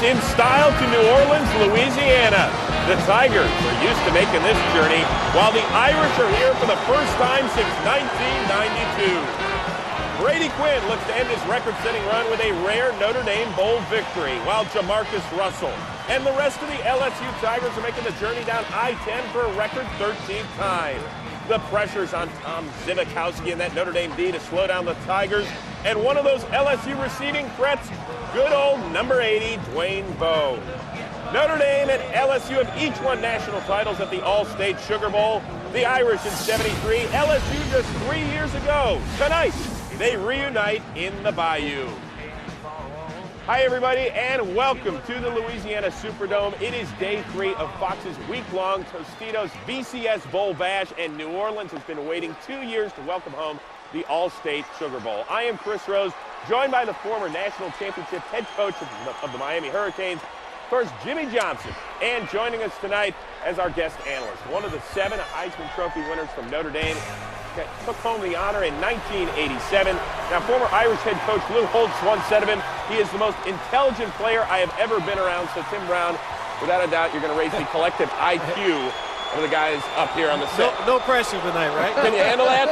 in style to New Orleans, Louisiana. The Tigers are used to making this journey, while the Irish are here for the first time since 1992. Brady Quinn looks to end his record-setting run with a rare Notre Dame Bowl victory, while Jamarcus Russell and the rest of the LSU Tigers are making the journey down I-10 for a record 13th time. The pressure's on Tom Zivakowski and that Notre Dame D to slow down the Tigers. And one of those LSU receiving threats, good old number 80, Dwayne Bowe. Notre Dame and LSU have each won national titles at the All-State Sugar Bowl. The Irish in '73, LSU just 3 years ago. Tonight, they reunite in the Bayou. Hi, everybody, and welcome to the Louisiana Superdome. It is day 3 of Fox's week-long Tostitos BCS Bowl Bash, and New Orleans has been waiting 2 years to welcome home the All-State Sugar Bowl. I am Chris Rose, joined by the former national championship head coach of the Miami Hurricanes, first Jimmy Johnson, and joining us tonight as our guest analyst, one of the 7 Heisman Trophy winners from Notre Dame, took home the honor in 1987. Now, former Irish head coach Lou Holtz once said of him, he is the most intelligent player I have ever been around. So, Tim Brown, without a doubt, you're going to raise the collective IQ of the guys up here on the set. No pressure tonight, right? Can you handle that?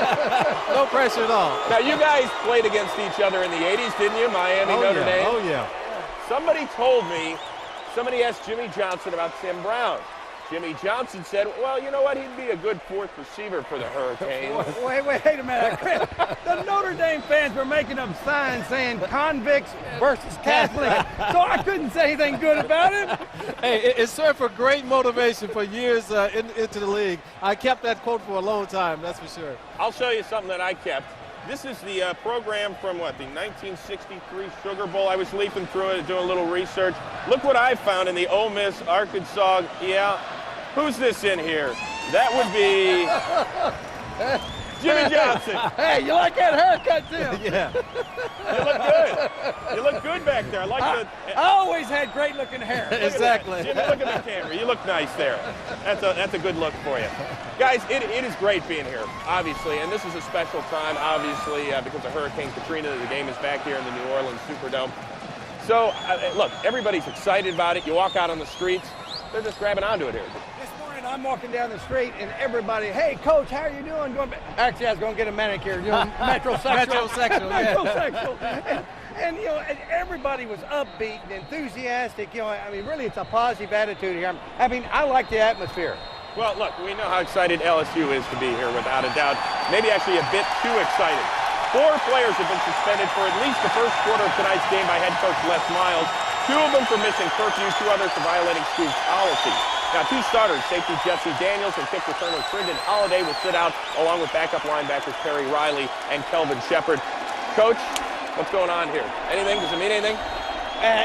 No pressure at all. Now, you guys played against each other in the 80s, didn't you? Miami, Notre Dame. Oh, yeah. Somebody asked Jimmy Johnson about Tim Brown. Jimmy Johnson said, well, you know what? He'd be a good 4th receiver for the Hurricanes. Wait a minute. The Notre Dame fans were making up signs saying convicts versus Catholics, so I couldn't say anything good about him. Hey, it served for great motivation for years into the league. I kept that quote for a long time, that's for sure. I'll show you something that I kept. This is the program from, the 1963 Sugar Bowl. I was leafing through it, doing a little research. Look what I found in the Ole Miss, Arkansas. Yeah, who's this in here? That would be Jimmy Johnson. Hey, you like that haircut, too? Yeah. You look good. You look good back there. I always had great-looking hair. Exactly. Jimmy, look at the camera. You look nice there. That's a good look for you. Guys, it is great being here, obviously, and this is a special time, obviously, because of Hurricane Katrina. The game is back here in the New Orleans Superdome. So, look, everybody's excited about it. You walk out on the streets, they're just grabbing onto it here. This morning, I'm walking down the street, and everybody, hey, Coach, how are you doing? Actually, I was going to get a manicure, metrosexual. Metrosexual. And everybody was upbeat and enthusiastic. Really, it's a positive attitude here. I like the atmosphere. Well, look, we know how excited LSU is to be here, without a doubt. Maybe actually a bit too excited. 4 players have been suspended for at least the first quarter of tonight's game by head coach Les Miles. 2 of them for missing curfew, 2 others for violating school policy. Now, 2 starters, safety Jesse Daniels and kick returner Trindon Holliday, will sit out, along with backup linebackers Perry Riley and Kelvin Shepard. Coach, what's going on here? Anything? Does it mean anything?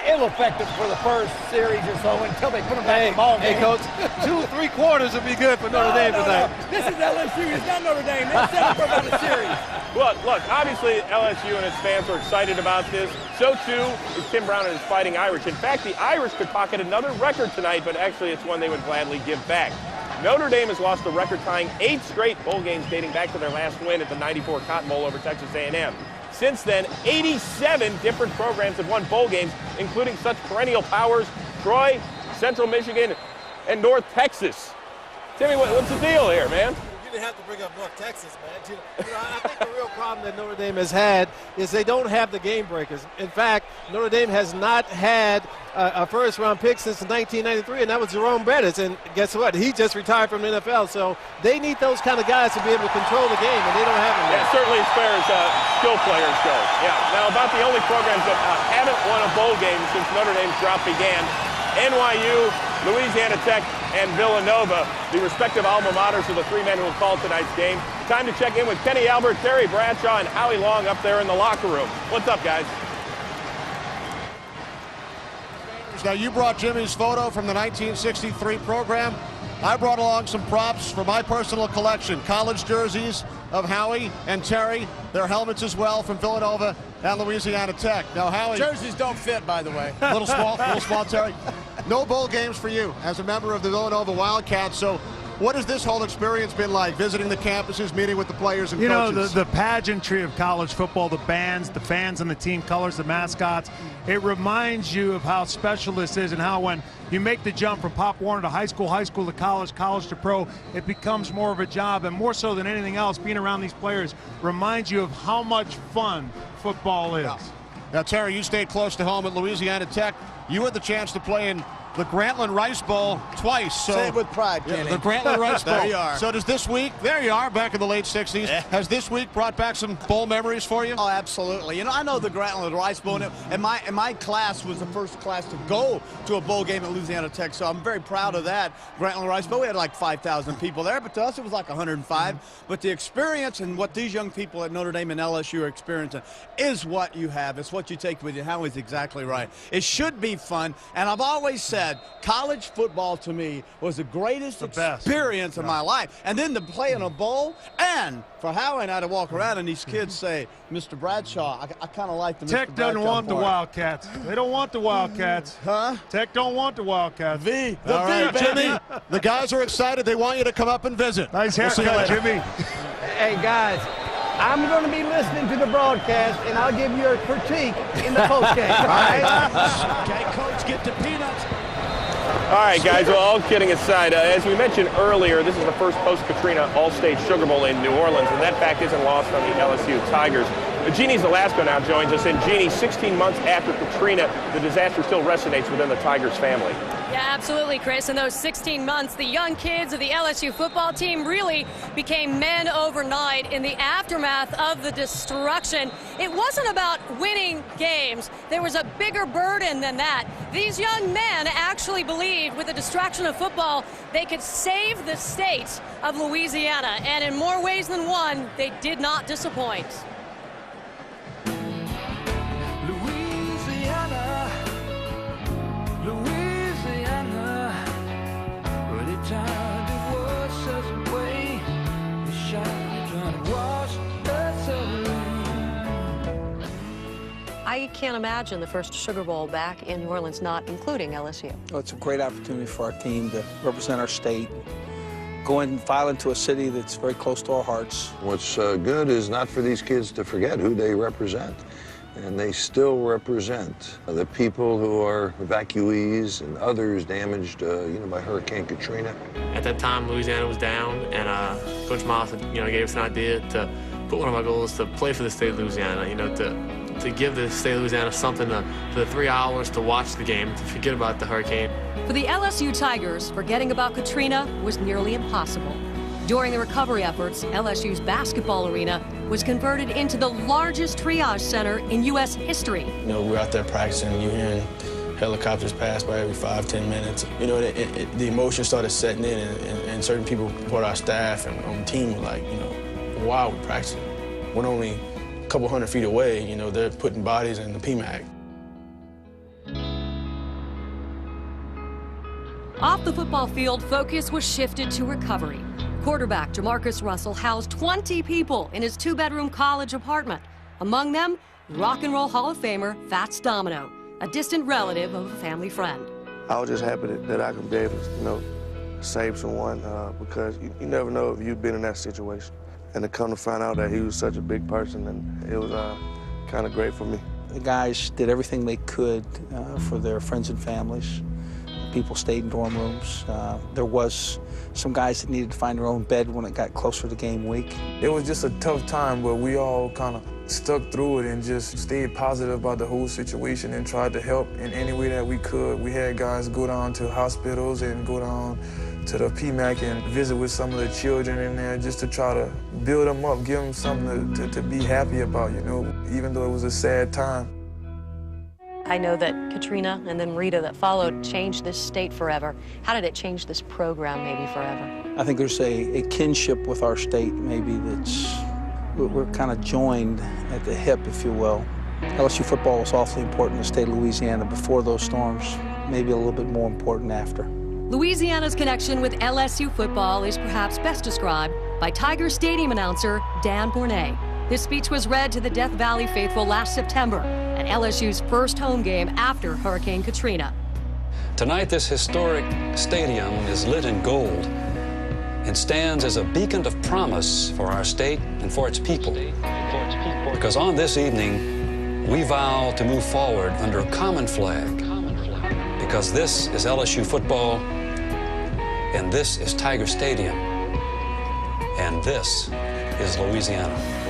It'll affect them for the first series or so until they put them back in the ball game. Hey, Coach, 2-3 quarters would be good for Notre Dame tonight. No. This is LSU. It's not Notre Dame. They're set up for about a series. Well, look, obviously LSU and its fans are excited about this. So, too, is Tim Brown and his Fighting Irish. In fact, the Irish could pocket another record tonight, but actually it's one they would gladly give back. Notre Dame has lost a record-tying 8 straight bowl games dating back to their last win at the '94 Cotton Bowl over Texas A&M. Since then, 87 different programs have won bowl games, including such perennial powers, Troy, Central Michigan, and North Texas. Timmy, what's the deal here, man? You didn't have to bring up North Texas, man. I think the real problem that Notre Dame has had is they don't have the game breakers. In fact, Notre Dame has not had a first-round pick since 1993, and that was Jerome Bettis. And guess what? He just retired from the NFL. So they need those kind of guys to be able to control the game, and they don't have them yet. Yeah, certainly as far as skill players go. Yeah. Now, about the only programs that haven't won a bowl game since Notre Dame's drought began, NYU, Louisiana Tech, and Villanova, the respective alma maters of the 3 men who will call tonight's game. Time to check in with Kenny Albert, Terry Bradshaw, and Howie Long up there in the locker room. What's up, guys? Now, you brought Jimmy's photo from the 1963 program. I brought along some props for my personal collection. College jerseys of Howie and Terry, their helmets as well from Villanova and Louisiana Tech. Now, Howie... Jerseys don't fit, by the way. Little small, Terry. No bowl games for you as a member of the Villanova Wildcats. So What has this whole experience been like, visiting the campuses, meeting with the players and coaches? You know, the pageantry of college football, the bands, the fans and the team colors, the mascots, it reminds you of how special this is and how when you make the jump from Pop Warner to high school to college, college to pro, it becomes more of a job. And more so than anything else, being around these players reminds you of how much fun football is. Yeah. Now, Terry, you stayed close to home at Louisiana Tech. You had the chance to play in the Grantland Rice Bowl twice. So say it with pride, Kenny. The Grantland Rice Bowl. There you are. So does this week, there you are, back in the late 60s. Yeah. Has this week brought back some bowl memories for you? Oh, absolutely. You know, I know the Grantland Rice Bowl, and my class was the first class to go to a bowl game at Louisiana Tech, so I'm very proud of that. Grantland Rice Bowl, we had like 5,000 people there, but to us it was like 105. But the experience and what these young people at Notre Dame and LSU are experiencing is what you have. It's what you take with you. Howie's exactly right. It should be fun, and I've always said college football to me was the greatest experience of my life. And then to play in a bowl, and for Howie and I to walk around and these kids say, Mr. Bradshaw, I kind of like the Tech Mr. doesn't Bradshaw want the part. Wildcats. They don't want the Wildcats. Huh? Tech don't want the Wildcats. The All right, V, baby. Jimmy, the guys are excited. They want you to come up and visit. Nice We'll see you haircut, later. Jimmy. Hey, guys, I'm going to be listening to the broadcast, and I'll give you a critique in the postgame. All right? Okay, Coach, get the peanuts. All right, guys, well, all kidding aside, as we mentioned earlier, this is the first post-Katrina All-State Sugar Bowl in New Orleans, and that fact isn't lost on the LSU Tigers. Jeannie Zelasco now joins us, and Jeannie, 16 months after Katrina, the disaster still resonates within the Tigers family. Yeah, absolutely, Chris. In those 16 months, the young kids of the LSU football team really became men overnight in the aftermath of the destruction. It wasn't about winning games. There was a bigger burden than that. These young men actually believed with the destruction of football, they could save the state of Louisiana. And in more ways than one, they did not disappoint. I can't imagine the first Sugar Bowl back in New Orleans not including LSU. Well, it's a great opportunity for our team to represent our state, go and file into a city that's very close to our hearts. What's good is not for these kids to forget who they represent. And they still represent the people who are evacuees and others damaged, by Hurricane Katrina. At that time, Louisiana was down, and Coach Miles, gave us an idea to put one of our goals to play for the state of Louisiana, to give the state of Louisiana something for the 3 hours to watch the game, to forget about the hurricane. For the LSU Tigers, forgetting about Katrina was nearly impossible. During the recovery efforts, LSU's basketball arena was converted into the largest triage center in U.S. history. We're out there practicing, you're hearing helicopters pass by every 5-10 minutes. The emotion started setting in, and certain people, part of our staff and on the team, were like, wow, we're practicing. We're only a couple 100 feet away, they're putting bodies in the PMAC. Off the football field, focus was shifted to recovery. Quarterback Jamarcus Russell housed 20 people in his 2-bedroom college apartment. Among them, Rock and Roll Hall of Famer Fats Domino, a distant relative of a family friend. I was just happy that I could be able to, save someone because you never know if you've been in that situation. And to come to find out that he was such a big person, and it was kind of great for me. The guys did everything they could for their friends and families. People stayed in dorm rooms. There was some guys that needed to find their own bed when it got closer to game week. It was just a tough time, but we all kind of stuck through it and just stayed positive about the whole situation and tried to help in any way that we could. We had guys go down to hospitals and go down to the PMAC and visit with some of the children in there just to try to build them up, give them something to be happy about, even though it was a sad time. I know that Katrina and then Rita that followed changed this state forever. How did it change this program maybe forever? I think there's a kinship with our state maybe we're kind of joined at the hip, if you will. LSU football was awfully important in the state of Louisiana before those storms, maybe a little bit more important after. Louisiana's connection with LSU football is perhaps best described by Tiger Stadium announcer Dan Bournet. His speech was read to the Death Valley faithful last September at LSU's first home game after Hurricane Katrina. Tonight, this historic stadium is lit in gold. and stands as a beacon of promise for our state and for its people. Because on this evening, we vow to move forward under a common flag. Because this is LSU football, and this is Tiger Stadium, and this is Louisiana.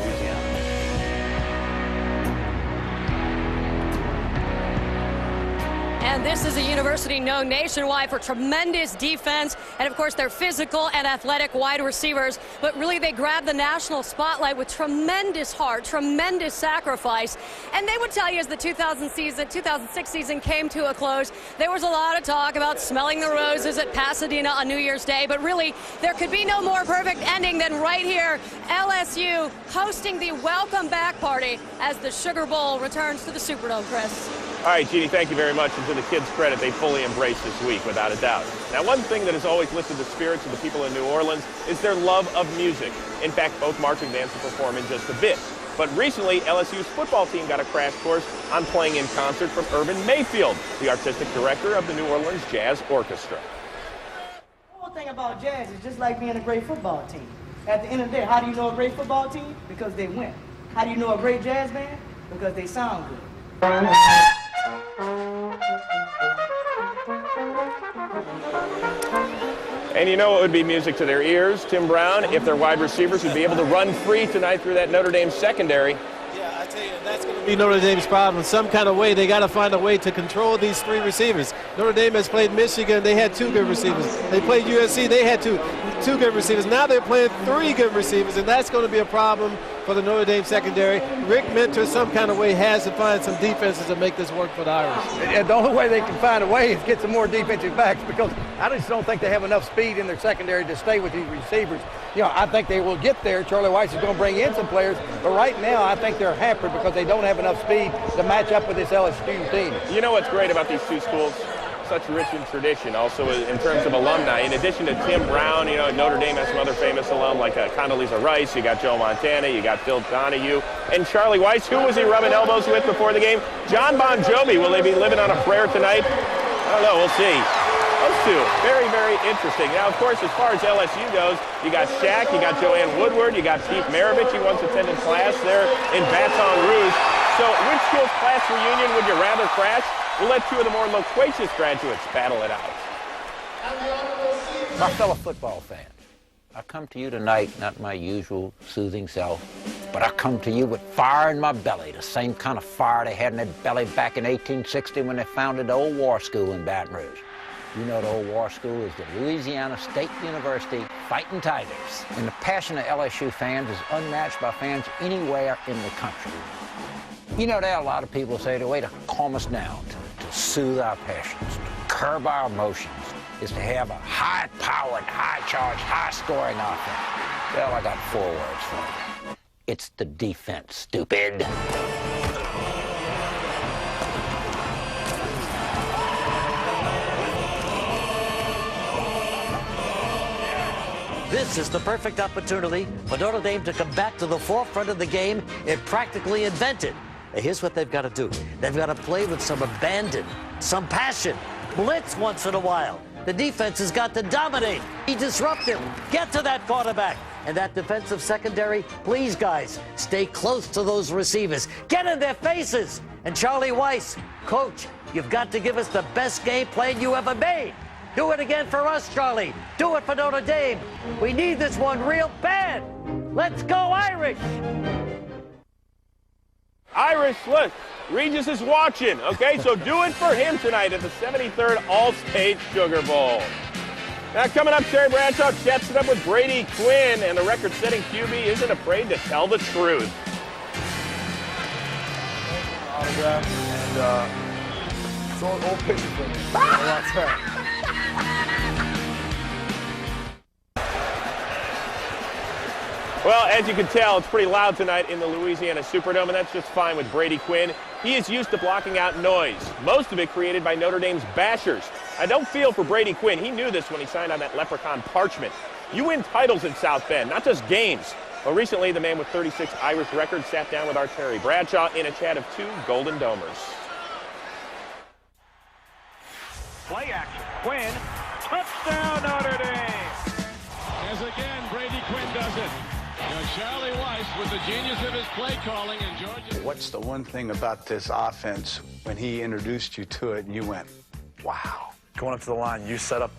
And this is a university known nationwide for tremendous defense and, of course, their physical and athletic wide receivers. But really, they grabbed the national spotlight with tremendous heart, tremendous sacrifice. And they would tell you as the 2006 season came to a close, there was a lot of talk about smelling the roses at Pasadena on New Year's Day. But really, there could be no more perfect ending than right here, LSU hosting the welcome back party as the Sugar Bowl returns to the Superdome, Chris. All right, Jeannie, thank you very much. And to the kids' credit, they fully embraced this week, without a doubt. Now, one thing that has always lifted the spirits of the people in New Orleans is their love of music. In fact, both marching bands will perform in just a bit. But recently, LSU's football team got a crash course on playing in concert from Urban Mayfield, the artistic director of the New Orleans Jazz Orchestra. The whole thing about jazz is just like being a great football team. At the end of the day, how do you know a great football team? Because they win. How do you know a great jazz band? Because they sound good. And you know it would be music to their ears, Tim Brown, if their wide receivers would be able to run free tonight through that Notre Dame secondary. Yeah, I tell you, that's going to be Notre Dame's problem. In some kind of way, they got to find a way to control these three receivers. Notre Dame has played Michigan. They had two good receivers. They played USC. They had two good receivers. Now they're playing three good receivers, and that's going to be a problem for the Notre Dame secondary. Rick Mentor, some kind of way, has to find some defenses to make this work for the Irish. And the only way they can find a way is get some more defensive backs, because I just don't think they have enough speed in their secondary to stay with these receivers. You know, I think they will get there. Charlie Weiss is going to bring in some players, but right now I think they're hampered because they don't have enough speed to match up with this LSU team. You know what's great about these two schools? Such rich in tradition, also in terms of alumni. In addition to Tim Brown, you know, Notre Dame has some other famous alum like Condoleezza Rice. You got Joe Montana, you got Phil Donahue, and Charlie Weiss. Who was he rubbing elbows with before the game? John Bon Jovi. Will they be living on a prayer tonight? I don't know. We'll see. Those two, very, very interesting. Now, of course, as far as LSU goes, you got Shaq, you got Joanne Woodward, you got Keith Maravich. He once attended class there in Baton Rouge. So which school's class reunion would you rather crash? We'll let two of the more loquacious graduates battle it out. My fellow football fans, I come to you tonight, not my usual soothing self, but I come to you with fire in my belly, the same kind of fire they had in their belly back in 1860 when they founded the old war school in Baton Rouge. You know the old war school is the Louisiana State University Fightin' Tigers. And the passion of LSU fans is unmatched by fans anywhere in the country. You know, there are a lot of people who say the way to calm us down, to soothe our passions, to curb our emotions, is to have a high-powered, high-charged, high-scoring offense. Well, I got 4 words for you. It's the defense, stupid. This is the perfect opportunity for Notre Dame to come back to the forefront of the game it practically invented. Here's what they've got to do. They've got to play with some abandon, some passion, blitz once in a while. The defense has got to dominate, be disruptive, get to that quarterback. And that defensive secondary, please, guys, stay close to those receivers. Get in their faces. And Charlie Weiss, coach, you've got to give us the best game plan you ever made. Do it again for us, Charlie. Do it for Notre Dame. We need this one real bad. Let's go, Irish. Irish, look, Regis is watching, okay? So do it for him tonight at the 73rd All-State Sugar Bowl. Now coming up, Terry Bradshaw chats it up with Brady Quinn, and the record-setting QB isn't afraid to tell the truth. Autograph and short old picture for me. That's her. Well, as you can tell, it's pretty loud tonight in the Louisiana Superdome, and that's just fine with Brady Quinn. He is used to blocking out noise, most of it created by Notre Dame's bashers. I don't feel for Brady Quinn. He knew this when he signed on that leprechaun parchment. You win titles in South Bend, not just games. Well, recently, the man with 36 Irish records sat down with our Terry Bradshaw in a chat of 2 Golden Domers. Play action. Quinn. Touchdown, Notre Dame. As it Charlie Weiss with the genius of his play calling, and Georgia. What's the one thing about this offense when he introduced you to it and you went, wow? Going up to the line, you set up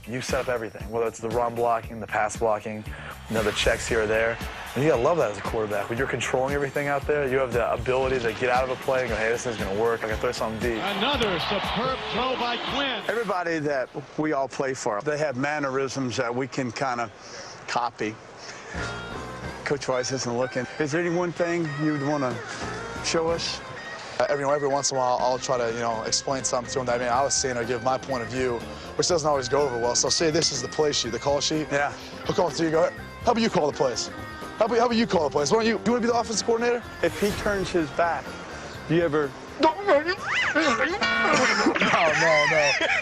everything, whether it's the run blocking, the pass blocking, the checks here or there. And you gotta love that as a quarterback. When you're controlling everything out there, you have the ability to get out of a play and go, hey, this is gonna work. I can throw something deep. Another superb throw by Quinn. Everybody that we all play for, they have mannerisms that we can kind of copy. Coach Weiss isn't looking. Is there any one thing you'd want to show us? Every once in a while, I'll try to, explain something to him that I was seeing or give my point of view, which doesn't always go over well. So say this is the play sheet, the call sheet. Yeah. He'll come up to you and go, how about you call the plays? How about you call the plays? Why don't you want to be the offensive coordinator? If he turns his back, do you ever... No.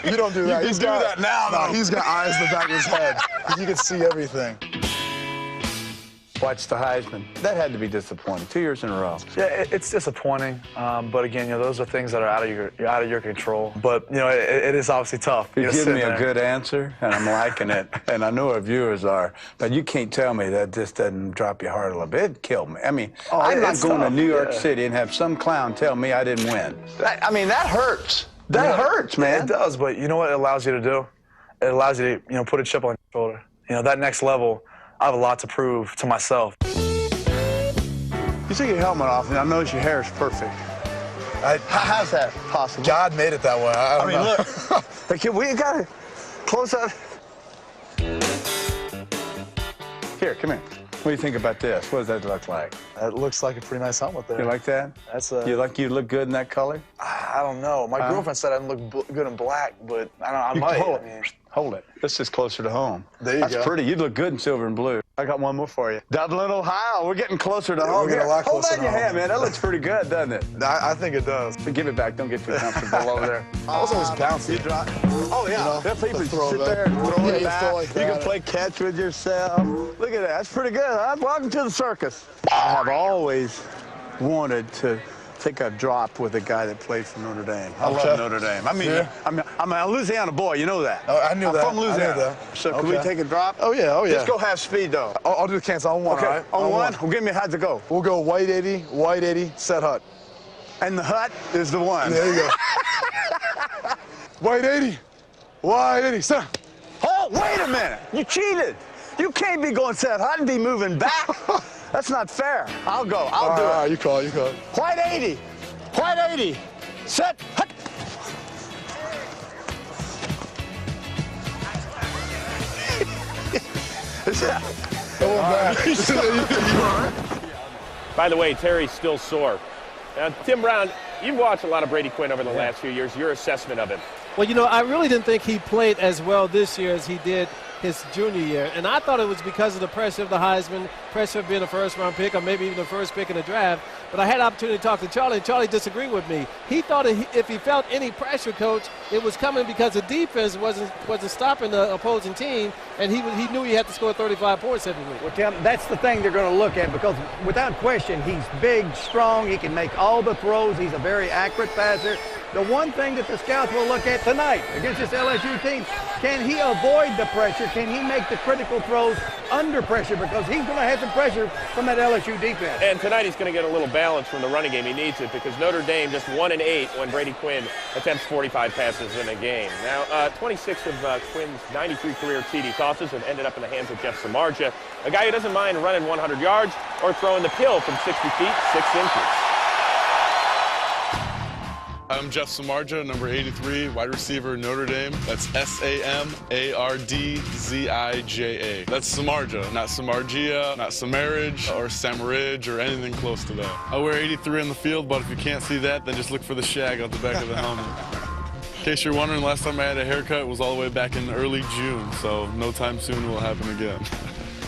You don't do that. You can do that now, though. He's got eyes in the back of his head. You can see everything. Watch the Heisman. That had to be disappointing. 2 years in a row. Yeah, it's disappointing, but again, those are things that are out of your control. But it is obviously tough. You're giving me a good answer, and I'm liking it, and I know our viewers are. But you can't tell me that this doesn't drop your heart a little bit. It'd kill me. I mean, I'm not going to New York City and have some clown tell me I didn't win. That hurts. That hurts, man. It does, but you know what it allows you to do? It allows you to put a chip on your shoulder. That next level. I have a lot to prove to myself. You take your helmet off, and I notice your hair is perfect. How's that possible? God made it that way. I mean, look. Okay, we got to close up. Here, come here. What do you think about this? What does that look like? That looks like a pretty nice helmet there. You like that? You look good in that color? I don't know. My girlfriend said I didn't look good in black, but I might. Hold it. This is closer to home. There you go. That's pretty. You'd look good in silver and blue. I got one more for you. Dublin, Ohio. We're getting closer to home. We're getting a lot closer. Hold on your hand, man. That looks pretty good, doesn't it? I think it does. Give it back. Don't get too comfortable over there. I was always bouncing. Oh, yeah. People sit there and throw it back. You can play catch with yourself. Look at that. That's pretty good, huh? Welcome to the circus. I have always wanted to take a drop with a guy that played for Notre Dame. I love Notre Dame. I mean, yeah. I'm a Louisiana boy. You know that. Oh, I knew that. I'm from Louisiana. So can we take a drop? Oh, yeah. Just go half speed, though. I'll do the cancel on one, okay. all right? On one? Well, give me how to go. We'll go white 80, set hut. And the hut is the one. There you go. White 80, set. Oh, wait a minute. You cheated. You can't be going set hut and be moving back. That's not fair. I'll go. I'll do it. All right, you call it. White 80. White 80. Set. Hut. By the way, Terry's still sore. Now, Tim Brown, you've watched a lot of Brady Quinn over the last few years. Your assessment of him? Well, I really didn't think he played as well this year as he did his junior year. And I thought it was because of the pressure of the Heisman, pressure of being a first-round pick or maybe even the first pick in the draft. But I had the opportunity to talk to Charlie, and Charlie disagreed with me. He thought if he felt any pressure, Coach, it was coming because the defense wasn't stopping the opposing team, and he knew he had to score 35 points every week. Well, Tim, that's the thing they're going to look at because without question, he's big, strong, he can make all the throws, he's a very accurate passer. The one thing that the scouts will look at tonight against this LSU team, can he avoid the pressure? Can he make the critical throws under pressure? Because he's going to have some pressure from that LSU defense. And tonight he's going to get a little balance from the running game. He needs it because Notre Dame just 1-8 when Brady Quinn attempts 45 passes in a game. Now, 26 of Quinn's 93 career TD tosses have ended up in the hands of Jeff Samardzija, a guy who doesn't mind running 100 yards or throwing the pill from 60 feet, 6 inches. I'm Jeff Samardzija, number 83, wide receiver, Notre Dame. That's S-A-M-A-R-D-Z-I-J-A. That's Samardzija, not Samardzija, not Samarridge, or Samaridge, or anything close to that. I wear 83 on the field, but if you can't see that, then just look for the shag out the back of the helmet. In case you're wondering, last time I had a haircut was all the way back in early June, so no time soon will it happen again.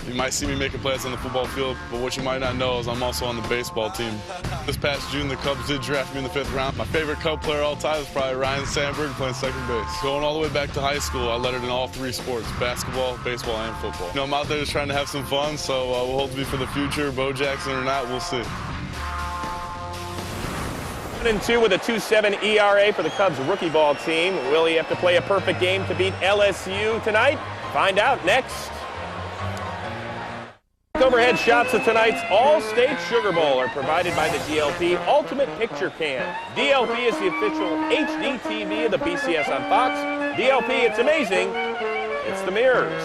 You might see me making plays on the football field, but what you might not know is I'm also on the baseball team. This past June, the Cubs did draft me in the 5th round. My favorite Cub player all time is probably Ryan Sandberg playing second base. Going all the way back to high school, I lettered in all 3 sports, basketball, baseball, and football. I'm out there just trying to have some fun, so we'll hold me for the future. Bo Jackson or not, we'll see. 1-2 with a 2.7 ERA for the Cubs rookie ball team. Will he have to play a perfect game to beat LSU tonight? Find out next. overhead shots of tonight's All-State Sugar Bowl are provided by the DLP Ultimate Picture Can. DLP is the official HD TV of the BCS on Fox. DLP, it's amazing. It's the mirrors.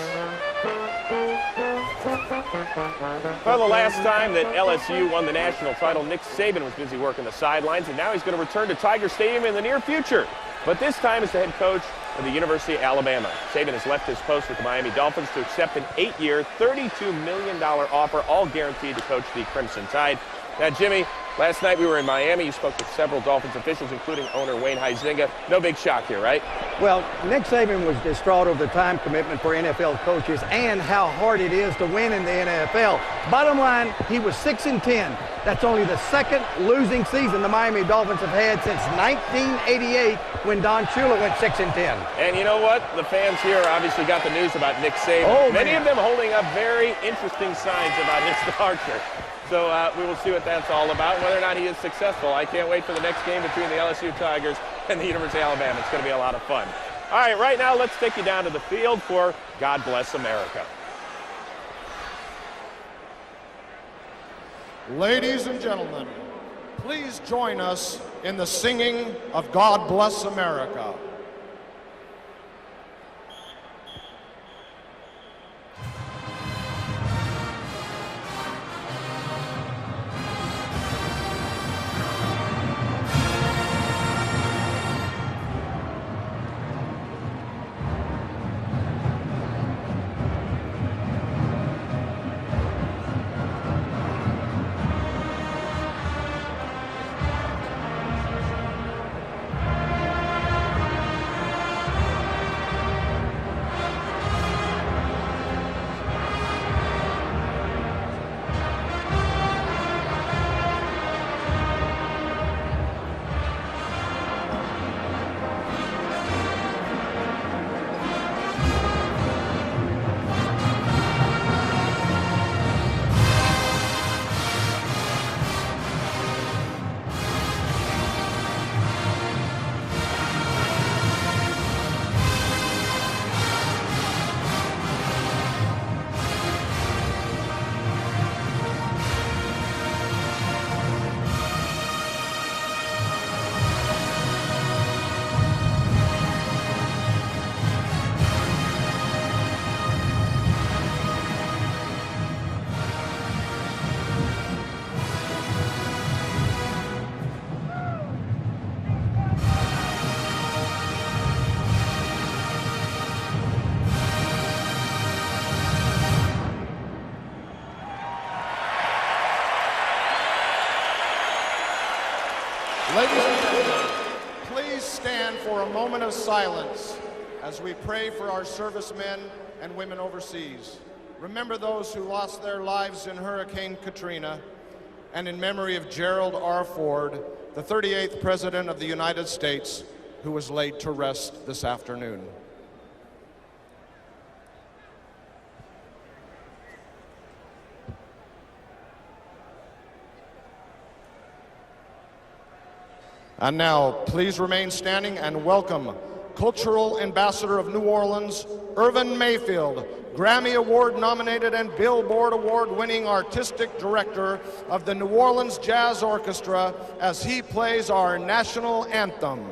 Well, the last time that LSU won the national title, Nick Saban was busy working the sidelines, and now he's going to return to Tiger Stadium in the near future. But this time as the head coach of the University of Alabama. Saban has left his post with the Miami Dolphins to accept an 8-year, $32 million offer, all guaranteed to coach the Crimson Tide. Now, Jimmy, last night we were in Miami. You spoke with several Dolphins officials, including owner Wayne Huizenga. No big shock here, right? Well, Nick Saban was distraught over the time commitment for NFL coaches and how hard it is to win in the NFL. Bottom line, he was 6-10. That's only the second losing season the Miami Dolphins have had since 1988 when Don Shula went 6-10. And you know what? The fans here obviously got the news about Nick Saban. Oh, many of them holding up very interesting signs about his departure. So we will see what that's all about, whether or not he is successful. I can't wait for the next game between the LSU Tigers and the University of Alabama. It's going to be a lot of fun. All right, now let's take you down to the field for God Bless America. Ladies and gentlemen, please join us in the singing of God Bless America. Ladies and gentlemen, please stand for a moment of silence as we pray for our servicemen and women overseas. Remember those who lost their lives in Hurricane Katrina, and in memory of Gerald R. Ford, the 38th President of the United States, who was laid to rest this afternoon. And now, please remain standing and welcome Cultural Ambassador of New Orleans, Irvin Mayfield, Grammy Award nominated and Billboard Award winning Artistic Director of the New Orleans Jazz Orchestra, as he plays our national anthem.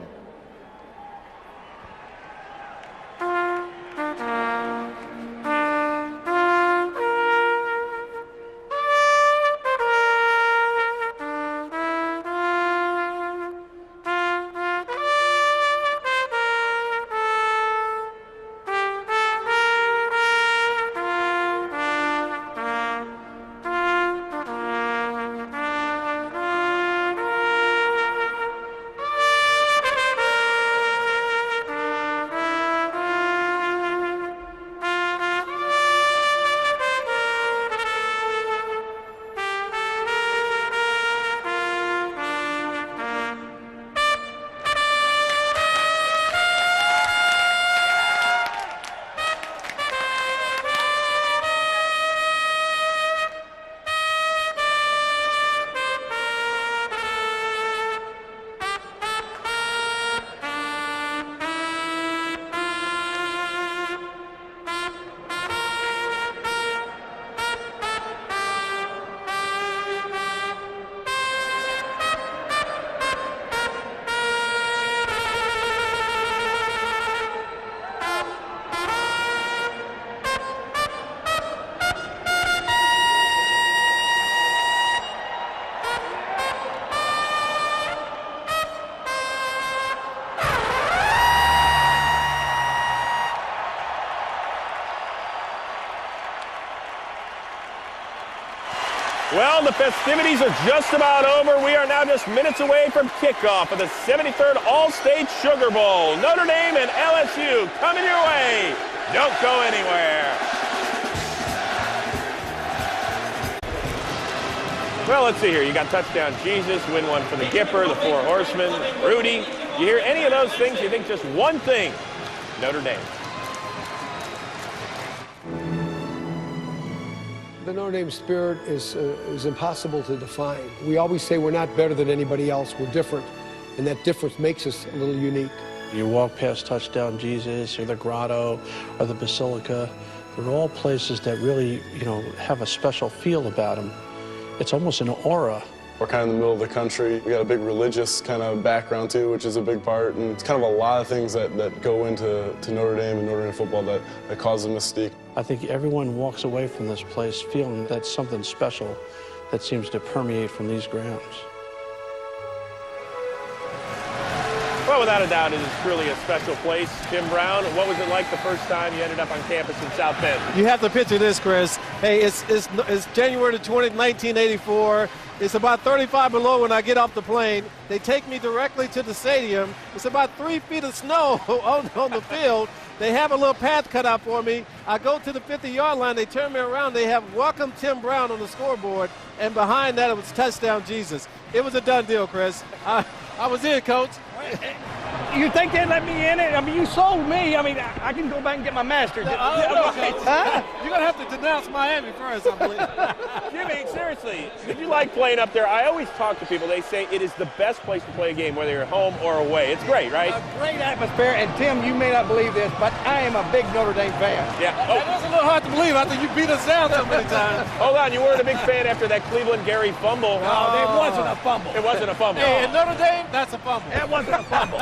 Well, the festivities are just about over. We are now just minutes away from kickoff of the 73rd All-State Sugar Bowl. Notre Dame and LSU coming your way. Don't go anywhere. Well, let's see here. You got touchdown Jesus, win one for the Gipper, the Four Horsemen, Rudy. You hear any of those things, you think just one thing, Notre Dame. The Notre Dame spirit is impossible to define. We always say we're not better than anybody else, we're different, and that difference makes us a little unique. You walk past Touchdown Jesus or the Grotto or the Basilica, they're all places that really, have a special feel about them. It's almost an aura. We're kind of in the middle of the country. We got a big religious kind of background too, which is a big part. And it's kind of a lot of things that go into Notre Dame and Notre Dame football that cause a mystique. I think everyone walks away from this place feeling that something special that seems to permeate from these grounds. Well, without a doubt, it is truly a special place. Tim Brown, what was it like the first time you ended up on campus in South Bend? You have to picture this, Chris. Hey, it's January the 20th, 1984. It's about 35 below when I get off the plane. They take me directly to the stadium. It's about 3 feet of snow on the field. They have a little path cut out for me. I go to the 50-yard line. They turn me around. They have "Welcome Tim Brown" on the scoreboard. And behind that, it was "Touchdown Jesus." It was a done deal, Chris. I was in, Coach. You think they'd let me in it? I mean, you sold me. I mean, I can go back and get my master's. Huh? You're going to have to denounce Miami first, I believe. Jimmy, seriously, did you like playing up there? I always talk to people. They say it is the best place to play a game, whether you're home or away. It's great, right? A great atmosphere. And, Tim, you may not believe this, but I am a big Notre Dame fan. Yeah. That is a little hard to believe after you beat us down so many times. Hold on. You weren't a big fan after that Cleveland Gary fumble. No, it wasn't a fumble. It wasn't a fumble. Hey, in Notre Dame, that's a fumble. It wasn't a fumble.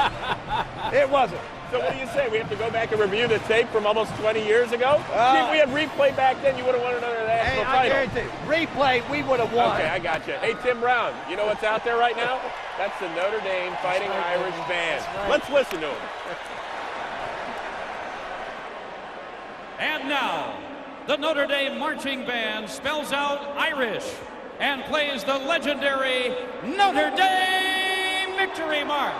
It wasn't. So what do you say? We have to go back and review the tape from almost 20 years ago? See, if we had replay back then, you would have won another national title. I guarantee you, replay, we would have won. Okay, I got you. Hey, Tim Brown, you know what's out there right now? That's the Notre Dame Fighting Irish Band. Right. Let's listen to them. And now, the Notre Dame Marching Band spells out Irish and plays the legendary Notre Dame Victory March.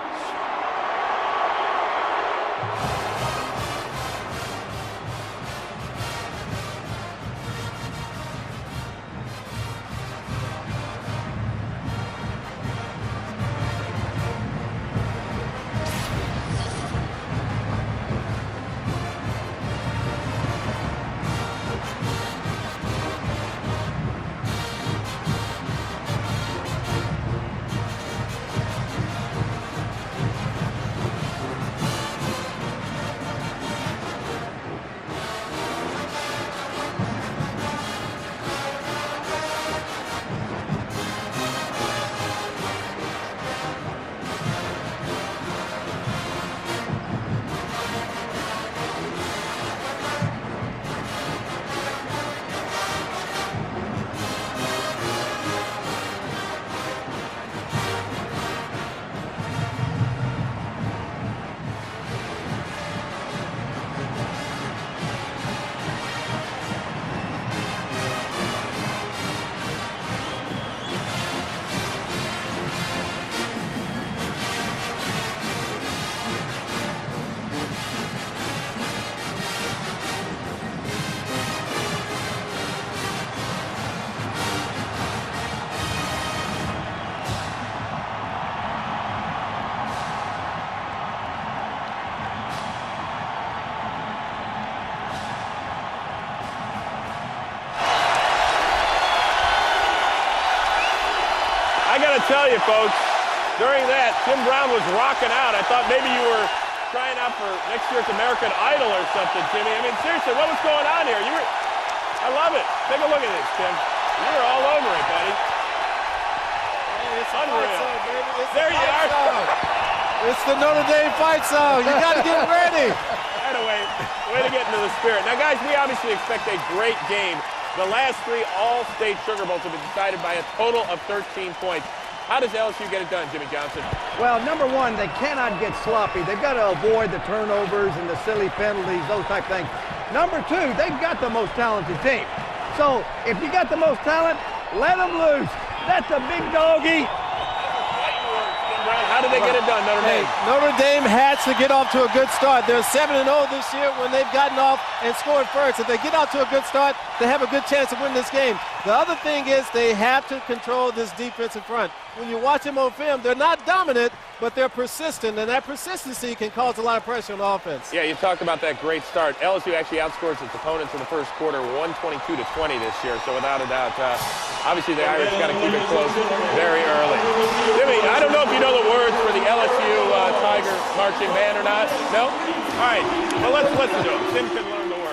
I got to tell you, folks, during that, Tim Brown was rocking out. I thought maybe you were trying out for next year's American Idol or something, Jimmy. I mean, seriously, what was going on here? I love it. Take a look at this, Tim. You were all over it, buddy. Hey, it's unreal. Song, baby. There you are. Song. It's the Notre Dame fight song. You got to get ready. Anyway, way to get into the spirit. Now, guys, we obviously expect a great game. The last 3 All-State Sugar Bowls have been decided by a total of 13 points. How does LSU get it done, Jimmy Johnson? Well, number one, they cannot get sloppy. They've got to avoid the turnovers and the silly penalties, those type of things. Number two, they've got the most talented team. So if you got the most talent, Let him loose. That's a big doggy. How did they get it done, Notre Dame? Notre Dame has to get off to a good start. They're 7-0 this year when they've gotten off and scored first. If they get out to a good start, they have a good chance of winning this game. The other thing is they have to control this defensive front. When you watch them on film, they're not dominant, but they're persistent, and that persistency can cause a lot of pressure on the offense. Yeah, you talked about that great start. LSU actually outscores its opponents in the first quarter 122-20 this year, so without a doubt, obviously the Irish got to keep it close very early. Jimmy, I don't know if you know the words for the LSU Tiger marching band or not. No? All right, well, let's listen to them. Tim can learn the words.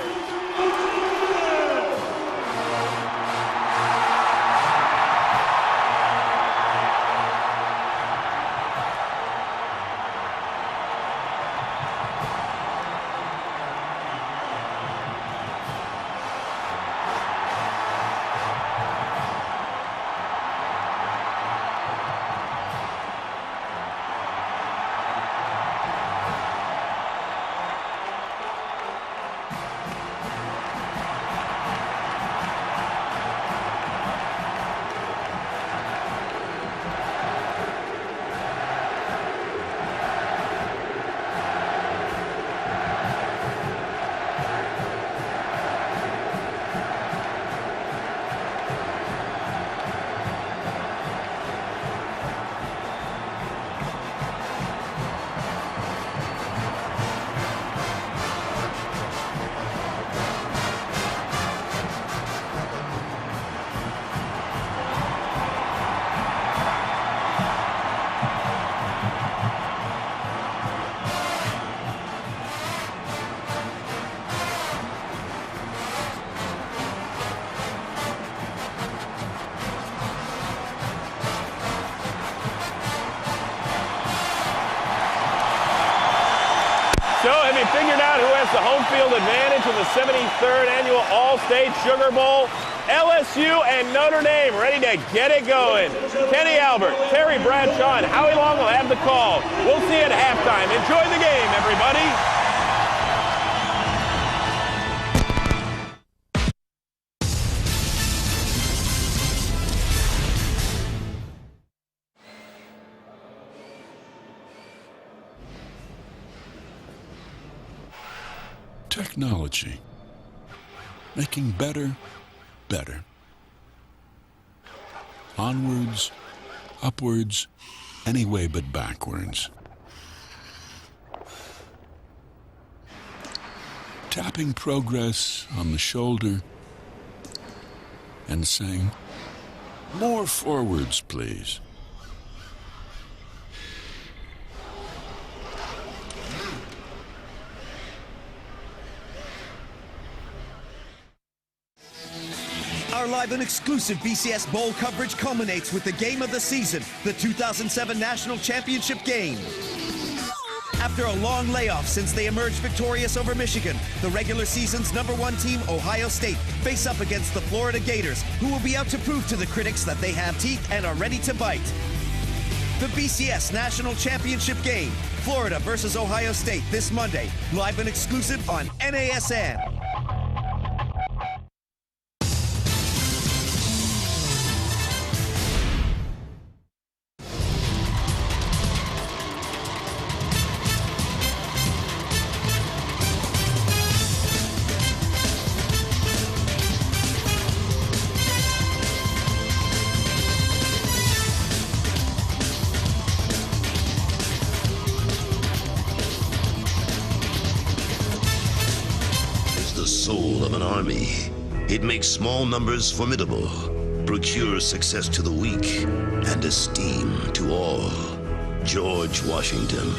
So, have you figured out who has the home field advantage in the 73rd Annual All-State Sugar Bowl? LSU and Notre Dame ready to get it going. Kenny Albert, Terry Bradshaw, and Howie Long will have the call. We'll see you at halftime. Enjoy the game, everybody. Technology. Making better, better. Onwards, upwards, any way but backwards. Tapping progress on the shoulder and saying, "More forwards, please." Our live and exclusive BCS Bowl coverage culminates with the game of the season, the 2007 National Championship game. After a long layoff since they emerged victorious over Michigan, the regular season's #1 team, Ohio State, face up against the Florida Gators, who will be out to prove to the critics that they have teeth and are ready to bite. The BCS National Championship game, Florida versus Ohio State, this Monday, live and exclusive on NASN. Soul of an army. It makes small numbers formidable, procures success to the weak, and esteem to all. George Washington.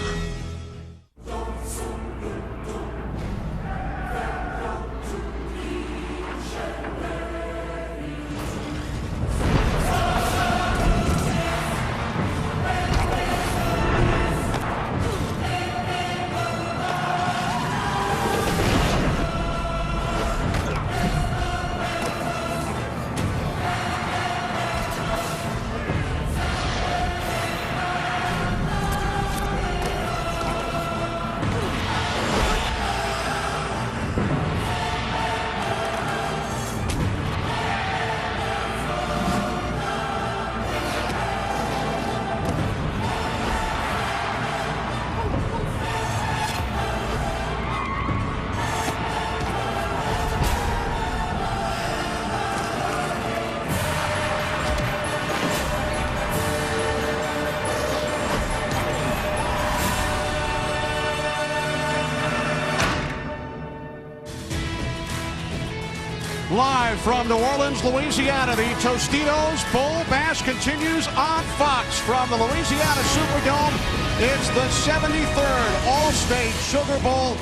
Live from New Orleans, Louisiana, the Tostitos Bowl Bash continues on Fox from the Louisiana Superdome. It's the 73rd All-State Sugar Bowl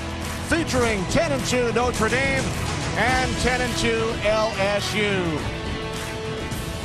featuring 10-2 Notre Dame and 10-2 LSU.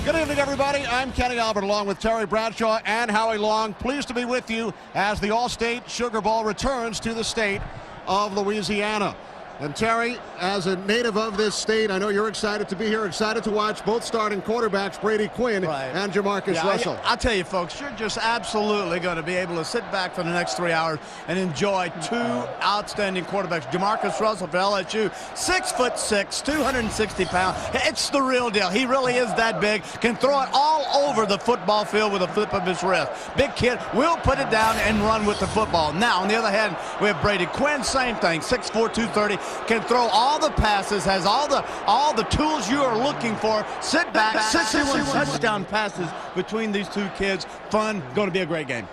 Good evening, everybody. I'm Kenny Albert along with Terry Bradshaw and Howie Long. Pleased to be with you as the All-State Sugar Bowl returns to the state of Louisiana. And Terry, as a native of this state, I know you're excited to be here, excited to watch both starting quarterbacks, Brady Quinn and Jamarcus Russell. I'll tell you, folks, you're just absolutely going to be able to sit back for the next 3 hours and enjoy two outstanding quarterbacks. Jamarcus Russell for LSU, 6'6", 260 pounds. It's the real deal. He really is that big. Can throw it all over the football field with a flip of his wrist. Big kid, will put it down and run with the football. Now, on the other hand, we have Brady Quinn, same thing, 6'4", 230. Can throw all the passes, has all the tools you are looking for. Sit back, 61 touchdown passes between these two kids. Fun, going to be a great game.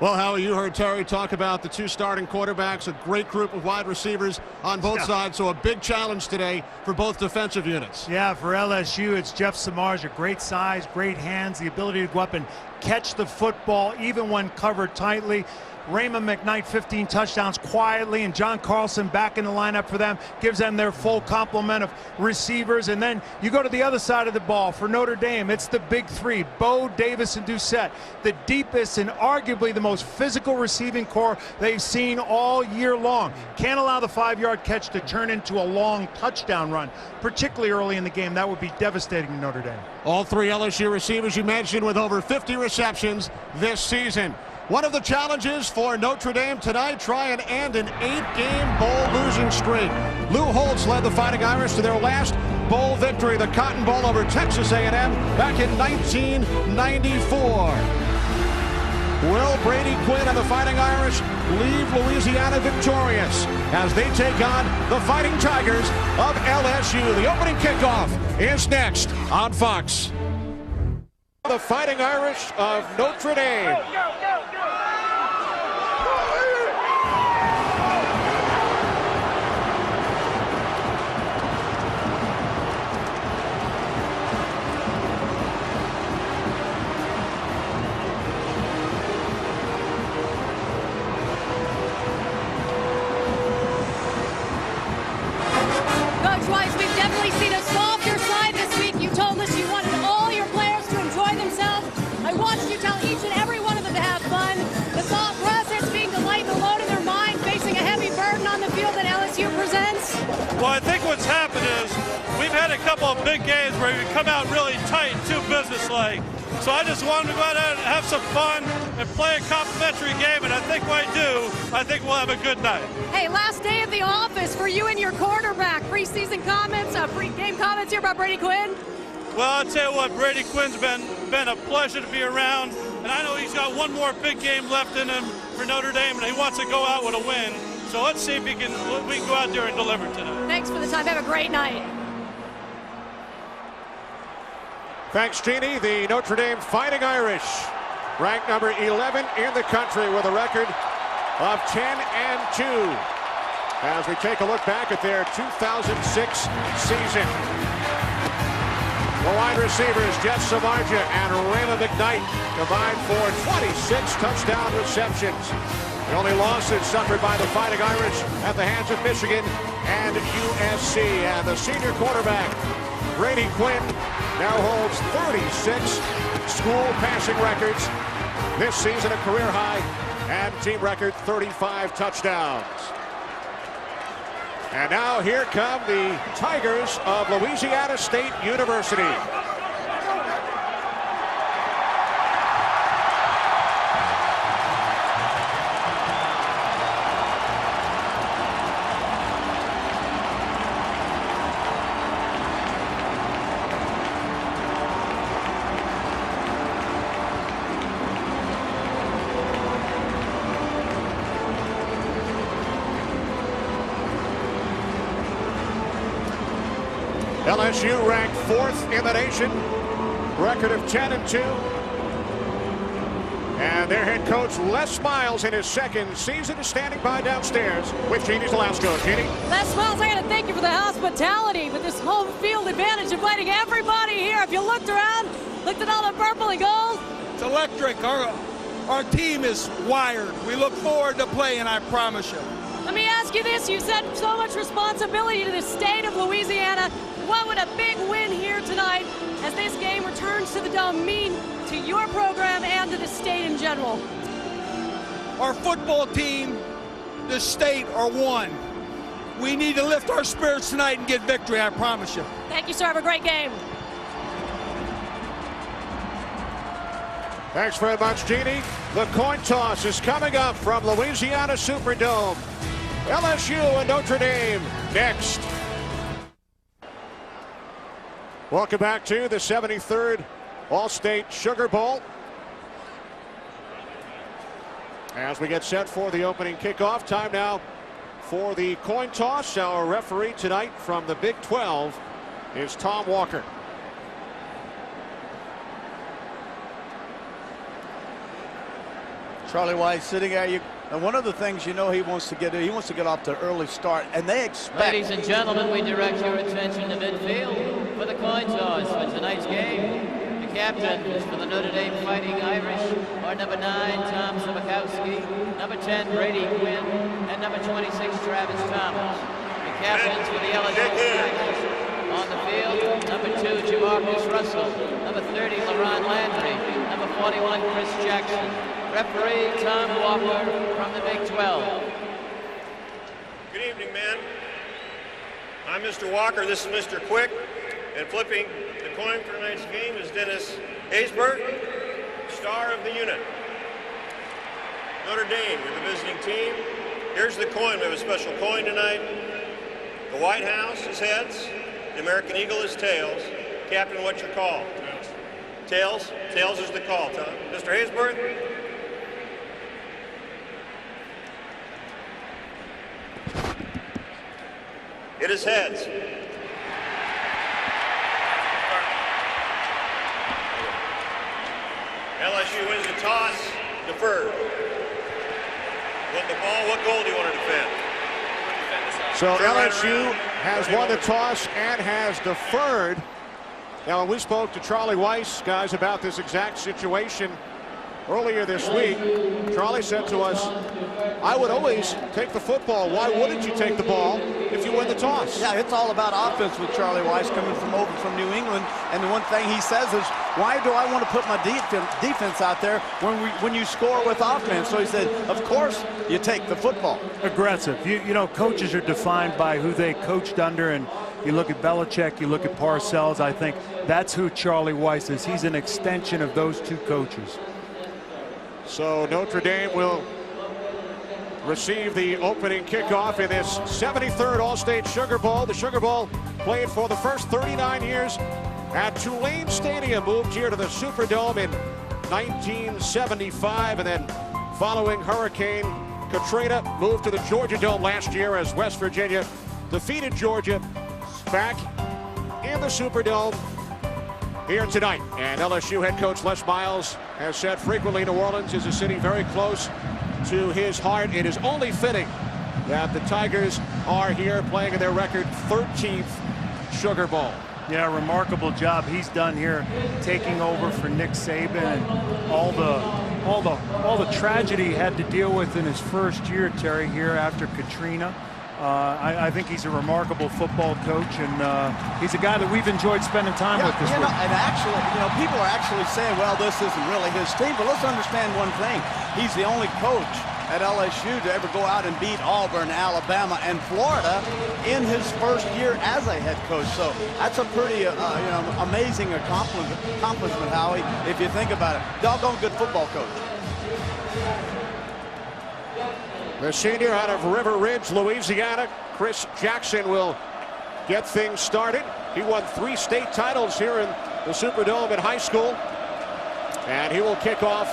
Well, Howie, you heard Terry talk about the two starting quarterbacks, a great group of wide receivers on both sides, so a big challenge today for both defensive units. Yeah, for LSU, it's Jeff Samardzija, great size, great hands, the ability to go up and catch the football even when covered tightly. Raymond McKnight, 15 touchdowns quietly, and John Carlson back in the lineup for them, gives them their full complement of receivers. And then you go to the other side of the ball for Notre Dame. It's the big three, Bo, Davis, and Doucette, the deepest and arguably the most physical receiving core they've seen all year long. Can't allow the 5-yard catch to turn into a long touchdown run, particularly early in the game. That would be devastating to Notre Dame. All three LSU receivers you mentioned with over 50 receptions this season. One of the challenges for Notre Dame tonight, try and end an 8-game bowl losing streak. Lou Holtz led the Fighting Irish to their last bowl victory, the Cotton Bowl over Texas A&M back in 1994. Will Brady Quinn and the Fighting Irish leave Louisiana victorious as they take on the Fighting Tigers of LSU? The opening kickoff is next on Fox. The Fighting Irish of Notre Dame. Coach Weiss, we've definitely seen a softer side this week. You told us you wanted all your players to enjoy themselves. I watched you tell each and every one of them to have fun. The thought process being to lighten the load in their mind, facing a heavy burden on the field that LSU presents. Well, I think what's happened is we've had a couple of big games where we come out really tight, too businesslike. So I just wanted to go out and have some fun and play a complimentary game, and I think when I do, I think we'll have a good night. Hey, last day of the office for you and your quarterback. Preseason comments, pre-game comments here about Brady Quinn? Well, I'll tell you what, Brady Quinn's been a pleasure to be around, and I know he's got one more big game left in him for Notre Dame, and he wants to go out with a win. So let's see if we can go out there and deliver tonight. Thanks for the time. Have a great night. Thanks, Jeannie. The Notre Dame Fighting Irish, ranked number 11 in the country with a record of 10-2. As we take a look back at their 2006 season. The wide receivers, Jeff Samardzija and Raymond McKnight, combined for 26 touchdown receptions. The only losses suffered by the Fighting Irish at the hands of Michigan and USC. And the senior quarterback, Brady Quinn, now holds 36 school passing records this season, a career high, and team record 35 touchdowns. And now here come the Tigers of Louisiana State University. LSU ranked 4th in the nation, record of 10-2. And their head coach, Les Miles, in his second season, is standing by downstairs with Jeannie Delasco. Jeannie? Les Miles, I got to thank you for the hospitality with this home field advantage, inviting everybody here. If you looked around, looked at all the purple and gold. It's electric. Our team is wired. We look forward to playing, I promise you. Let me ask you this. You've said so much responsibility to the state of Louisiana. What would a big win here tonight as this game returns to the Dome mean to your program and to the state in general? Our football team, the state are one. We need to lift our spirits tonight and get victory, I promise you. Thank you, sir. Have a great game. Thanks very much, Jeannie. The coin toss is coming up from Louisiana Superdome. LSU and Notre Dame next. Welcome back to the 73rd All-State Sugar Bowl. As we get set for the opening kickoff, time now for the coin toss. Our referee tonight from the Big 12 is Tom Walker. Charlie Weiss sitting there. And one of the things he wants to get off to an early start, and they expect. Ladies and gentlemen, we direct your attention to midfield for the coin toss for tonight's game. The captain is for the Notre Dame Fighting Irish, or number 9, Tom Sabakowski, number 10, Brady Quinn, and number 26, Travis Thomas. The captains for the LSU Tigers. On the field, number 2, Jamarcus Russell, number 30, LaRon Landry, number 41, Chris Jackson. Referee Tom Walker from the Big 12. Good evening, men. I'm Mr. Walker. This is Mr. Quick. And flipping the coin for tonight's game is Dennis Haysbert, star of the unit. Notre Dame, you're the visiting team. Here's the coin. We have a special coin tonight. The White House is heads. The American Eagle is tails. Captain, what's your call? Tails. Tails is the call, Tom. Mr. Haysbert. It is heads. LSU wins the toss, deferred. With the ball, what goal do you want to defend? So LSU has won the toss and has deferred. Now, when we spoke to Charlie Weiss, guys, about this exact situation earlier this week, Charlie said to us, I would always take the football. Why wouldn't you take the ball if you win the toss? Yeah, it's all about offense with Charlie Weiss coming over from New England. And the one thing he says is, why do I want to put my defense out there when you score with offense? So he said, of course, you take the football. Aggressive. You know, coaches are defined by who they coached under, and you look at Belichick, you look at Parcells. I think that's who Charlie Weiss is. He's an extension of those two coaches. So Notre Dame will receive the opening kickoff in this 73rd All-State Sugar Bowl. The Sugar Bowl played for the first 39 years at Tulane Stadium, moved here to the Superdome in 1975, and then following Hurricane Katrina, moved to the Georgia Dome last year as West Virginia defeated Georgia. Back in the Superdome here tonight. And LSU head coach Les Miles has said frequently New Orleans is a city very close to his heart. It is only fitting that the Tigers are here playing in their record 13th Sugar Bowl. Yeah, remarkable job he's done here, taking over for Nick Saban, and all the tragedy he had to deal with in his first year, Terry, here after Katrina. I think he's a remarkable football coach, and he's a guy that we've enjoyed spending time with this week. And actually, people are actually saying, well, this isn't really his team. But let's understand one thing. He's the only coach at LSU to ever go out and beat Auburn, Alabama, and Florida in his first year as a head coach. So that's a pretty amazing accomplishment, Howie, if you think about it. Doggone good football coach. The senior out of River Ridge, Louisiana, Chris Jackson, will get things started. He won 3 state titles here in the Superdome in high school. And he will kick off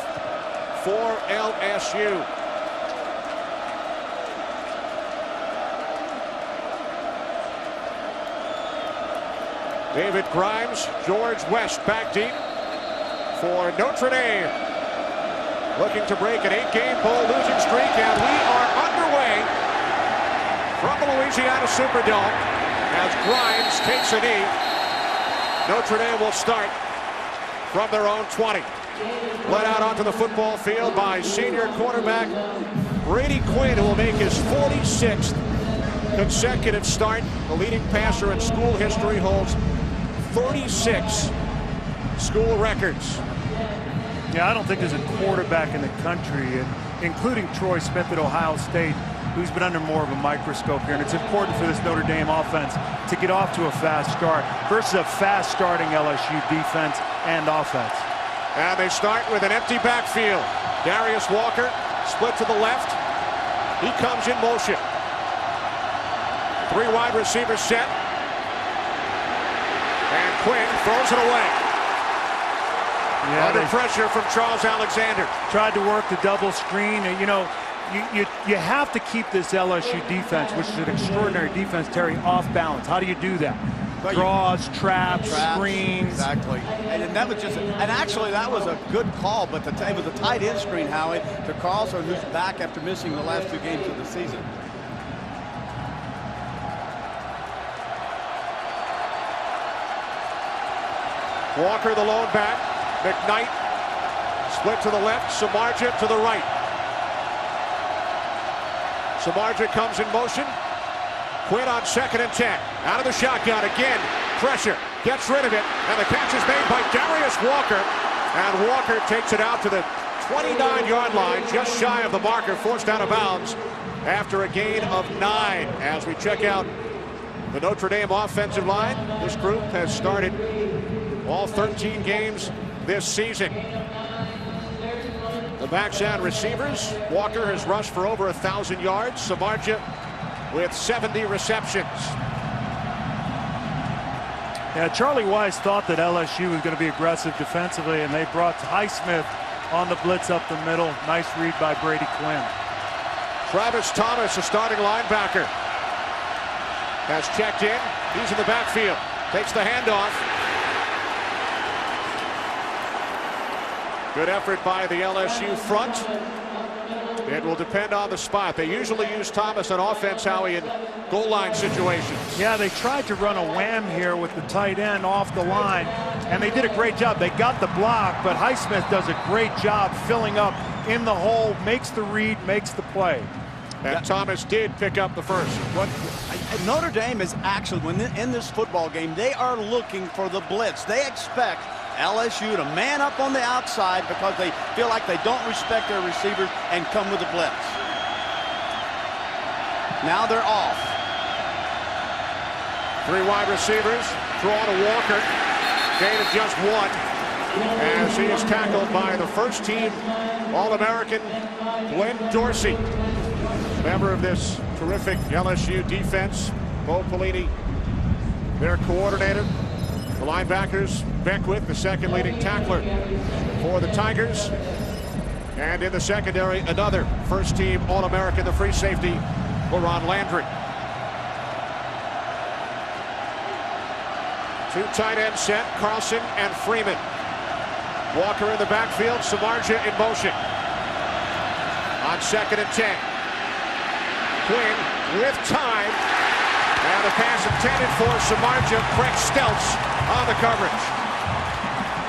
for LSU. David Grimes, George West back deep for Notre Dame. looking to break an 8-game bowl losing streak, and we are underway from the Louisiana Superdome as Grimes takes a knee. Notre Dame will start from their own 20. Led out onto the football field by senior quarterback Brady Quinn, who will make his 46th consecutive start. The leading passer in school history, holds 36 school records. Yeah, I don't think there's a quarterback in the country, including Troy Smith at Ohio State, who's been under more of a microscope here. And it's important for this Notre Dame offense to get off to a fast start versus a fast starting LSU defense and offense. And they start with an empty backfield. Darius Walker split to the left. He comes in motion. 3 wide receivers set. And Quinn throws it away. Yeah, under pressure from Charles Alexander. Tried to work the double screen. And, you know, you have to keep this LSU defense, which is an extraordinary defense, Terry, off balance. How do you do that? But draws, traps, screens. Exactly. And that was actually that was a good call, but it was a tight end screen, Howie, to Carlson, who's back after missing the last 2 games of the season. Walker, the lone back. McKnight split to the left. Samardzija to the right. Samardzija comes in motion. Quinn on 2nd and 10. Out of the shotgun again. Pressure. Gets rid of it. And the catch is made by Darius Walker. And Walker takes it out to the 29-yard line, just shy of the marker, forced out of bounds after a gain of 9. As we check out the Notre Dame offensive line, this group has started all 13 games this season. The backs and receivers. Walker has rushed for over 1,000 yards. Samardzija with 70 receptions. Yeah, Charlie Weiss thought that LSU was going to be aggressive defensively, and they brought Highsmith on the blitz up the middle. Nice read by Brady Quinn. Travis Thomas, a starting linebacker, has checked in. He's in the backfield. Takes the handoff. Good effort by the LSU front. It will depend on the spot. They usually use Thomas on offense, Howie, in goal line situations. Yeah, they tried to run a wham here with the tight end off the line, and they did a great job. They got the block, but Highsmith does a great job filling up in the hole, makes the read, makes the play. And Thomas did pick up the first. Notre Dame is actually, when in this football game, they are looking for the blitz. They expect LSU to man up on the outside because they feel like they don't respect their receivers and come with the blitz. Now they're off. 3 wide receivers. Throw to Walker. Gain of just 1. As he is tackled by the first team All-American Glenn Dorsey. Member of this terrific LSU defense. Bo Pelini, their coordinator. The linebackers, Beckwith, the second leading tackler for the Tigers. And in the secondary, another first-team All-American, the free safety, LaRon Landry. 2 tight ends set, Carlson and Freeman. Walker in the backfield, Samardzija in motion. On 2nd and 10. Quinn with time. And the pass intended for Samardzija. Craig Stelz on the coverage.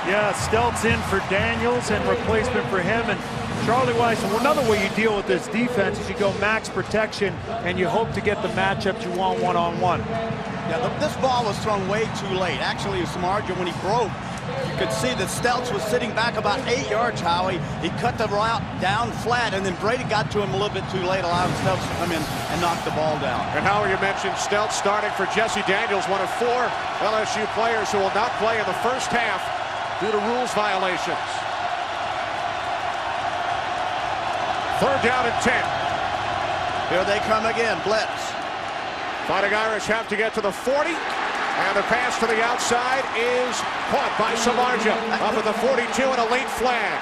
Yeah, Stelz in for Daniels and replacement for him. And Charlie Weiss, another way you deal with this defense is you go max protection and you hope to get the matchups you want one-on-one. Yeah, this ball was thrown way too late. Actually, Samardzija, when he broke, you could see that Stelz was sitting back about 8 yards, Howie. He cut the route down flat, and then Brady got to him a little bit too late, allowing Stelz to come in and knock the ball down. And Howie, you mentioned Stelz starting for Jesse Daniels, one of 4 LSU players who will not play in the first half due to rules violations. 3rd down and 10. Here they come again, blitz. Fighting Irish have to get to the 40. And the pass to the outside is caught by Samardzija up at the 42 and a late flag.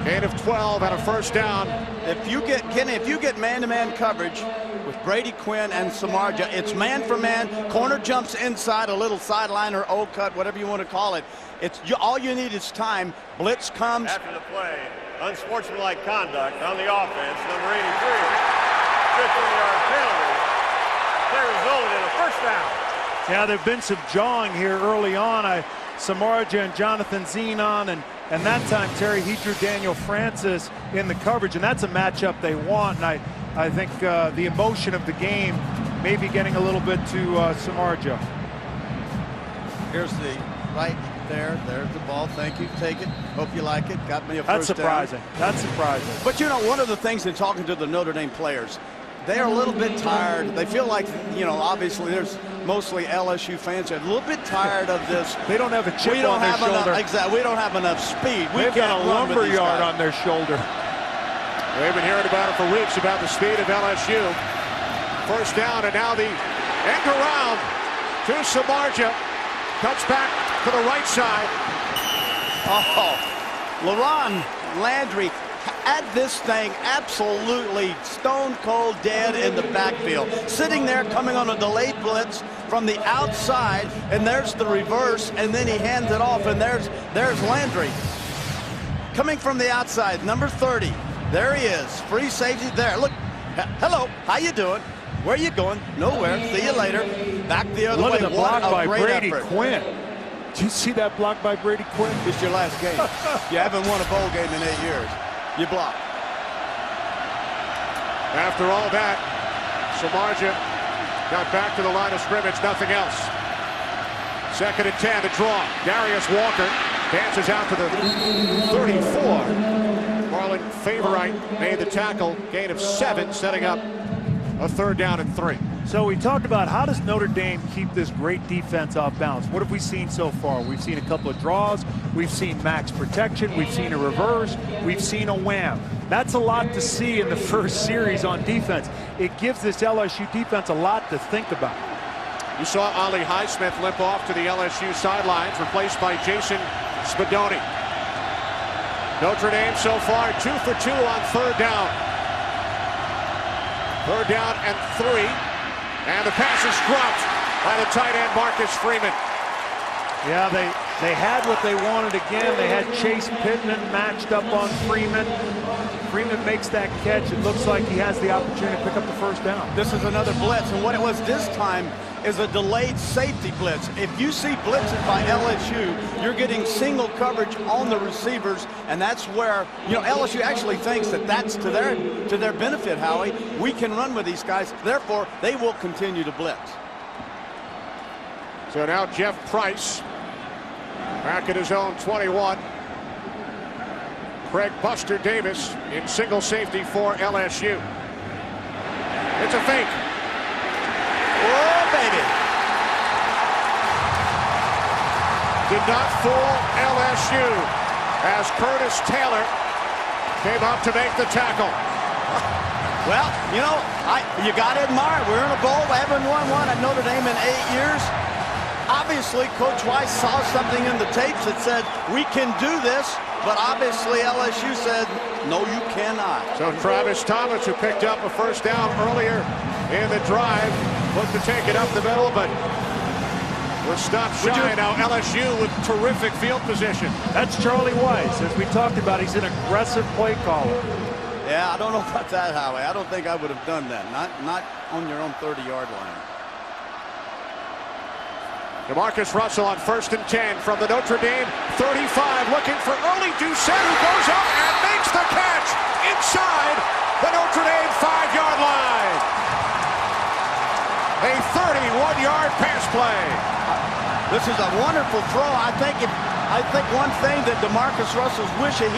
Gain of 12 and a first down. If you get man-to-man coverage with Brady Quinn and Samardzija. It's man for man. Corner jumps inside, a little sideline or O-cut, whatever you want to call it. All you need is time. Blitz comes. After the play, unsportsmanlike conduct on the offense, number 83. 15-yard penalty. That resulted in a first down. Yeah, there have been some jawing here early on. Samardzija and Jonathan Zenon, and that time, Terry, he drew Daniel Francis in the coverage, and that's a matchup they want. And I think the emotion of the game may be getting a little bit to Samardzija. Here's the right there. There's the ball. Thank you. Take it. Hope you like it. Got me a That's first surprising. down. That's surprising. But, you know, one of the things in talking to the Notre Dame players, they are a little bit tired. They feel like, you know, obviously there's mostly LSU fans. They're a little bit tired of this. They don't have a chip on their shoulder. Exactly. We don't have enough speed. They've got a lumber yard on their shoulder. We've been hearing about it for weeks, about the speed of LSU. First down, and now the end around to Samardzija. Cuts back to the right side. Oh, LaRon Landry had this thing absolutely stone cold dead in the backfield. Sitting there coming on a delayed blitz from the outside, and there's the reverse, and then he hands it off, and there's Landry. Coming from the outside, number 30. There he is, free safety there. Look, hello, how you doing? Where you going? Nowhere. See you later. Back the other way. Look at the block by Brady effort. Quinn. Did you see that block by Brady Quinn? It's your last game. You haven't won a bowl game in 8 years. You block. After all that, Samardzija got back to the line of scrimmage, nothing else. 2nd and 10, the draw. Darius Walker dances out to the 34. Marlon Favorite made the tackle, gain of 7, setting up a 3rd down and 3. So we talked about how does Notre Dame keep this great defense off balance. What have we seen so far? We've seen a couple of draws. We've seen max protection. We've seen a reverse. We've seen a wham. That's a lot to see in the first series on defense. It gives this LSU defense a lot to think about. You saw Ali Highsmith limp off to the LSU sidelines, replaced by Jason Spadoni. Notre Dame so far 2 for 2 on 3rd down. 3rd down and 3. And the pass is dropped by the tight end Marcus Freeman. Yeah, they had what they wanted again. They had Chase Pittman matched up on Freeman. Freeman makes that catch. It looks like he has the opportunity to pick up the first down. This is another blitz, and what it was this time is a delayed safety blitz. If you see blitzes by LSU, you're getting single coverage on the receivers, and that's where, you know, LSU actually thinks that that's to their benefit, Howie. We can run with these guys, therefore they will continue to blitz. So now Jeff Price back at his own 21. Craig Buster Davis in single safety for LSU. It's a fake. Oh, baby. Did not fool LSU as Curtis Taylor came up to make the tackle. Well, you know, you got to admire. We're in a bowl. We haven't won one at Notre Dame in 8 years. Obviously, Coach Weiss saw something in the tapes that said, we can do this, but obviously LSU said, no, you cannot. So Travis Thomas, who picked up a first down earlier in the drive, looked to take it up the middle, but was stopped shy. Now LSU with terrific field position. That's Charlie Weiss. As we talked about, he's an aggressive play caller. Yeah, I don't know about that, Howie. I don't think I would have done that. Not on your own 30-yard line. DeMarcus Russell on 1st and 10 from the Notre Dame 35, looking for early Doucette, who goes up and makes the catch inside the Notre Dame 5-yard line. A 31-yard pass play. This is a wonderful throw. I think one thing that DeMarcus Russell's wishing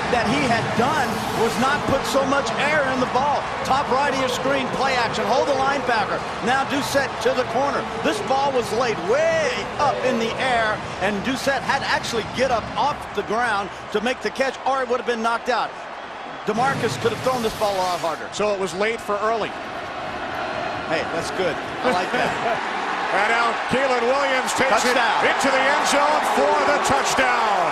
that he had done was not put so much air in the ball. Top right of your screen, play action, hold the linebacker. Now Doucette to the corner. This ball was laid way up in the air, and Doucette had to actually get up off the ground to make the catch, or it would have been knocked out. DeMarcus could have thrown this ball a lot harder. So it was late for early. Hey, that's good. I like that. And now Keelan Williams takes it into the end zone for the touchdown.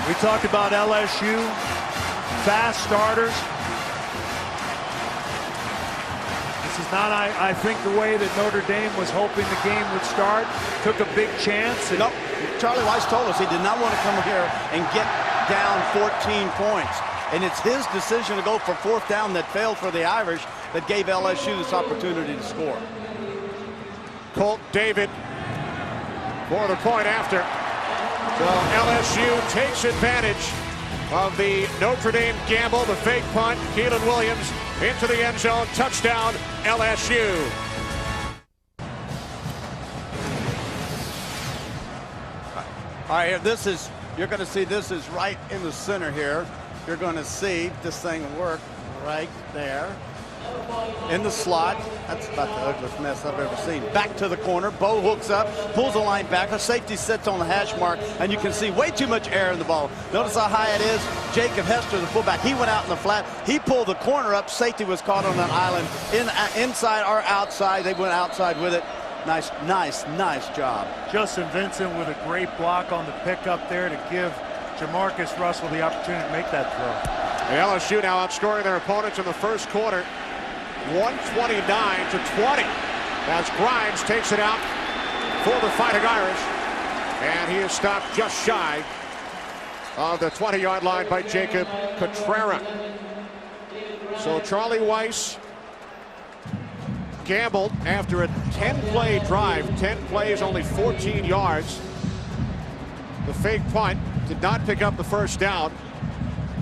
We talked about LSU, fast starters. This is not, I think, the way that Notre Dame was hoping the game would start. Took a big chance. Nope. Charlie Weiss told us he did not want to come here and get down 14 points. And it's his decision to go for fourth down that failed for the Irish that gave LSU this opportunity to score. Colt David for the point after. So LSU takes advantage of the Notre Dame gamble, the fake punt. Keelan Williams into the end zone. Touchdown, LSU. All right, here, this is, you're going to see this is right in the center here. You're going to see this thing work right there in the slot. That's about the ugliest mess I've ever seen. Back to the corner. Bo hooks up, pulls the linebacker. Safety sits on the hash mark, and you can see way too much air in the ball. Notice how high it is. Jacob Hester, the fullback, he went out in the flat. He pulled the corner up. Safety was caught on that island. Inside or outside. They went outside with it. Nice job. Justin Vincent with a great block on the pickup there to give Jamarcus Russell the opportunity to make that throw. The LSU now outscoring their opponents in the first quarter, 129-20. As Grimes takes it out for the Fighting Irish, and he is stopped just shy of the 20-yard line by Jacob Cotrera. So Charlie Weiss gambled after a 10-play drive. 10 plays, only 14 yards. The fake punt did not pick up the first down.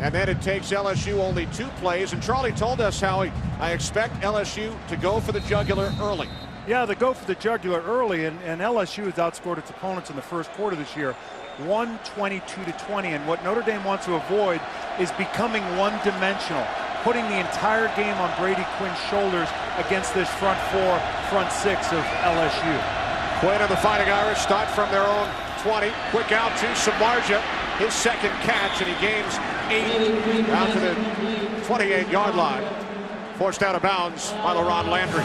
And then it takes LSU only 2 plays. And Charlie told us how I expect LSU to go for the jugular early. Yeah, they go for the jugular early, and LSU has outscored its opponents in the first quarter this year, 122-20. And what Notre Dame wants to avoid is becoming one-dimensional, putting the entire game on Brady Quinn's shoulders against this front 6 of LSU. Quinn and the Fighting Irish start from their own 20. Quick out to Samardzija, his second catch, and he gains 8 out to the 28-yard line. Forced out of bounds by LaRon Landry.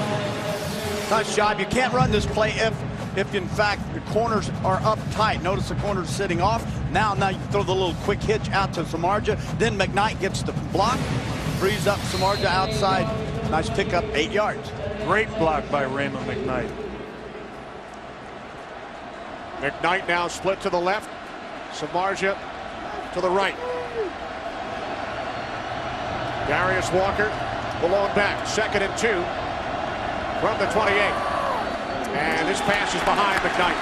Nice job. You can't run this play if in fact the corners are up tight. Notice the corner's sitting off. Now you throw the little quick hitch out to Samardzija. Then McKnight gets the block, frees up Samardzija outside. Nice pickup, 8 yards. Great block by Raymond McKnight. McKnight now split to the left. Samardzija to the right. Darius Walker, the lone back, 2nd and 2 from the 28. And this pass is behind McKnight.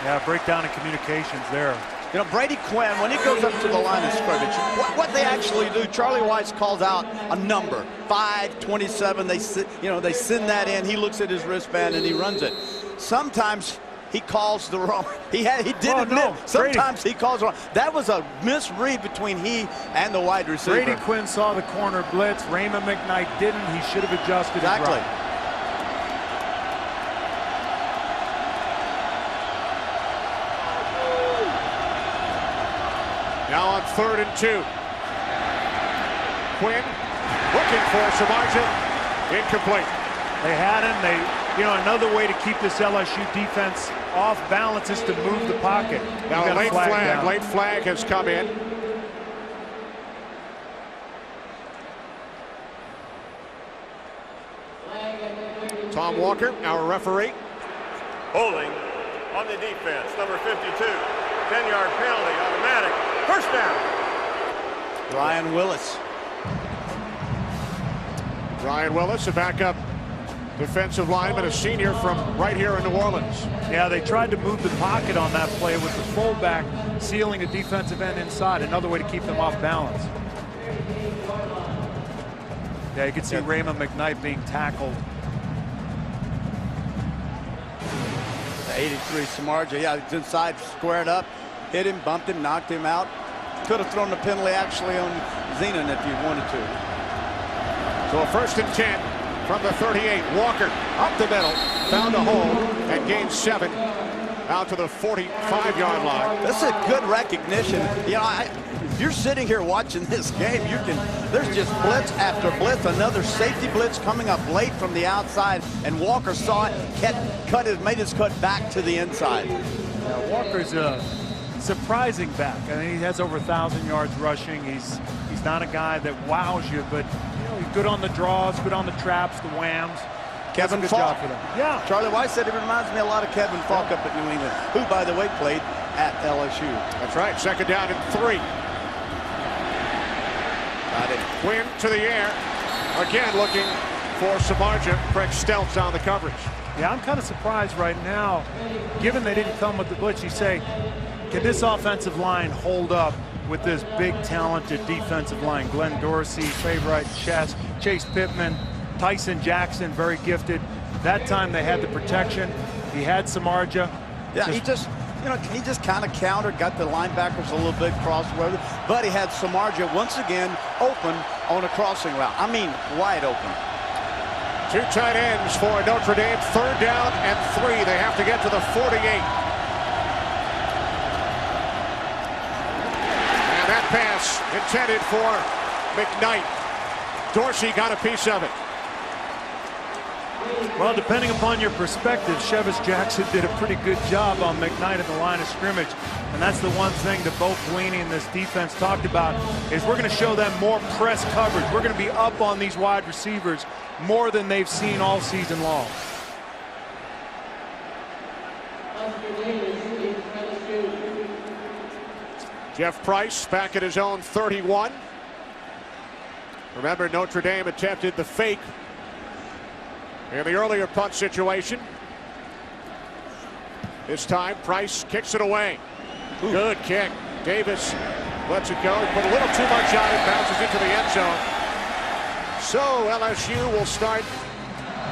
Yeah, breakdown in communications there. You know, Brady Quinn, when he goes up to the line of scrimmage, what they actually do, Charlie Weiss calls out a number, 527. They send that in. He looks at his wristband and he runs it. Sometimes he calls the wrong. He did admit. No, sometimes he calls wrong. That was a misread between he and the wide receiver. Brady Quinn saw the corner blitz. Raymond McKnight didn't. He should have adjusted. Exactly. His route. Now on 3rd and 2. Quinn looking for Samardzija. Incomplete. They had him. Another way to keep this LSU defense off balance is to move the pocket. Now a late flag has come in. Tom Walker, our referee. Holding on the defense, number 52. 10-yard penalty, automatic. First down. Ryan Willis. Ryan Willis, a backup defensive lineman, a senior from right here in New Orleans. Yeah, they tried to move the pocket on that play with the fullback sealing a defensive end inside. Another way to keep them off balance. Yeah, you can see Raymond McKnight being tackled. 83 Samardzija, yeah, he's inside, squared up, hit him, bumped him, knocked him out. Could have thrown the penalty actually on Zenon if you wanted to. So a 1st and 10 from the 38. Walker up the middle, found a hole and gained 7 out to the 45-yard line. This is a good recognition. If you're sitting here watching this game, there's just blitz after blitz, another safety blitz coming up late from the outside, and Walker saw it, made his cut back to the inside. Yeah, Walker's a surprising back. I mean, he has over 1,000 yards rushing. He's not a guy that wows you, but he's good on the draws, good on the traps, the whams. Kevin Good Falk. job for them. Yeah. Charlie Weiss said it reminds me a lot of Kevin Falk up at New England, who, by the way, played at LSU. That's right. Second down and 3. Got it. Quinn to the air. Again looking for Samardzija. Craig Stelz on the coverage. Yeah, I'm kind of surprised right now, given they didn't come with the blitz. You say, can this offensive line hold up with this big, talented defensive line? Glenn Dorsey, Favorite, Chase Pittman, Tyson Jackson, very gifted. That time they had the protection. He had Samardzija. Yeah, he just kind of countered, got the linebackers a little bit crossroad, but he had Samardzija once again open on a crossing route. I mean, wide open. 2 tight ends for Notre Dame. Third down and 3. They have to get to the 48. And that pass intended for McKnight. Dorsey got a piece of it. Well, depending upon your perspective, Chevis Jackson did a pretty good job on McKnight at the line of scrimmage. And that's the one thing that both Pelini and this defense talked about, is we're going to show them more press coverage. We're going to be up on these wide receivers more than they've seen all season long. Jeff Price back at his own 31. Remember, Notre Dame attempted the fake in the earlier punt situation. This time, Price kicks it away. Ooh. Good kick. Davis lets it go. He put a little too much on it. Bounces into the end zone. So LSU will start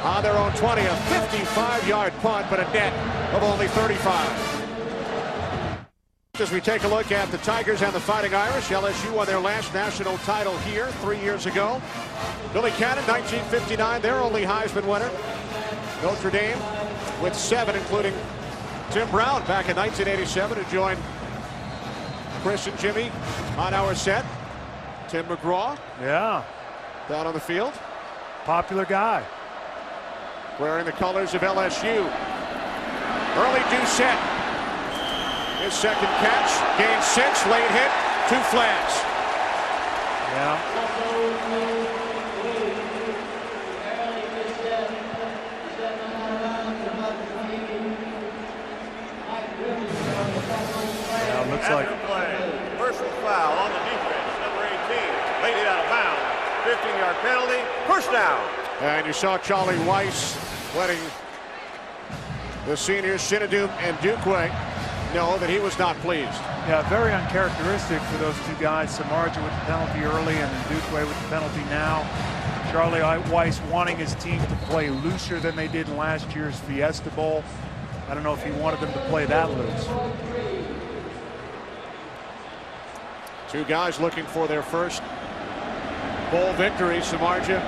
on their own 20. A 55-yard punt, but a net of only 35. As we take a look at the Tigers and the Fighting Irish, LSU won their last national title here 3 years ago. Billy Cannon, 1959, their only Heisman winner. Notre Dame with 7, including Tim Brown back in 1987, who joined Chris and Jimmy on our set. Tim McGraw. Yeah. Down on the field. Popular guy. Wearing the colors of LSU. Early Doucette. His second catch. Gain 6. Late hit. 2 flags. Yeah. Yeah, looks like Personal foul on the defense. Number 18. Laid it out of bounds. 15-yard penalty. First down. And you saw Charlie Weiss letting the seniors Shinadum and Duquay know that he was not pleased. Yeah, very uncharacteristic for those two guys. Samardzija with the penalty early and then Duquay with the penalty now. Charlie Weiss wanting his team to play looser than they did in last year's Fiesta Bowl. I don't know if he wanted them to play that loose. Two guys looking for their first bowl victory, Samardzija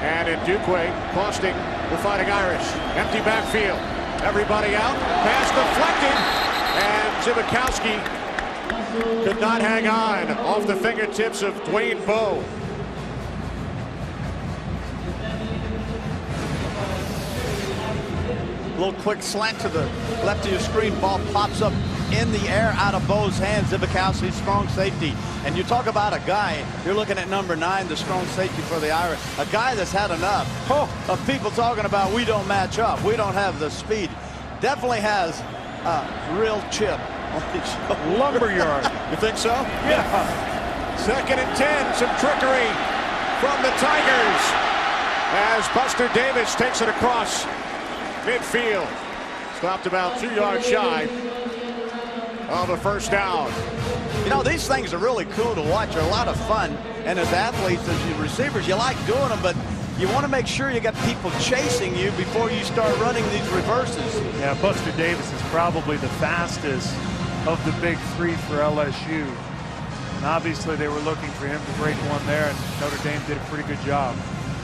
and Duquay, costing the Fighting Irish. Empty backfield. Everybody out. Pass deflected. And Zibikowski could not hang on off the fingertips of Dwayne Bowe. A little quick slant to the left of your screen. Ball pops up in the air out of Bowe's hands. Zibikowski, strong safety. And you talk about a guy, you're looking at number 9, the strong safety for the Irish. A guy that's had enough of people talking about we don't match up. We don't have the speed. Definitely has a real chip on his shoulder. Lumberyard. You think so? Yeah. 2nd and 10. Some trickery from the Tigers as Buster Davis takes it across midfield. Stopped about 2 yards shy of a first down. You know, these things are really cool to watch. They're a lot of fun. And as athletes, as receivers, you like doing them, but you want to make sure you got people chasing you before you start running these reverses. Yeah, Buster Davis is probably the fastest of the big 3 for LSU. And obviously they were looking for him to break one there, and Notre Dame did a pretty good job.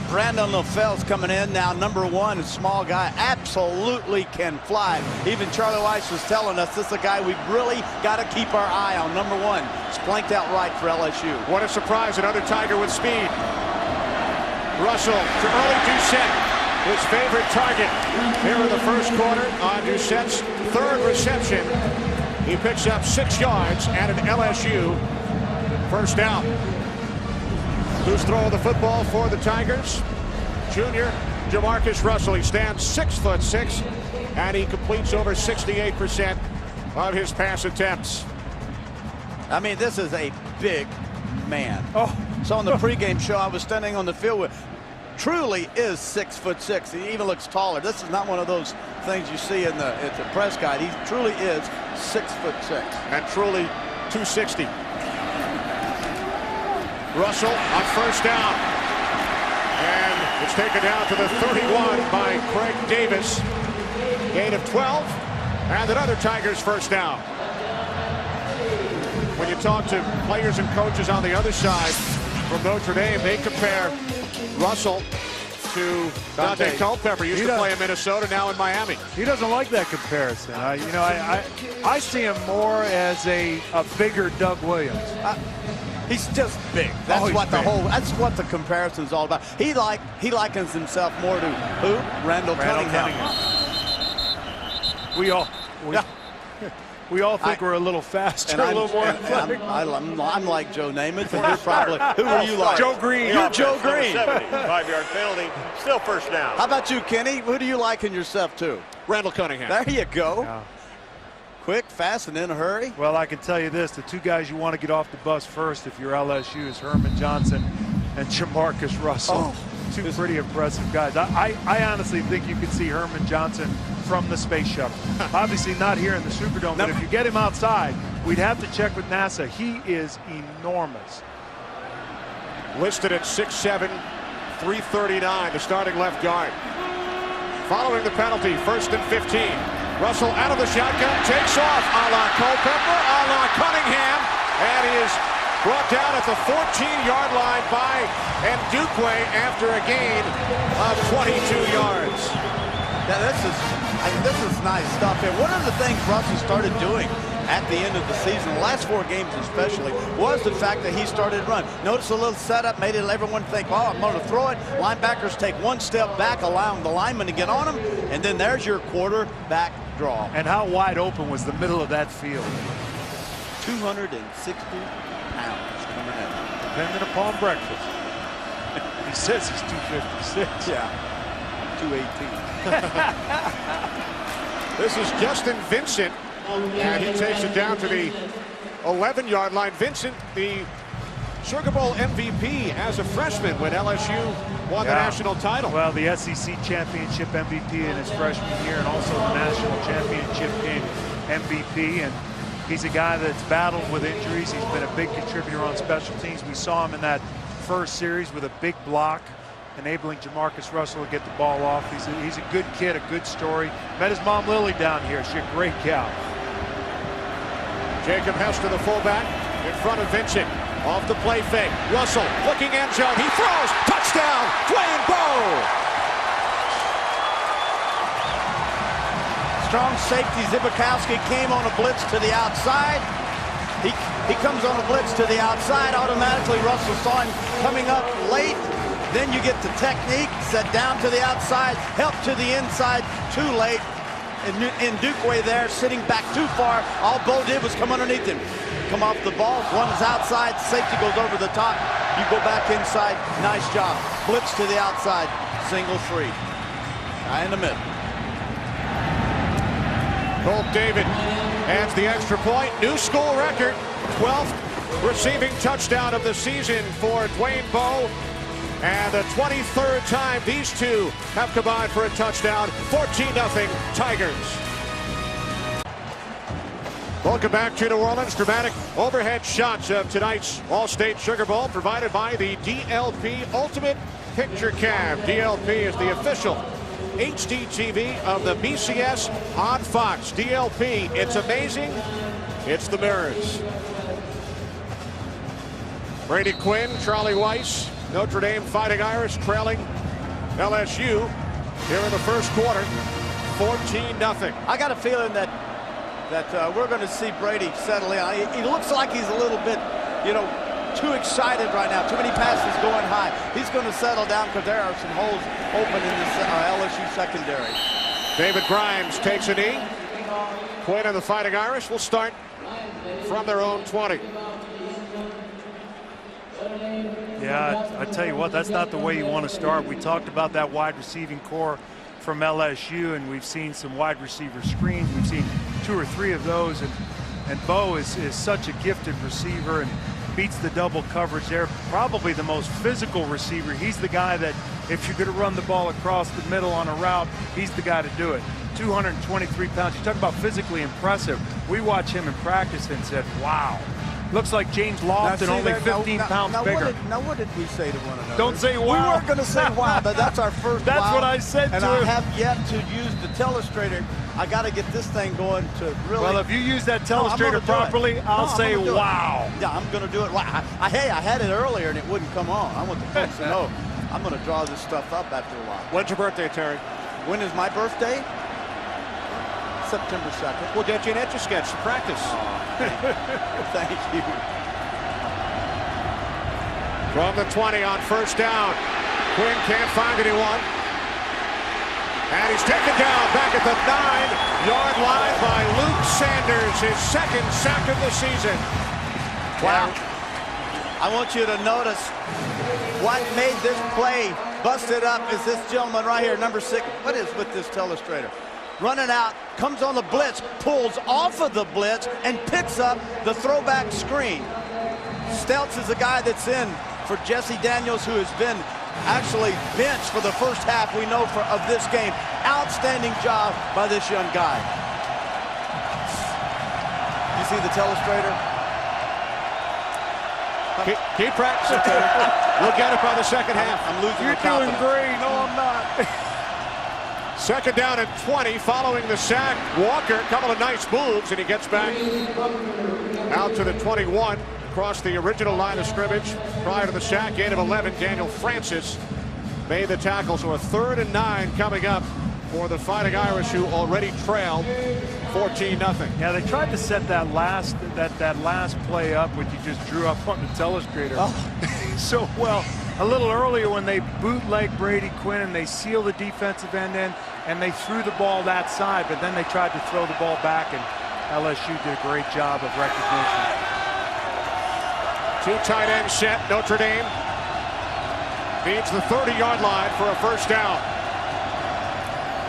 Brandon LaFell's coming in now, number 1, a small guy, absolutely can fly. Even Charlie Weiss was telling us this is a guy we've really got to keep our eye on. Number 1, splanked out right for LSU. What a surprise, another Tiger with speed. Russell to early Doucette, his favorite target here in the first quarter on Doucette's 3rd reception He picks up 6 yards and an LSU first down. Who's throwing the football for the Tigers? Junior Jamarcus Russell. He stands 6'6", and he completes over 68% of his pass attempts. I mean, this is a big man. Oh, so on the pregame show, I was standing on the field with. Truly is 6'6". He even looks taller. This is not one of those things you see in the press guide. He truly is 6'6". And truly 260. Russell on first down. And it's taken down to the 31 by Craig Davis. Gain of 12. And another Tigers first down. When you talk to players and coaches on the other side from Notre Dame, they compare Russell to Dante Culpepper. Used to play in Minnesota, now in Miami. He doesn't like that comparison. I see him more as a bigger Doug Williams. He's just big. That's That's what the comparison's all about. He likens himself more to who? Randall Cunningham. We all think we're a little faster, a little more. I'm like Joe Namath, and you're probably. Who are you like? Joe Green. You're Joe Green. 5-yard penalty. Still first down. How about you, Kenny? Who do you liken yourself to? Randall Cunningham. There you go. Yeah. Quick, fast, and in a hurry. Well, I can tell you this: the 2 guys you want to get off the bus first, if you're LSU, is Herman Johnson and Jamarcus Russell. 2 pretty impressive guys. I honestly think you could see Herman Johnson from the space shuttle. Obviously not here in the Superdome, but if you get him outside, we'd have to check with NASA. He is enormous. Listed at 6'7", 339, the starting left guard. Following the penalty, 1st and 15. Russell out of the shotgun, takes off a la Culpepper, a la Cunningham, and he is brought down at the 14-yard line by Ndukwe after a gain of 22 yards. Now this is nice stuff here. One of the things Russell started doing at the end of the season, the last 4 games especially, was the fact that he started to run. Notice a little setup, made everyone think, oh, I'm going to throw it. Linebackers take 1 step back, allowing the lineman to get on him, and then there's your quarterback draw. And how wide open was the middle of that field? 260 pounds coming in. Depending upon breakfast. He says he's 256. Yeah, 218. This is Justin Vincent, and he takes it down to the 11-yard line. Vincent, the Sugar Bowl MVP as a freshman when LSU won the national title. Well, the SEC championship MVP in his freshman year, and also the national championship game MVP. And he's a guy that's battled with injuries. He's been a big contributor on special teams. We saw him in that first series with a big block, enabling Jamarcus Russell to get the ball off. He's a good kid, a good story. Met his mom Lily down here. She's a great gal. Jacob Hester, the fullback, in front of Vincent. Off the play fake. Russell looking end zone. He throws. Touchdown, Dwayne Bowe. Strong safety Zibikowski came on a blitz to the outside. He comes on a blitz to the outside. Automatically, Russell saw him coming up late. Then you get the technique, set down to the outside, help to the inside, too late. And Ndukwe there, sitting back too far. All Bo did was come underneath him. Come off the ball, runs outside, safety goes over the top. You go back inside, nice job. Blitz to the outside, single free. Guy in the middle. Colt David adds the extra point. New school record, 12th receiving touchdown of the season for Dwayne Bowe. And the 23rd time these two have combined for a touchdown. 14-0 Tigers. Welcome back to New Orleans. Dramatic overhead shots of tonight's All-State Sugar Bowl provided by the DLP Ultimate Picture Cam. DLP is the official HD TV of the BCS on Fox. DLP, it's amazing. It's the mirrors. Brady Quinn, Charlie Weiss, Notre Dame Fighting Irish trailing LSU here in the first quarter, 14-0. I got a feeling that we're going to see Brady settle in. He looks like he's a little bit, too excited right now. Too many passes going high. He's going to settle down because there are some holes open in this LSU secondary. David Grimes takes a knee. Quinn and the Fighting Irish will start from their own 20. Yeah, I tell you what, that's not the way you want to start. We talked about that wide receiving core from LSU, and we've seen some wide receiver screens. We've seen 2 or 3 of those, and Bo is such a gifted receiver and beats the double coverage there. Probably the most physical receiver. He's the guy that if you're going to run the ball across the middle on a route, he's the guy to do it. 223 pounds. You talk about physically impressive. We watch him in practice and said, wow. Looks like James Lofton, only 15 pounds bigger. What did we say to one another? Don't say wow. We weren't going to say wow, but that's our first That's wow. what I said to him. And I have yet to use the telestrator. I got to get this thing going to really. Well, if you use that telestrator properly, I'll say wow. Yeah, I'm going to do it. Hey, I had it earlier and it wouldn't come on. I want the folks to know I'm going to draw this stuff up after a while. When's your birthday, Terry? When is my birthday? September 2nd. We'll get you an Etch-a-Sketch to practice. Thank you. From the 20 on first down. Quinn can't find anyone. And he's taken down back at the 9-yard line by Luke Sanders, his second sack of the season. Wow. I want you to notice what made this play busted up is this gentleman right here, number 6. What is with this telestrator? Running out, comes on the blitz, pulls off of the blitz, and picks up the throwback screen. Stelz is a guy that's in for Jesse Daniels, who has been actually benched for the first half, we know, of this game. Outstanding job by this young guy. You see the telestrator? Keep practicing, Terry. We'll get it by the second half. I'm losing You're doing great. No, I'm not. Second down and 20 following the sack. Walker, a couple of nice moves, and he gets back out to the 21. Across the original line of scrimmage prior to the sack. Gain of 11. Daniel Francis made the tackle. So a 3rd and 9 coming up for the Fighting Irish, who already trailed 14-0. Yeah, they tried to set that last play up, which you just drew up on the telestrator. So well. A little earlier when they bootleg Brady Quinn and they seal the defensive end in and they threw the ball that side, but then they tried to throw the ball back, and LSU did a great job of recognition. 2 tight end set. Notre Dame needs the 30-yard line for a first down.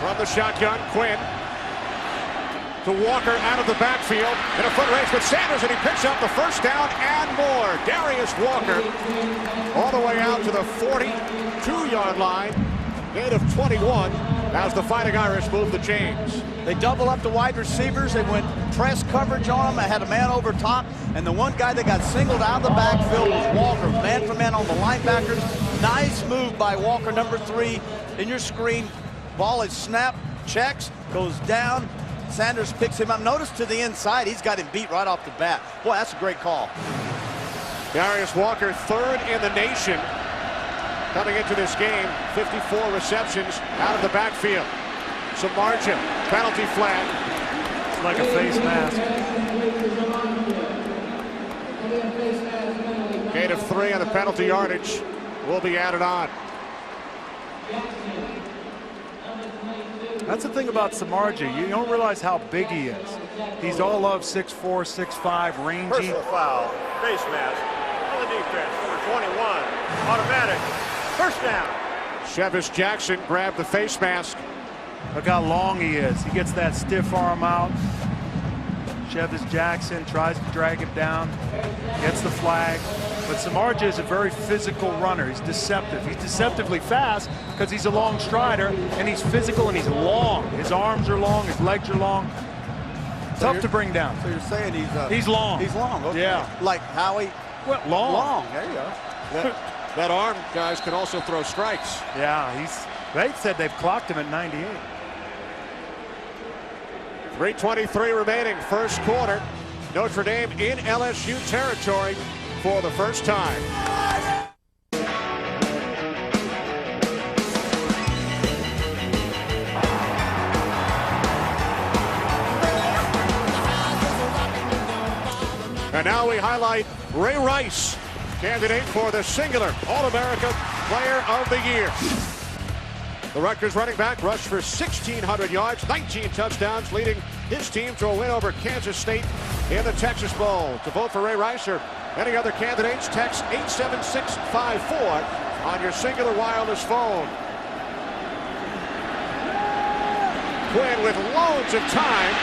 From the shotgun, Quinn to Walker out of the backfield in a foot race with Sanders, and he picks up the first down and more. Darius Walker all the way out to the 42-yard line. Gain of 21 as the Fighting Irish move the chains. They double up the wide receivers. They went press coverage on them. They had a man over top, and the one guy that got singled out of the backfield was Walker. Man for man on the linebackers. Nice move by Walker, number 3 in your screen. Ball is snapped, checks, goes down. Sanders picks him up. Notice to the inside, he's got him beat right off the bat. Boy, that's a great call. Darius Walker, 3rd in the nation coming into this game. 54 receptions out of the backfield. Samardzija, penalty flag. It's like a face mask. Gain of 3 on the penalty yardage will be added on. That's the thing about Samardzija. You don't realize how big he is. He's all of 6'4", 6'5", rangy. Personal foul, face mask on the defense, number 21, automatic, first down. Chevis Jackson grabbed the face mask. Look how long he is. He gets that stiff arm out. Chevis Jackson tries to drag him down, gets the flag. But Samardzija is a very physical runner. He's deceptive. He's deceptively fast because he's a long strider, and he's physical and he's long. His arms are long, his legs are long. So Tough to bring down. So you're saying he's long. He's long, okay. Yeah. Like Howie? Well, long. There you go. That arm, guys, can also throw strikes. Yeah, they said they've clocked him at 98. 3:23 remaining, first quarter. Notre Dame in LSU territory for the first time. And now we highlight Ray Rice, candidate for the singular All-America Player of the Year. The Rutgers running back rushed for 1,600 yards, 19 touchdowns, leading his team to a win over Kansas State in the Texas Bowl. To vote for Ray Rice or any other candidates, text 87654 on your singular wireless phone. Quinn with loads of time.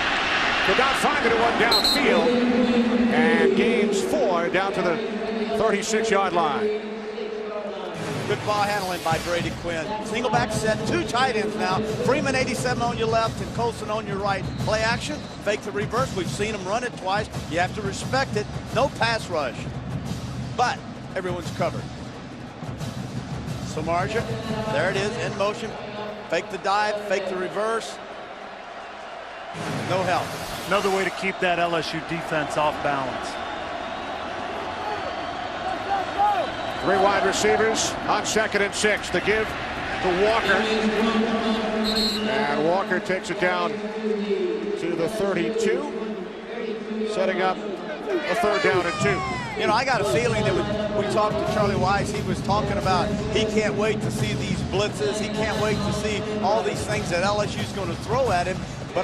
Could not find anyone downfield. And gains 4 down to the 36-yard line. Good ball handling by Brady Quinn. Single back set, 2 tight ends now. Freeman 87 on your left and Colson on your right. Play action, fake the reverse. We've seen him run it twice. You have to respect it. No pass rush. But everyone's covered. Samardzija, there it is, in motion. Fake the dive, fake the reverse. No help. Another way to keep that LSU defense off balance. 3 wide receivers on 2nd and 6. The give to Walker. And Walker takes it down to the 32. Setting up a 3rd down and 2. You know, I got a feeling that when we talked to Charlie Weiss, he was talking about he can't wait to see these blitzes. He can't wait to see all these things that LSU's going to throw at him. But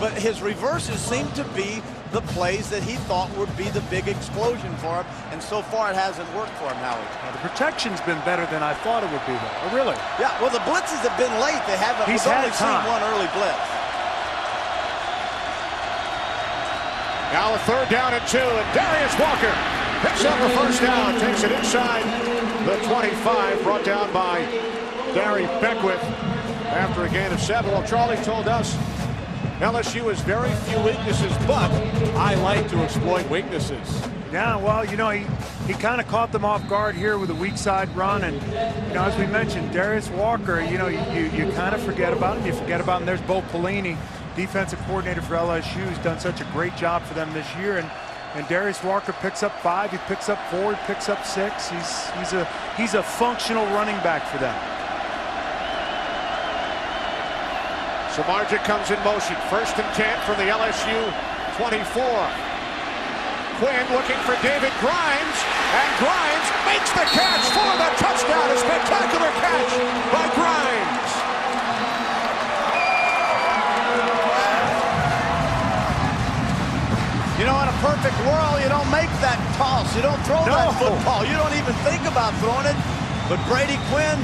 but his reverses seem to be the plays that he thought would be the big explosion for him, and so far it hasn't worked for him, Howie. Well, the protection's been better than I thought it would be, though. Oh, really? Yeah, well, the blitzes have been late. They haven't. We've only seen one early blitz. Now a 3rd down and 2, and Darius Walker picks up the 1st down, takes it inside the 25, brought down by Gary Beckwith after a gain of 7. Well, Charlie told us LSU has very few weaknesses, but I like to exploit weaknesses. Yeah, well, you know, he kind of caught them off guard here with a weak side run. And, you know, as we mentioned, Darius Walker, you know, you kind of forget about him. You forget about him. There's Bo Pelini, defensive coordinator for LSU, who's done such a great job for them this year. And Darius Walker picks up 5, he picks up 4, he picks up 6. He's a functional running back for them. Samardzija comes in motion. 1st and 10 from the LSU 24. Quinn looking for David Grimes, and Grimes makes the catch for the touchdown. A spectacular catch by Grimes. You know, in a perfect world, you don't make that toss. You don't throw that football. You don't even think about throwing it. But Brady Quinn,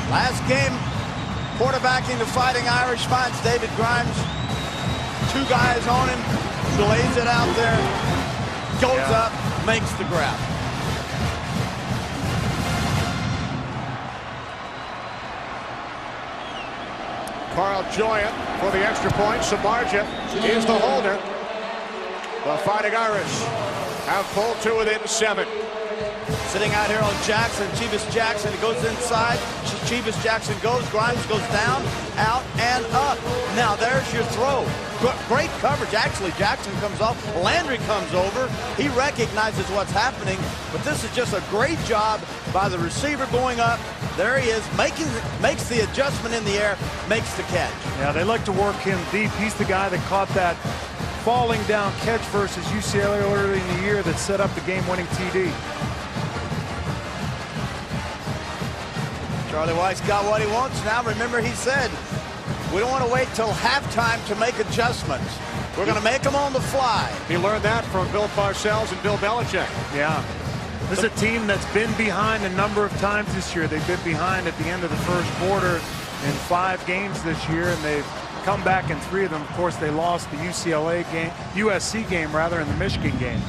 last game, quarterbacking the Fighting Irish, finds David Grimes. 2 guys on him, lays it out there, goes up, makes the grab. Carl Joyant for the extra point. Samardzija is the holder. The Fighting Irish have pulled to within 7. Sitting out here on Jackson, Chivas Jackson goes inside. Chivas Jackson goes, Grimes goes down, out, and up. Now there's your throw. Great coverage. Actually, Jackson comes off. Landry comes over. He recognizes what's happening, but this is just a great job by the receiver going up. There he is, makes the adjustment in the air, makes the catch. Yeah, they like to work him deep. He's the guy that caught that falling down catch versus UCLA early in the year that set up the game-winning TD. Charlie Weiss got what he wants now. Remember, he said, we don't want to wait till halftime to make adjustments. We're going to make them on the fly. He learned that from Bill Parcells and Bill Belichick. Yeah. This is a team that's been behind a number of times this year. They've been behind at the end of the 1st quarter in 5 games this year, and they've come back in 3 of them. Of course, they lost the USC game rather, in the Michigan game.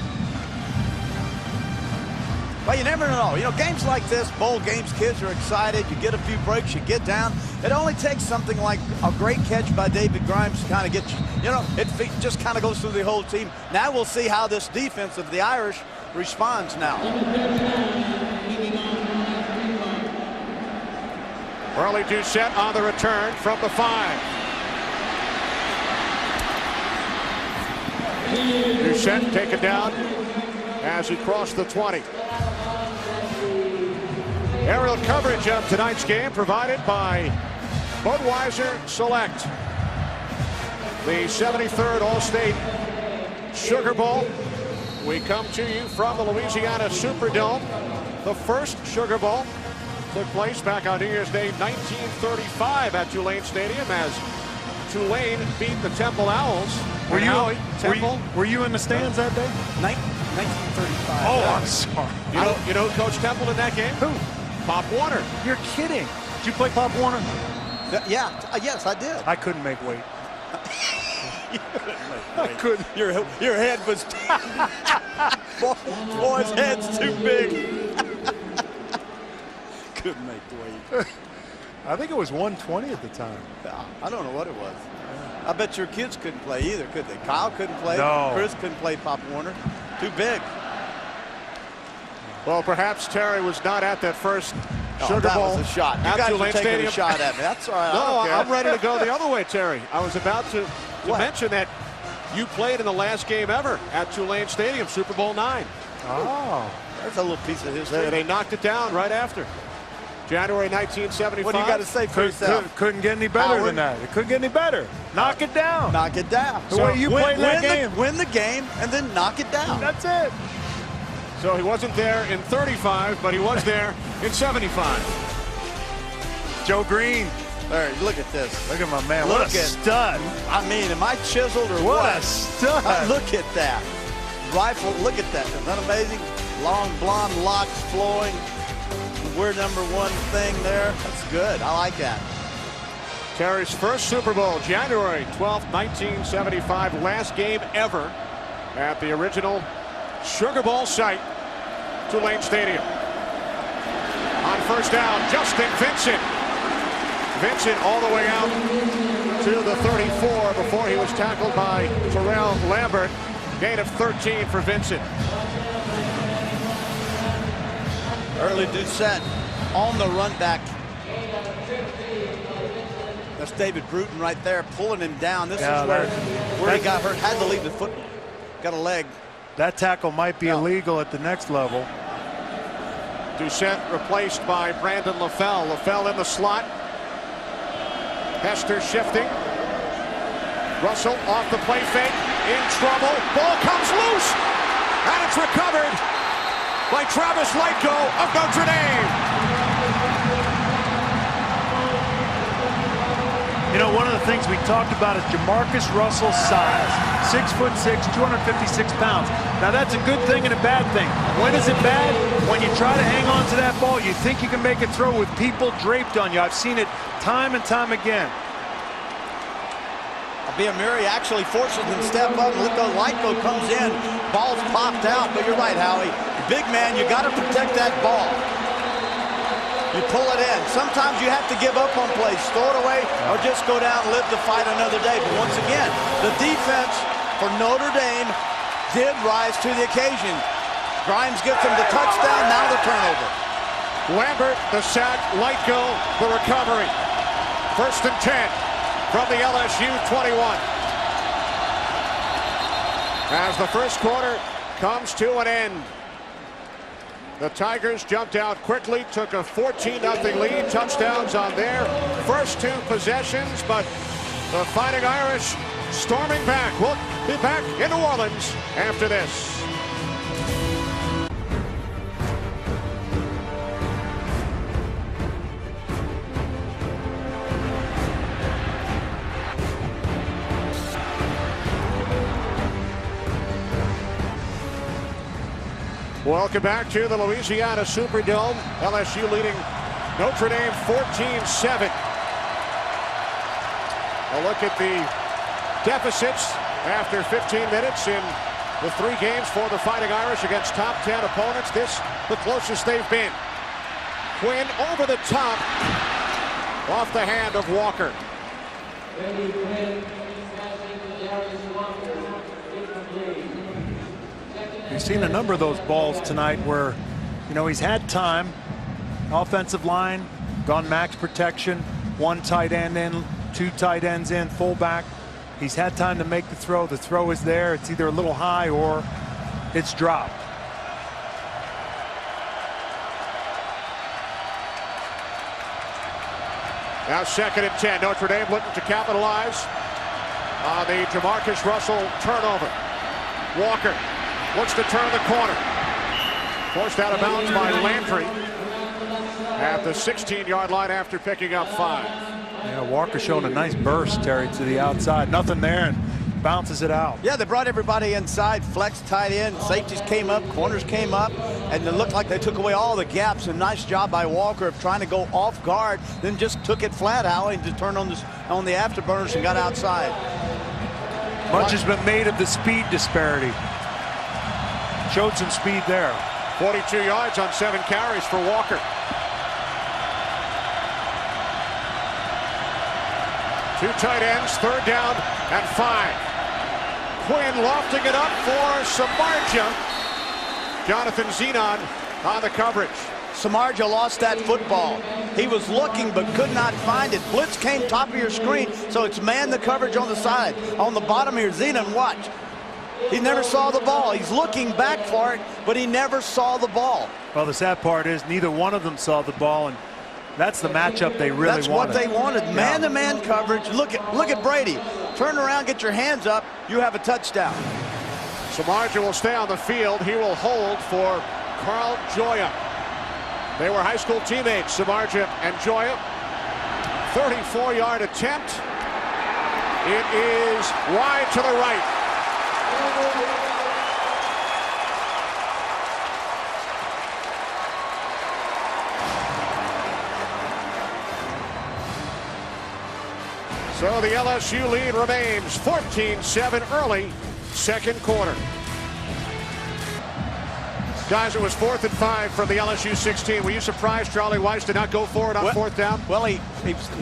Well, you never know. You know, games like this, bowl games, kids are excited. You get a few breaks, you get down. It only takes something like a great catch by David Grimes to kind of get you know, it just kind of goes through the whole team. Now we'll see how this defense of the Irish responds now. Burley Doucette on the return from the 5. Doucette taken down as he crossed the 20. Aerial coverage of tonight's game provided by Budweiser Select. The 73rd All-State Sugar Bowl. We come to you from the Louisiana Superdome, the first Sugar Bowl took place back on New Year's Day 1935 at Tulane Stadium as Tulane beat the Temple Owls. Were you in the stands that day? 1935. Oh, I'm sorry. You know who coached Temple in that game? Who? Pop Warner. You're kidding. Did you play Pop Warner? Yes, I did. I couldn't make weight. I couldn't. Your head was. Boy's head's too big. Couldn't make the weight. I think it was 120 at the time. I don't know what it was. I bet your kids couldn't play either, could they? Kyle couldn't play. No. Chris couldn't play Pop Warner. Too big. Well, perhaps Terry was not at that first Sugar that Bowl. was a shot. You guys are taking a shot at me. That's all right. No, I'm ready to go the other way, Terry. I was about to mention that you played in the last game ever at Tulane Stadium, Super Bowl IX. Oh, that's a little piece of history. They knocked it down right after. January 1975. What do you got to say for yourself? Couldn't get any better than that. It couldn't get any better. Knock it down. Knock it down. The way you played that game. Win the game and then knock it down. That's it. So he wasn't there in 35, but he was there in 75. Joe Green. There, look at this. Look at my man. What a stud. I mean, am I chiseled or what? What A stud. Look at that. Rifle, look at that. Isn't that amazing? Long blonde locks flowing. We're number one thing there. That's good. I like that. Terry's first Super Bowl, January 12th, 1975. Last game ever at the original Sugar Bowl site, Tulane Stadium. On first down, Justin Vincent. Vincent all the way out to the 34 before he was tackled by Terrell Lambert. Gain of 13 for Vincent. Early Doucette on the run back. That's David Bruton right there pulling him down. This is where he got hurt. Had to leave the foot. Got a leg. That tackle might be illegal at the next level. Doucette replaced by Brandon LaFell. LaFell in the slot. Hester shifting. Russell off the play fake. In trouble. Ball comes loose. And it's recovered by Travis Lightgo of Notre Dame. You know, one of the things we talked about is Jamarcus Russell's size. 6'6", 256 pounds. Now that's a good thing and a bad thing. When is it bad? When you try to hang on to that ball, you think you can make a throw with people draped on you. I've seen it time and time again. Biamiri actually forces him to step up. Look, Lightgo comes in. Ball's popped out, but you're right, Howie. Big man, you got to protect that ball. You pull it in. Sometimes you have to give up on plays, throw it away, or just go down and live the fight another day. But once again, the defense for Notre Dame did rise to the occasion. Grimes gets him the touchdown, now the turnover. Lambert, the sack, Lightgo, the recovery. 1st and 10 from the LSU 21. As the first quarter comes to an end, the Tigers jumped out quickly, took a 14-0 lead, touchdowns on their first 2 possessions, but the Fighting Irish storming back. We'll be back in New Orleans after this. Welcome back to the Louisiana Superdome. LSU leading Notre Dame 14-7. A look at the deficits after 15 minutes in the 3 games for the Fighting Irish against top 10 opponents. This the closest they've been. Quinn over the top off the hand of Walker. We've seen a number of those balls tonight where, you know, he's had time. Offensive line, gone max protection, 1 tight end in, 2 tight ends in, fullback. He's had time to make the throw. The throw is there. It's either a little high or it's dropped. Now 2nd and 10. Notre Dame looking to capitalize on the Jamarcus Russell turnover. Walker looks to turn the corner. Forced out of bounds by Landry. at the 16-yard line after picking up 5. Yeah, Walker showing a nice burst, Terry, to the outside. Nothing there, and bounces it out. Yeah, they brought everybody inside. Flex tight end, safeties came up, corners came up, and it looked like they took away all the gaps. A nice job by Walker of trying to go off guard, then just took it flat, Howie, and just turned on the afterburners and got outside. Much has been made of the speed disparity. Showed some speed there. 42 yards on 7 carries for Walker. 2 tight ends, 3rd down and 5. Quinn lofting it up for Samardzija. Jonathan Zenon on the coverage. Samardzija lost that football. He was looking but could not find it. Blitz came top of your screen, so it's man the coverage on the side. On the bottom here, Zenon, watch. He never saw the ball. He's looking back for it, but he never saw the ball. Well, the sad part is neither one of them saw the ball, and that's the matchup they really That's wanted. what they wanted, man-to-man coverage. Look at Brady. Turn around, get your hands up. You have a touchdown. Samardzija will stay on the field. He will hold for Carl Joya. They were high school teammates, Samardzija and Joya. 34-yard attempt. It is wide to the right. So the LSU lead remains 14-7 early, 2nd quarter. Guys, it was 4th and 5 from the LSU 16. Were you surprised Charlie Weiss did not go for it on 4th down? Well, he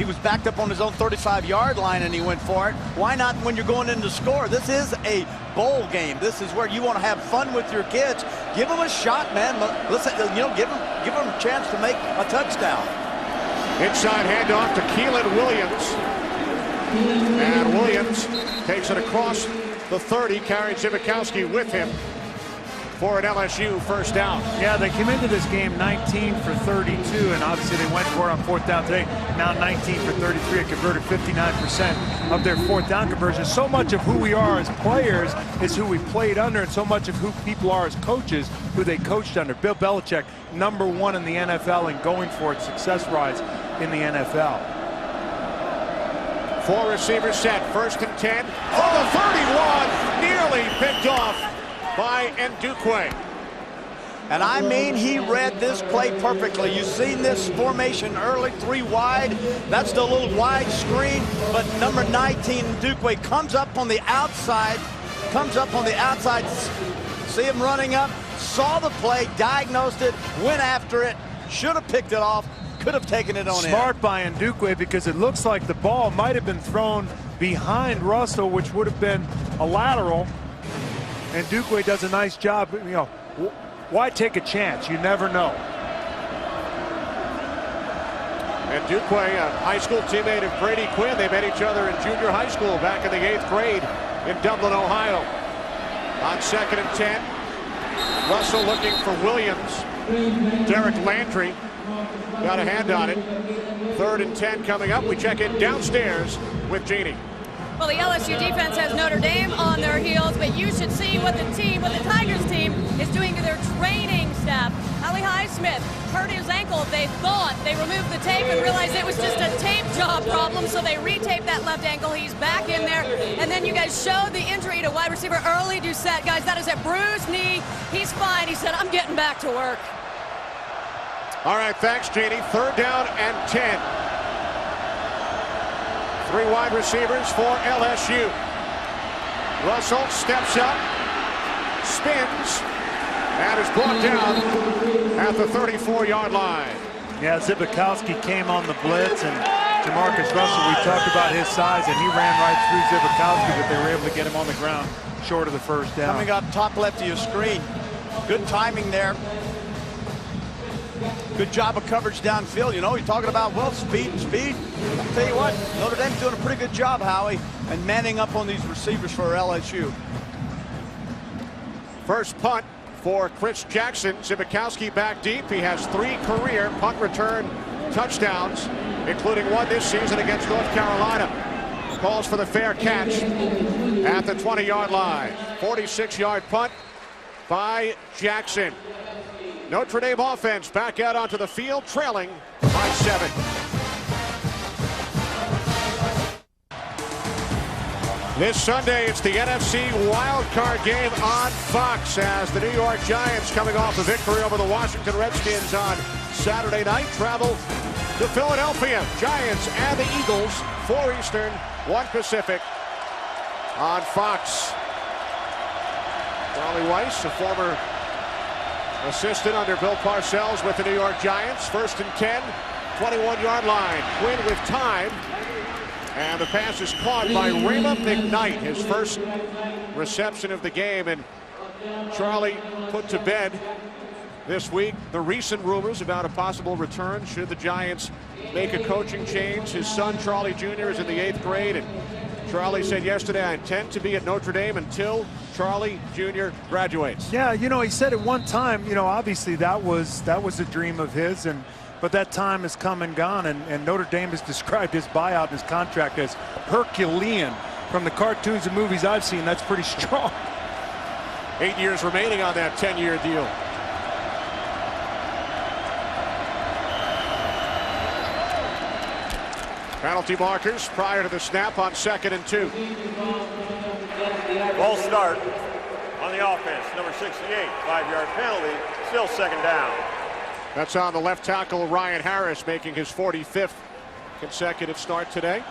was backed up on his own 35-yard line and he went for it. Why not when you're going in to score? This is a bowl game. This is where you want to have fun with your kids. Give them a shot, man. Listen, give them a chance to make a touchdown. Inside handoff to Keelan Williams. And Williams takes it across the 30, carrying Zibikowski with him for an LSU 1st down. Yeah, they came into this game 19 for 32, and obviously they went for it on 4th down today. Now 19 for 33, and converted 59% of their 4th down conversions. So much of who we are as players is who we played under, and so much of who people are as coaches, who they coached under. Bill Belichick, #1 in the NFL and going for it, success-wise in the NFL. 4 receivers set, 1st and 10 for the 31, nearly picked off by Ndukwe. And I mean, he read this play perfectly. You've seen this formation early, 3 wide. That's the little wide screen, but number 19, Ndukwe, comes up on the outside, see him running up, saw the play, diagnosed it, went after it, should have picked it off, could have taken it on in. Smart by Ndukwe, because it looks like the ball might have been thrown behind Russell, which would have been a lateral. And Ndukwe does a nice job. Why take a chance? You never know. And Ndukwe, a high school teammate of Brady Quinn. They met each other in junior high school back in the 8th grade in Dublin, Ohio. On 2nd and 10, Russell looking for Williams. Derek Landry got a hand on it. 3rd and 10 coming up. We check in downstairs with Jeannie. Well, the LSU defense has Notre Dame on their heels, but you should see what the Tigers team is doing to their training staff. Ali Highsmith hurt his ankle. They thought they removed the tape and realized it was just a tape job problem, so they retaped that left ankle. He's back in there. And then you guys showed the injury to wide receiver Early Doucette. Guys, that is a bruised knee. He's fine. He said, I'm getting back to work. All right, thanks, Jeannie. 3rd down and 10. 3 wide receivers for LSU. Russell steps up, spins, and is brought down at the 34-yard line. Yeah, Zibikowski came on the blitz, and Jamarcus Russell, we talked about his size, and he ran right through Zibikowski, but they were able to get him on the ground short of the 1st down. Coming up top left of your screen. Good timing there. Good job of coverage downfield. You're talking about, well, speed. I'll tell you what, Notre Dame's doing a pretty good job, Howie, and manning up on these receivers for LSU. First punt for Chris Jackson. Zibikowski back deep. He has 3 career punt return touchdowns, including one this season against North Carolina. Calls for the fair catch at the 20-yard line. 46-yard punt by Jackson. Notre Dame offense back out onto the field, trailing by 7. This Sunday, it's the NFC wildcard game on Fox as the New York Giants, coming off a victory over the Washington Redskins on Saturday night, travel to Philadelphia. Giants and the Eagles, 4 Eastern, 1 Pacific on Fox. Charlie Weis, a former assistant under Bill Parcells with the New York Giants. 1st and 10, 21-yard line. Quinn with time. And the pass is caught by Rhema McKnight, his first reception of the game. And Charlie put to bed this week the recent rumors about a possible return should the Giants make a coaching change. His son, Charlie Jr., is in the 8th grade. And Charlie said yesterday, I intend to be at Notre Dame until Charlie Jr. graduates. Yeah, you know, he said at one time, you know, obviously that was a dream of his, but that time has come and gone, and Notre Dame has described his buyout and his contract as Herculean. From the cartoons and movies I've seen, that's pretty strong. 8 years remaining on that 10-year deal. Penalty markers prior to the snap on 2nd and 2. Ball start on the offense. Number 68, 5-yard penalty. Still 2nd down. That's on the left tackle, Ryan Harris, making his 45th consecutive start today.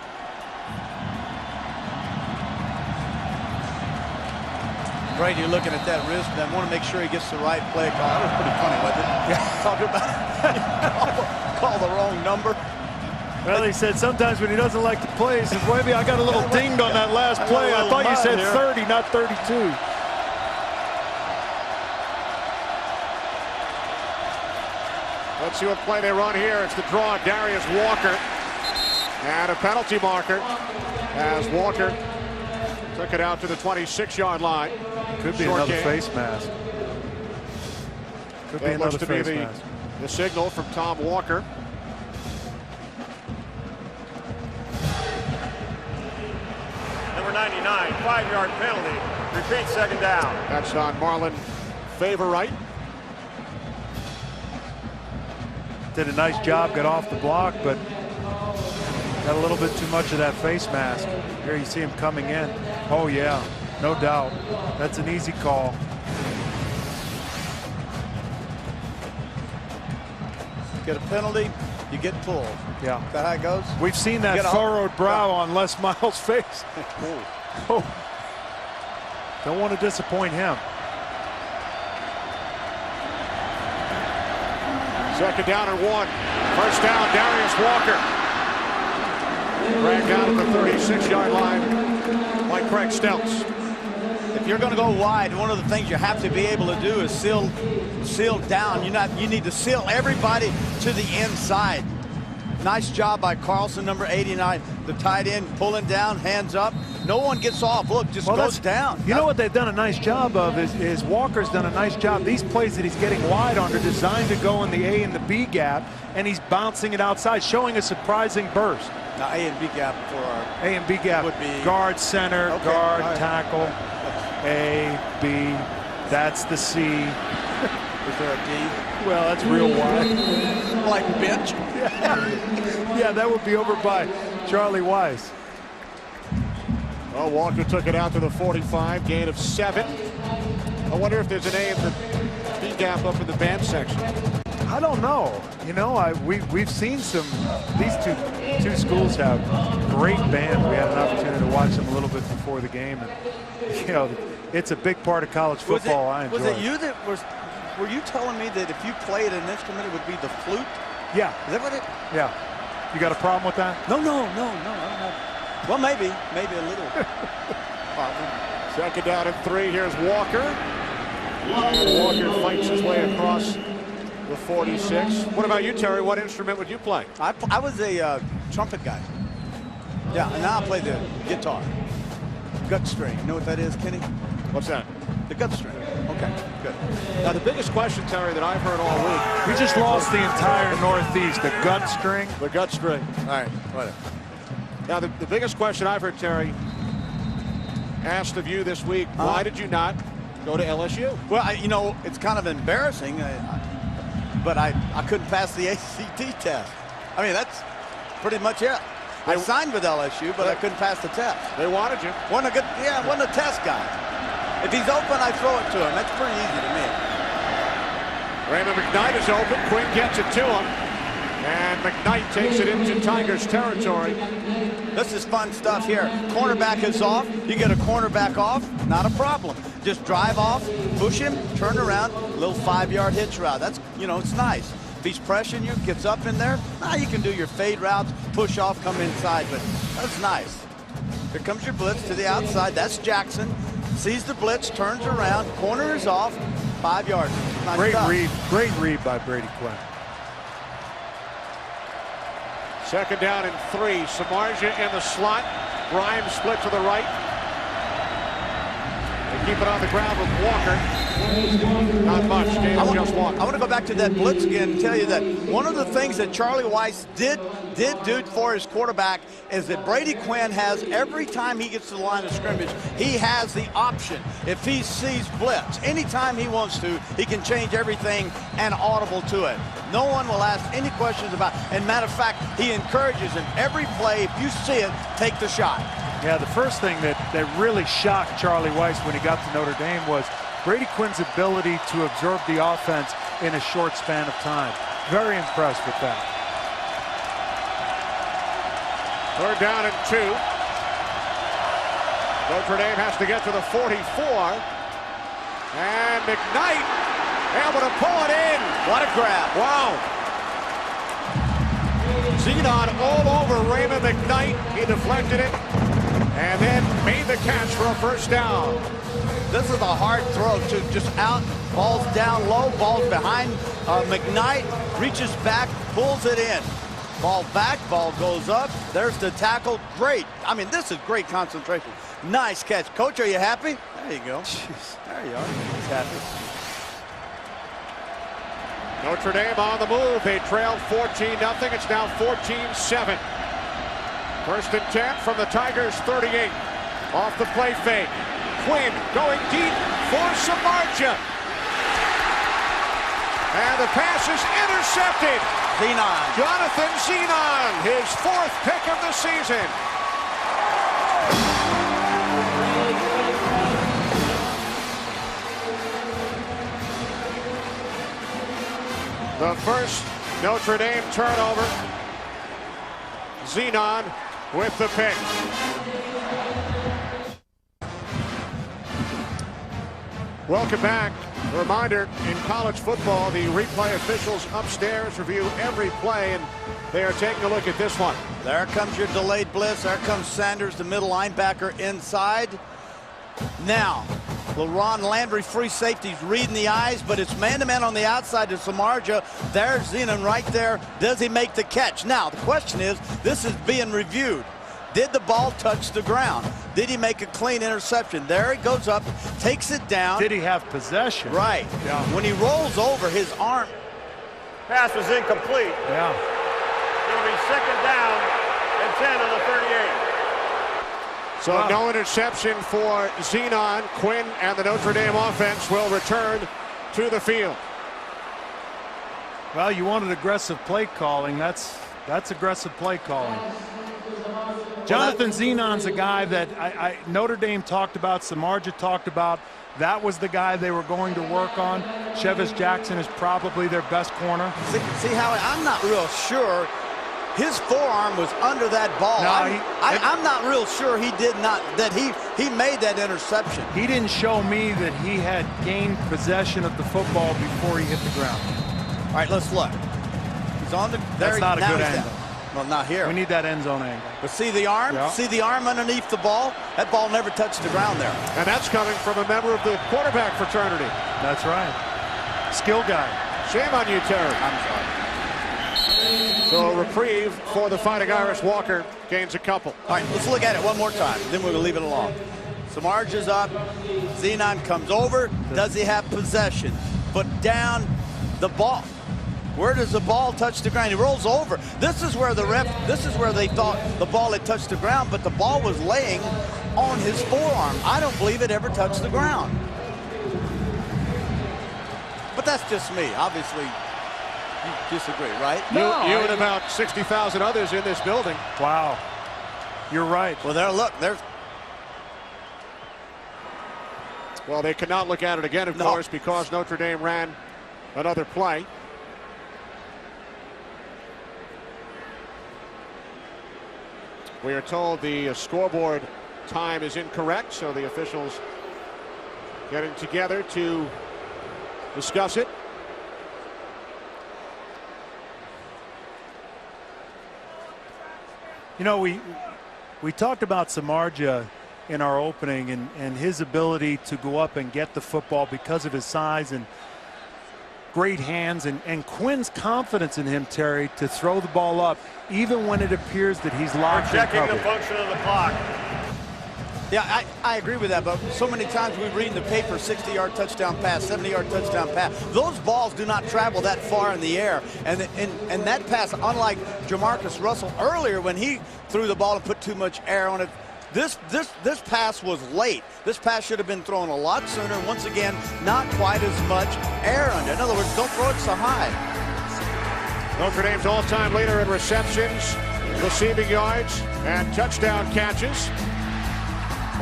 Brady looking at that wrist, and I want to make sure he gets the right play call. That was pretty funny, wasn't it? Yeah. Talking about call the wrong number. Well, he said sometimes when he doesn't like the play, he says, maybe I got a little dinged on that last play. I thought you said 30, not 32. Let's see what play they run here. It's the draw, Darius Walker. And a penalty marker as Walker took it out to the 26-yard line. Could be another face mask. Could be another face mask. The signal from Tom Walker. Number 99, 5-yard penalty. Repeat 2nd down. That's on Marlon Favorite. Did a nice job, got off the block, but got a little bit too much of that face mask. Here you see him coming in. Oh yeah, no doubt. That's an easy call. Get a penalty, you get pulled. Yeah. Is that how it goes? We've seen that furrowed brow on Les Miles' face. Oh. Don't want to disappoint him. 2nd down and 1. 1st down, Darius Walker. Dragged out at the 36-yard line by Craig Stelz. If you're going to go wide, one of the things you have to be able to do is seal down. You need to seal everybody to the inside. Nice job by Carlson, number 89, the tight end, pulling down, hands up. No one gets off. Look, just goes down. You know what they've done a nice job of is Walker's done a nice job. These plays that he's getting wide on are designed to go in the A and the B gap, and he's bouncing it outside, showing a surprising burst. Now, A and B gap for our A and B gap would be guard, center, guard, tackle. A, B, that's the C. Is there a D? Well, that's real wide. Like bench? Yeah, that would be over by Charlie Weis. Oh, Walker took it out to the 45, gain of 7. I wonder if there's an A in the B gap up in the band section. I don't know. You know, we've seen some. These two schools have great band. We had an opportunity to watch them a little bit before the game, and you know, it's a big part of college football. I enjoy. Was it you that was? Were you telling me that if you played an instrument, it would be the flute? Yeah. Is that what it? Yeah. You got a problem with that? No. I don't have. Well, maybe a little. 2nd down and 3. Here's Walker. And Walker fights his way across the 46. What about you, Terry? What instrument would you play? I was a trumpet guy. Yeah, and now I play the guitar. Gut string. You know what that is, Kenny? What's that? The gut string. Okay, good. Now, the biggest question, Terry, that I've heard all week. We just lost the entire Northeast. The gut string. The gut string. All right, whatever. Now, the biggest question I've heard, Terry, asked of you this week, why did you not go to LSU? Well, you know, it's kind of embarrassing. but I couldn't pass the ACT test. I mean, that's pretty much it. I signed with LSU, but I couldn't pass the test. They wanted you. Wasn't a test guy. If he's open, I throw it to him. That's pretty easy to me. Raymond McKnight is open. Quinn gets it to him. And McKnight takes it into Tigers territory. This is fun stuff here. Cornerback is off. You get a cornerback off, not a problem. Just drive off, push him, turn around, little 5-yard hitch route. That's, it's nice. If he's pressuring you, gets up in there, now you can do your fade routes, push off, come inside, but that's nice. Here comes your blitz to the outside. That's Jackson. Sees the blitz, turns around, corner is off, 5 yards. Nice Great read by Brady Quinn. Second down and 3. Samardzija in the slot. Grimes split to the right. They keep it on the ground with Walker. Not much. Just Walker. I want to go back to that blitz again and tell you that one of the things that Charlie Weiss did do for his quarterback is that Brady Quinn has, every time he gets to the line of scrimmage, he has the option. If he sees blitz, anytime he wants to, he can change everything and audible to it. No one will ask any questions about it. And matter of fact, he encourages him every play. If you see it, take the shot. Yeah, the first thing that really shocked Charlie Weiss when he got to Notre Dame was Brady Quinn's ability to absorb the offense in a short span of time. Very impressed with that. Third down and 2. Notre Dame has to get to the 44. And McKnight able to pull it in. What a grab. Wow. Zenon all over Raymond McKnight. He deflected it and then made the catch for a first down. This is a hard throw, to just out. Ball's down low, ball's behind McKnight, reaches back, pulls it in. Ball back, ball goes up. There's the tackle. Great. I mean, this is great concentration. Nice catch. Coach, are you happy? There you go. Jeez. There you are. He's happy. Notre Dame on the move. They trailed 14-0. It's now 14-7. First and 10 from the Tigers 38. Off the play fake. Quinn going deep for Samardzija. And the pass is intercepted. Zenon. Jonathan Zenon, his 4th pick of the season. The first Notre Dame turnover. Zenon with the pick. Welcome back. A reminder, in college football, the replay officials upstairs review every play, and they are taking a look at this one. There comes your delayed blitz. There comes Sanders, the middle linebacker, inside. Now, LaRon Landry, free safety's reading the eyes, but it's man-to-man on the outside to Samardzija. There's Zenon right there. Does he make the catch? Now, the question is, this is being reviewed. Did the ball touch the ground? Did he make a clean interception? There he goes up, takes it down. Did he have possession? Right. Yeah. When he rolls over, his arm. Pass was incomplete. Yeah. It'll be second down and 10 on the 38. So no interception for Zenon. Quinn and the Notre Dame offense will return to the field. Well, you wanted aggressive play calling. That's aggressive play calling. Jonathan Zenon's a guy that Notre Dame talked about, Samardzija talked about. That was the guy they were going to work on. Chevis Jackson is probably their best corner. See how I'm not real sure. His forearm was under that ball. No, I'm not real sure he did not, that he made that interception. He didn't show me that he had gained possession of the football before he hit the ground. All right, let's look. He's on the. That's not a good angle. Well, not here. We need that end zone angle. But see the arm? Yeah. See the arm underneath the ball? That ball never touched the ground there. And that's coming from a member of the quarterback fraternity. That's right. Skill guy. Shame on you, Terry. I'm sorry. So a reprieve for the Fighting Irish. Walker gains a couple. All right, let's look at it one more time. Then we'll leave it alone. Samardzija's up. Zenon comes over. Does he have possession? Put down the ball. Where does the ball touch the ground? He rolls over. This is where they thought the ball had touched the ground, but the ball was laying on his forearm. I don't believe it ever touched the ground. But that's just me. Obviously, You disagree, right? You and about 60,000 others in this building. Wow. You're right. Well, there's. Well, they cannot look at it again, of course, because Notre Dame ran another play. We are told the scoreboard time is incorrect, so the officials getting together to discuss it. You know, we talked about Samardzija in our opening and his ability to go up and get the football because of his size and great hands, and Quinn's confidence in him, Terry, to throw the ball up even when it appears that he's locked in checking coverage. the function of the clock. Yeah, I agree with that, but so many times we read in the paper 60-yard touchdown pass, 70-yard touchdown pass. Those balls do not travel that far in the air. And that pass, unlike Jamarcus Russell earlier when he threw the ball and put too much air on it, this pass was late. This pass should have been thrown a lot sooner. Once again, not quite as much air under. In other words, don't throw it so high. Notre Dame's all-time leader in receptions, receiving yards, and touchdown catches.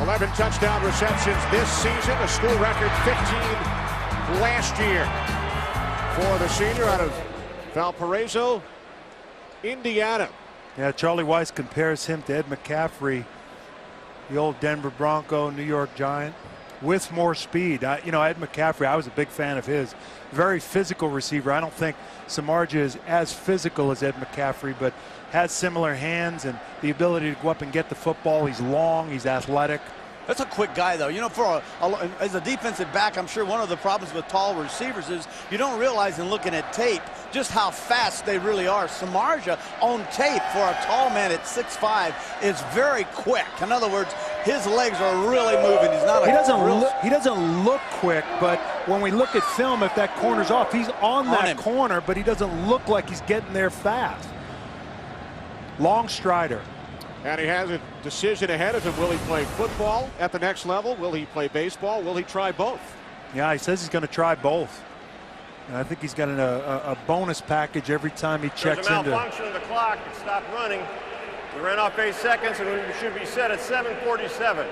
11 touchdown receptions this season, a school record 15 last year for the senior out of Valparaiso, Indiana. Yeah, Charlie Weiss compares him to Ed McCaffrey, the old Denver Bronco, New York Giant, with more speed. You know, Ed McCaffrey, I was a big fan of his. Very physical receiver. I don't think Samardzija is as physical as Ed McCaffrey, but has similar hands and the ability to go up and get the football. He's long, he's athletic. That's a quick guy, though. You know, as a defensive back, I'm sure one of the problems with tall receivers is you don't realize in looking at tape just how fast they really are. Samardzija on tape for a tall man at 6'5" is very quick. In other words, his legs are really moving. He's not. He doesn't look quick, but when we look at film, if that corner's off, he's on that corner, but he doesn't look like he's getting there fast. Long strider. And he has a decision ahead of him. Will he play football at the next level? Will he play baseball? Will he try both? Yeah, he says he's going to try both. And I think he's got a bonus package every time he checks into. There's a malfunction of the clock. It stopped running. We ran off 8 seconds, and we should be set at 7:47.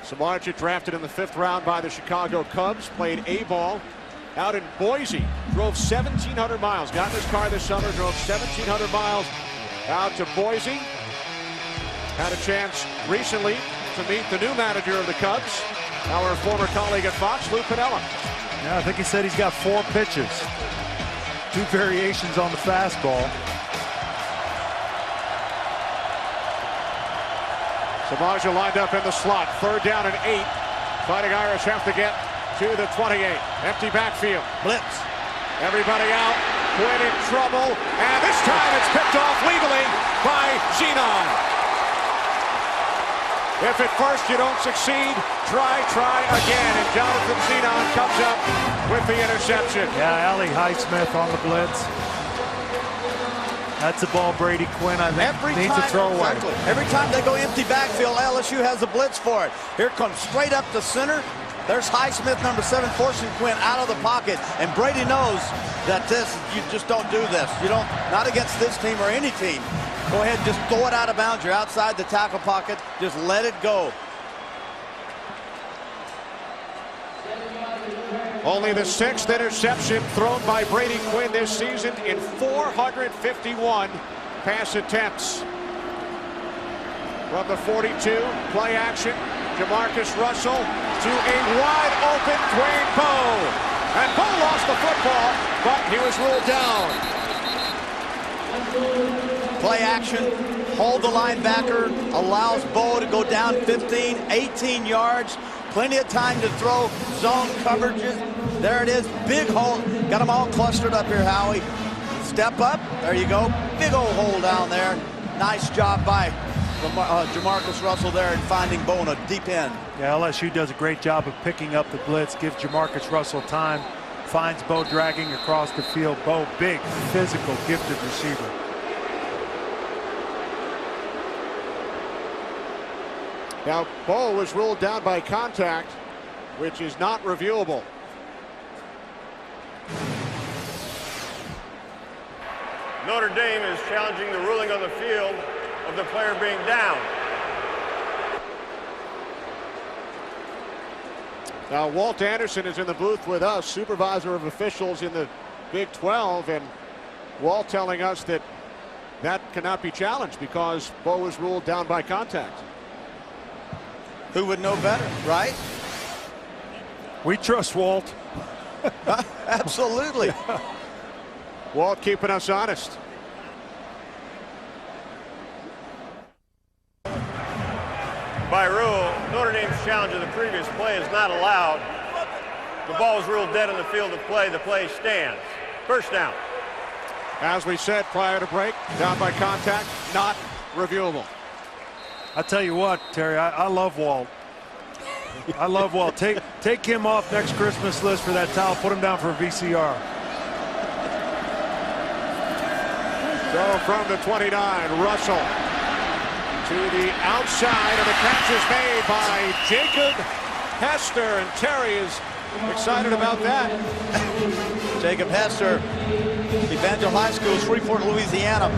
Samardzija, drafted in the 5th round by the Chicago Cubs, played A-ball out in Boise, drove 1,700 miles, got in his car this summer, drove 1,700 miles out to Boise. Had a chance recently to meet the new manager of the Cubs, our former colleague at Fox, Lou Piniella. Yeah, I think he said he's got 4 pitches, 2 variations on the fastball. Samardzija lined up in the slot, 3rd down and 8. Fighting Irish have to get to the 28. Empty backfield. Blitz. Everybody out. Quinn in trouble. And this time it's picked off legally by Zenon. If at first you don't succeed, try again. And Jonathan Zenon comes up with the interception. Yeah, Ali Highsmith on the blitz. That's a ball Brady Quinn, I think, needs a throwaway. Exactly. Every time they go empty backfield, LSU has a blitz for it. Here comes straight up the center. There's Highsmith, number 7, forcing Quinn out of the pocket. And Brady knows that you just don't do this. You don't, not against this team or any team. Go ahead, just throw it out of bounds. You're outside the tackle pocket. Just let it go. Only the 6th interception thrown by Brady Quinn this season in 451 pass attempts. From the 42, play action, Jamarcus Russell to a wide open Dwayne Bowe. And Bowe lost the football, but he was ruled down. Play action, hold the linebacker, allows Bowe to go down 15, 18 yards. Plenty of time to throw zone coverages. There it is, big hole. Got them all clustered up here, Howie. Step up, there you go. Big old hole down there. Nice job by Jamarcus Russell there and finding Bowe in a deep end. Yeah, LSU does a great job of picking up the blitz, gives Jamarcus Russell time, finds Bowe dragging across the field. Bowe, big, physical, gifted receiver. Now, Bowe was ruled down by contact, which is not reviewable. Notre Dame is challenging the ruling on the field of the player being down. Now, Walt Anderson is in the booth with us, supervisor of officials in the Big 12, and Walt telling us that that cannot be challenged because Bo was ruled down by contact. Who would know better, right? We trust Walt. Absolutely. Walt keeping us honest. By rule, Notre Dame's challenge of the previous play is not allowed. The ball is ruled dead on the field of play. The play stands. First down. As we said prior to break, down by contact, not reviewable. I tell you what, Terry, I love Walt. I love Walt. Take him off next Christmas list for that towel. Put him down for a VCR. So from the 29, Russell to the outside, and the catch is made by Jacob Hester, and Terry is excited about that. Jacob Hester, Evangel High School, Shreveport, Louisiana.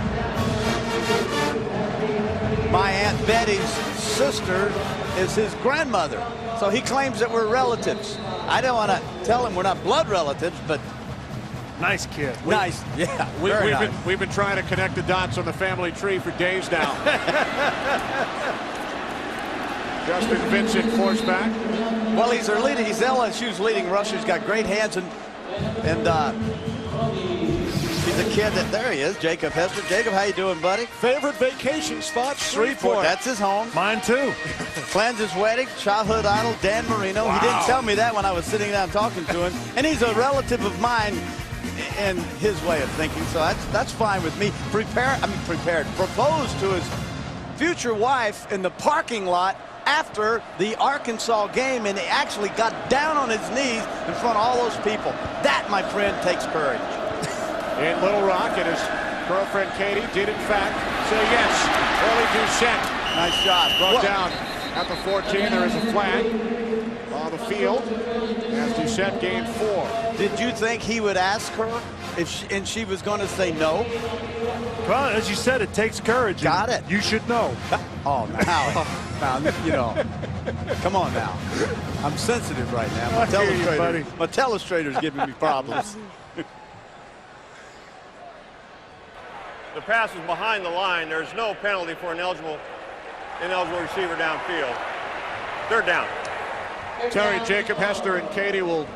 My Aunt Betty's sister is his grandmother, so he claims that we're relatives. I don't want to tell him we're not blood relatives, but nice kid. Nice, yeah. We've been trying to connect the dots on the family tree for days now. Justin Vincent, force back. Well, he's LSU's leading rusher. He's got great hands, and he's a kid that, there he is, Jacob Hester. Jacob, how you doing, buddy? Favorite vacation spot? Shreveport. That's his home. Mine too. Plans his wedding, childhood idol, Dan Marino. Wow. He didn't tell me that when I was sitting down talking to him, and he's a relative of mine in his way of thinking, so that's fine with me. Proposed to his future wife in the parking lot after the Arkansas game, and he actually got down on his knees in front of all those people. That, my friend, takes courage. In Little Rock, and his girlfriend Katie did in fact say yes. Early Doucette. Nice shot. Brought down at the 14. There is a flag on the field as Doucette gained 4. Did you think he would ask her and she was going to say no? Well, as you said, it takes courage. Got it. You should know. Oh, now, you know, come on now. I'm sensitive right now. My telestrator's giving me problems. The pass is behind the line. There's no penalty for an ineligible receiver downfield. Third down. Terry, Jacob Hester and Katie will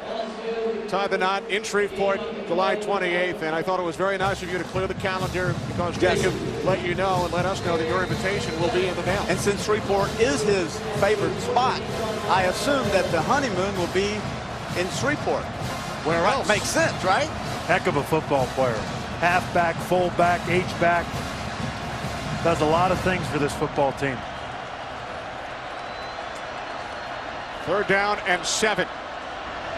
tie the knot in Shreveport July 28th, and I thought it was very nice of you to clear the calendar because Jacob let you know and let us know that your invitation will be in the mail. And since Shreveport is his favorite spot, I assume that the honeymoon will be in Shreveport. Where else? Makes sense, right? Heck of a football player. Halfback, fullback, H-back. Does a lot of things for this football team. Third down and 7.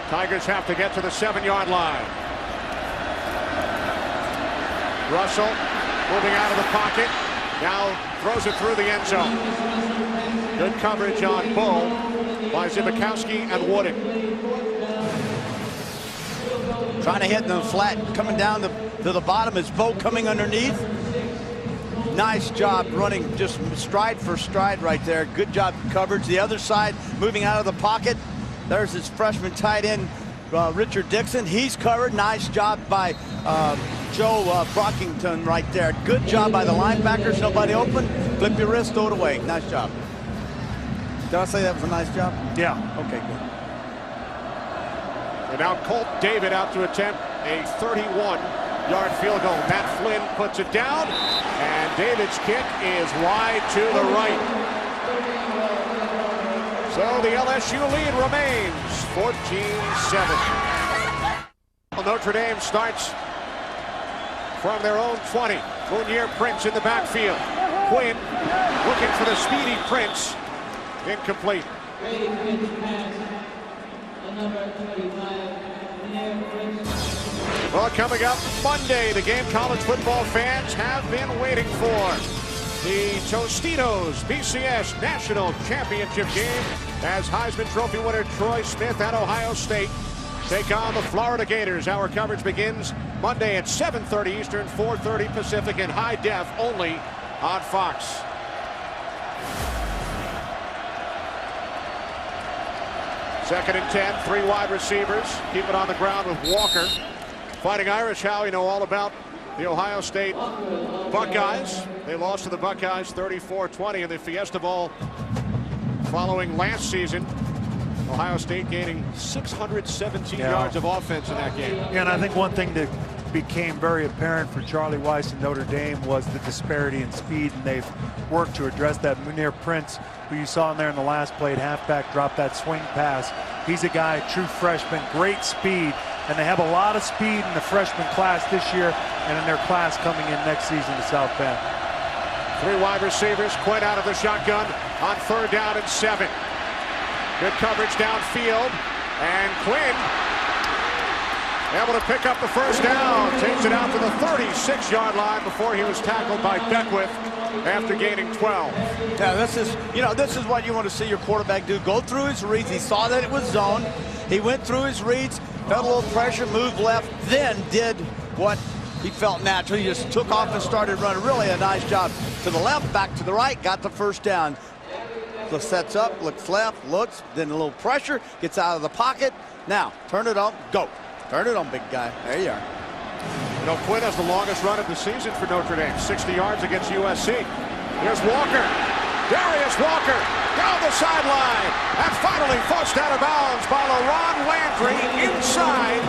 Tigers have to get to the 7-yard line. Russell moving out of the pocket. Now throws it through the end zone. Good coverage on Bull by Zibikowski and Wooden. Trying to hit the flat, coming down to the bottom. Is Bo coming underneath? Nice job running just stride for stride right there. Good job coverage. The other side moving out of the pocket. There's his freshman tight end, Richard Dixon. He's covered. Nice job by Joe Brockington right there. Good job by the linebackers. Nobody open. Flip your wrist, throw it away. Nice job. Did I say that was a nice job? Yeah. Okay, good. And now Colt David out to attempt a 31-yard field goal. Matt Flynn puts it down, and David's kick is wide to the right. So the LSU lead remains 14-7. Notre Dame starts from their own 20. Mounier Prince in the backfield. Quinn looking for the speedy Prince. Incomplete. Well, coming up Monday, the game college football fans have been waiting for. The Tostitos BCS National Championship game as Heisman Trophy winner Troy Smith at Ohio State take on the Florida Gators. Our coverage begins Monday at 7:30 Eastern, 4:30 Pacific in high def only on Fox. Second and 10, 3 wide receivers. Keep it on the ground with Walker. Fighting Irish, Howie, know all about the Ohio State Buckeyes. They lost to the Buckeyes 34-20 in the Fiesta Bowl following last season. Ohio State gaining 617 yards of offense in that game. Yeah, and I think one thing that became very apparent for Charlie Weiss and Notre Dame was the disparity in speed, and they've worked to address that. Munir Prince, who you saw in there in the last play, halfback, dropped that swing pass. He's a guy, true freshman, great speed, and they have a lot of speed in the freshman class this year and in their class coming in next season to South Bend. 3 wide receivers. Quinn out of the shotgun on 3rd down and 7. Good coverage downfield, and Quinn able to pick up the first down. Takes it out to the 36-yard line before he was tackled by Beckwith after gaining 12. Yeah, this is what you want to see your quarterback do. Go through his reads. He saw that it was zone. He went through his reads, felt a little pressure, moved left, then did what he felt natural. He just took off and started running. Really a nice job. To the left, back to the right, got the first down. So sets up, looks left, looks, then a little pressure, gets out of the pocket. Now, turn it on, go. Turn it on, big guy. There you are. You know, Quinn has the longest run of the season for Notre Dame, 60 yards against USC. Here's Walker. Darius Walker down the sideline, and finally forced out of bounds by LaRon Landry inside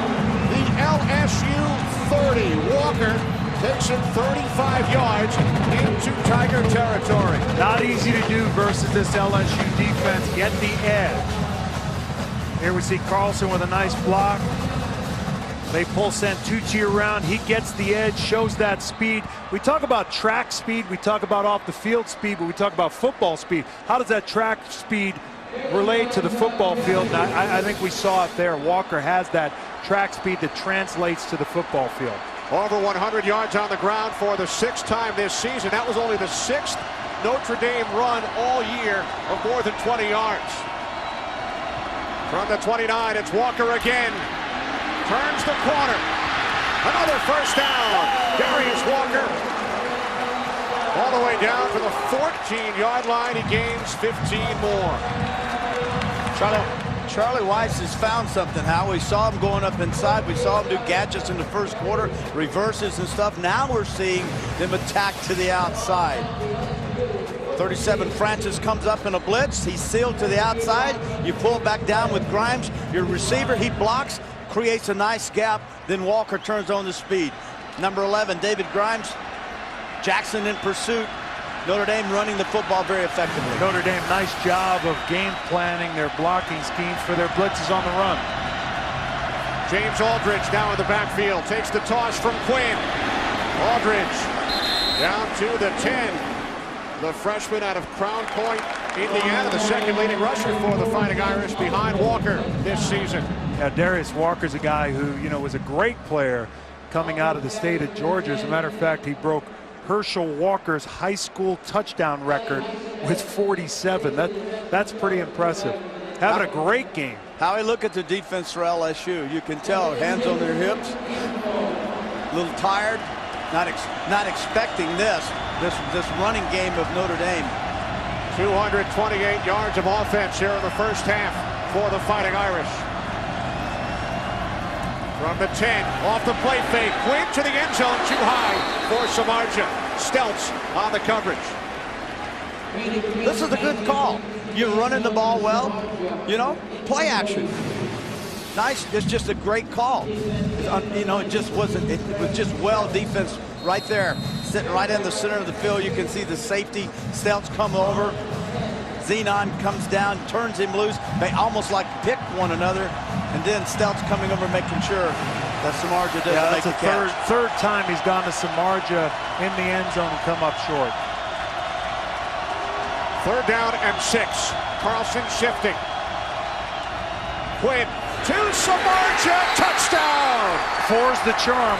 the LSU 30. Walker takes it 35 yards into Tiger territory. Not easy to do versus this LSU defense. Get the edge. Here we see Carlson with a nice block. They pull Santucci around. He gets the edge, shows that speed. We talk about track speed, we talk about off the field speed, but we talk about football speed. How does that track speed relate to the football field? And I think we saw it there. Walker has that track speed that translates to the football field. Over 100 yards on the ground for the 6th time this season. That was only the 6th Notre Dame run all year of more than 20 yards. From the 29, it's Walker again. Turns the corner. Another first down. Darius Walker all the way down to the 14-yard line. He gains 15 more. Charlie Weiss has found something. How we saw him going up inside. We saw him do gadgets in the first quarter, reverses and stuff. Now we're seeing them attack to the outside. 37 Francis comes up in a blitz. He's sealed to the outside. You pull back down with Grimes. Your receiver, he blocks, creates a nice gap. Then Walker turns on the speed. Number 11, David Grimes. Jackson in pursuit. Notre Dame running the football very effectively. Notre Dame, nice job of game planning their blocking schemes for their blitzes on the run. James Aldridge now in the backfield. Takes the toss from Quinn. Aldridge down to the 10. The freshman out of Crown Point, Indiana, the second leading rusher for the Fighting Irish behind Walker this season. Yeah, Darius Walker's a guy who, you know, was a great player coming out of the state of Georgia. As a matter of fact, he broke Herschel Walker's high school touchdown record with 47. That's pretty impressive. Having a great game. How I look at the defense for LSU, you can tell hands on their hips, a little tired, not expecting this running game of Notre Dame. 228 yards of offense here in the first half for the Fighting Irish. From the 10, off the play fake, Quinn to the end zone, too high for Samardzija. Stelz on the coverage. This is a good call. You're running the ball well, you know, play action. Nice, it's just a great call. You know, it was just well defense right there. Sitting right in the center of the field, you can see the safety. Stelz come over. Zenon comes down, turns him loose. They almost like pick one another. And then Stelz coming over, making sure that Samardzija doesn't make the catch. Third time he's gone to Samardzija in the end zone and come up short. 3rd down and 6. Carlson shifting. Quinn to Samardzija, touchdown! 4's the charm.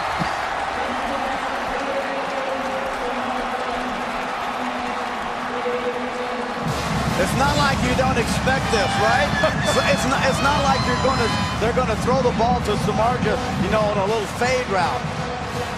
It's not like you don't expect this, right? It's not like they're gonna throw the ball to Samardzija, you know, on a little fade route.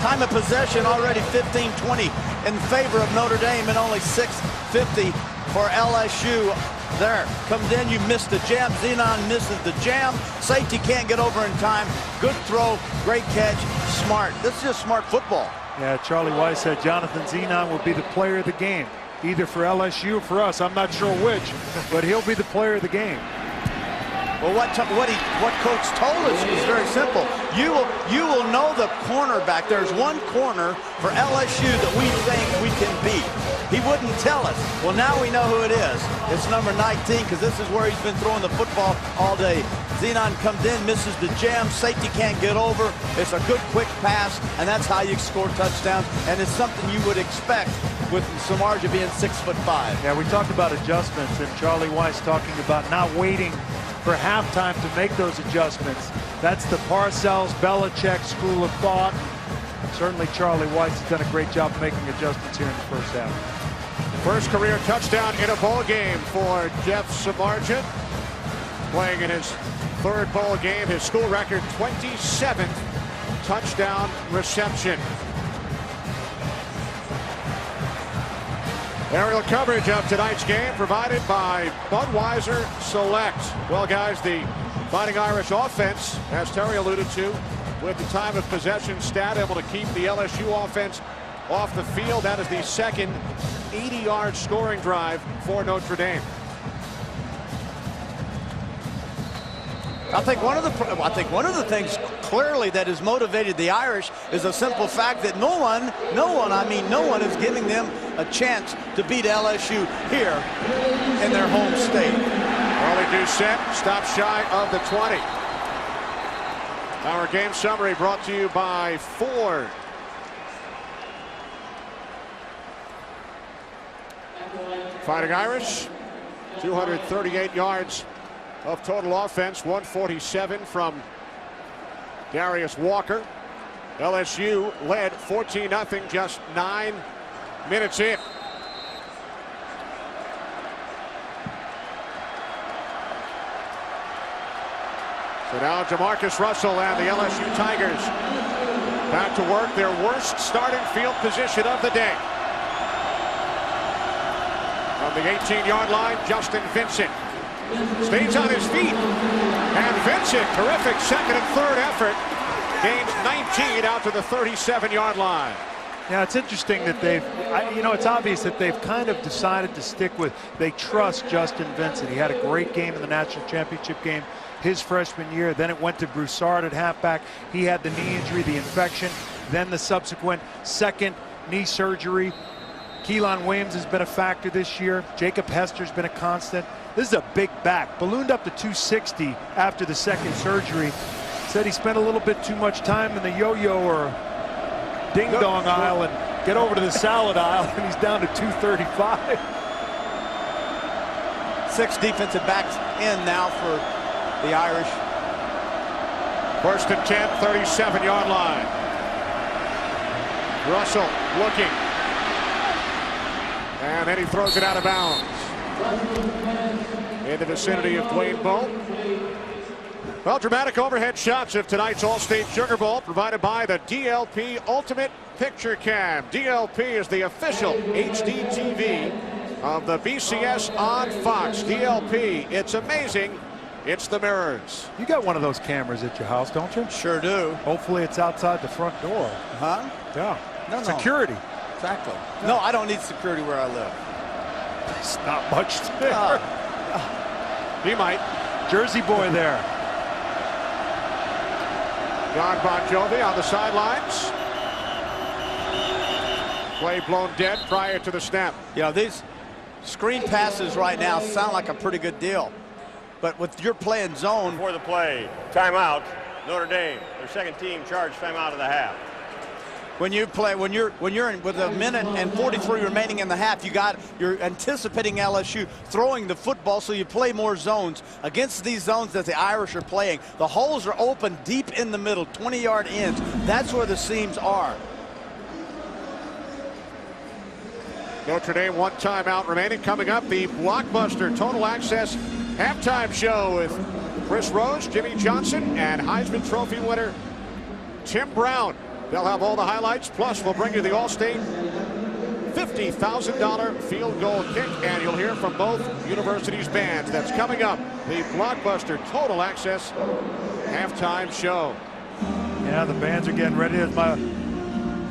Time of possession already 15-20 in favor of Notre Dame and only 6:50 for LSU. There comes in, you missed the jam. Zenon misses the jam. Safety can't get over in time. Good throw, great catch, smart. This is just smart football. Yeah, Charlie Weiss said Jonathan Zenon will be the player of the game, either for LSU or for us. I'm not sure which, but he'll be the player of the game. Well, what Coach told us was very simple. You will know the cornerback. There's one corner for LSU that we think we can beat. He wouldn't tell us. Well, now we know who it is. It's number 19, because this is where he's been throwing the football all day. Zenon comes in, misses the jam. Safety can't get over. It's a good, quick pass, and that's how you score touchdowns. And it's something you would expect with Samardzija being 6'5". Yeah, we talked about adjustments, and Charlie Weiss talking about not waiting for halftime to make those adjustments. That's the Parcells, Belichick school of thought. Certainly Charlie Weiss has done a great job of making adjustments here in the first half. First career touchdown in a bowl game for Jeff Samardzija. Playing in his third bowl game, his school record 27th touchdown reception. Aerial coverage of tonight's game provided by Budweiser Select. Well, guys, the Fighting Irish offense, as Terry alluded to, with the time of possession stat, able to keep the LSU offense off the field. That is the second 80-yard scoring drive for Notre Dame. I think one of the things clearly that has motivated the Irish is a simple fact that no one is giving them a chance to beat LSU here in their home state. Early Doucette stops shy of the 20. Our game summary brought to you by Ford. Fighting Irish, 238 yards of total offense, 147 from Darius Walker. LSU led 14-0 just 9 minutes in. So now Jamarcus Russell and the LSU Tigers back to work, their worst starting field position of the day. From the 18-yard line, Justin Vincent stays on his feet. And Vincent, terrific second and third effort, gains 19 out to the 37-yard line. Yeah, it's interesting that it's obvious that they've kind of decided to stick with, they trust Justin Vincent. He had a great game in the national championship game his freshman year. Then it went to Broussard at halfback. He had the knee injury, the infection, then the subsequent second knee surgery. Keelan Williams has been a factor this year. Jacob Hester's been a constant. This is a big back, ballooned up to 260 after the second surgery. Said he spent a little bit too much time in the yo-yo or ding-dong aisle and get over to the salad aisle, and he's down to 235. 6 defensive backs in now for the Irish. First and 10, 37-yard line. Russell looking. And then he throws it out of bounds. In the vicinity of Dwayne Bowe. Well, dramatic overhead shots of tonight's All-State Sugar Bowl provided by the DLP Ultimate Picture Cam. DLP is the official HD TV of the BCS on Fox. DLP, it's amazing. It's the mirrors. You got one of those cameras at your house, don't you? Sure do. Hopefully it's outside the front door. Huh? Yeah. No. Security. Exactly. No, I don't need security where I live. It's not much there. He might. Jersey boy there. John Bon Jovi on the sidelines. Play blown dead prior to the snap. Yeah, these screen passes right now sound like a pretty good deal. But with your playing zone. Before the play, timeout, Notre Dame. Their second team charged timeout of the half. When you play, when you're in with a minute and 43 remaining in the half, you're anticipating LSU throwing the football, so you play more zones. Against these zones that the Irish are playing, the holes are open deep in the middle, 20-yard ends. That's where the seams are. Notre Dame, 1 timeout remaining. Coming up, the blockbuster Total Access halftime show with Chris Rose, Jimmy Johnson, and Heisman Trophy winner Tim Brown. They'll have all the highlights. Plus, we'll bring you the All-State $50,000 field goal kick, and you'll hear from both universities' bands. That's coming up, the blockbuster Total Access halftime show. Yeah, the bands are getting ready.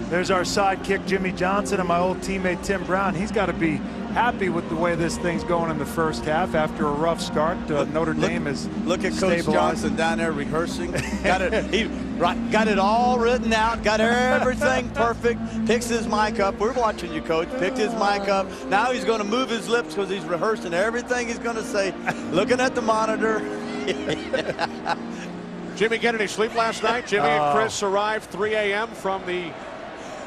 There's our sidekick, Jimmy Johnson, and my old teammate, Tim Brown. He's got to be happy with the way this thing's going in the first half after a rough start. Notre Dame is Look at Coach Johnson down there rehearsing. Got it all written out. Got everything perfect. Picks his mic up. We're watching you, Coach. Picked his mic up. Now he's going to move his lips because he's rehearsing everything he's going to say. Looking at the monitor. Jimmy, get any sleep last night? Jimmy and Chris arrived 3 a.m. from the...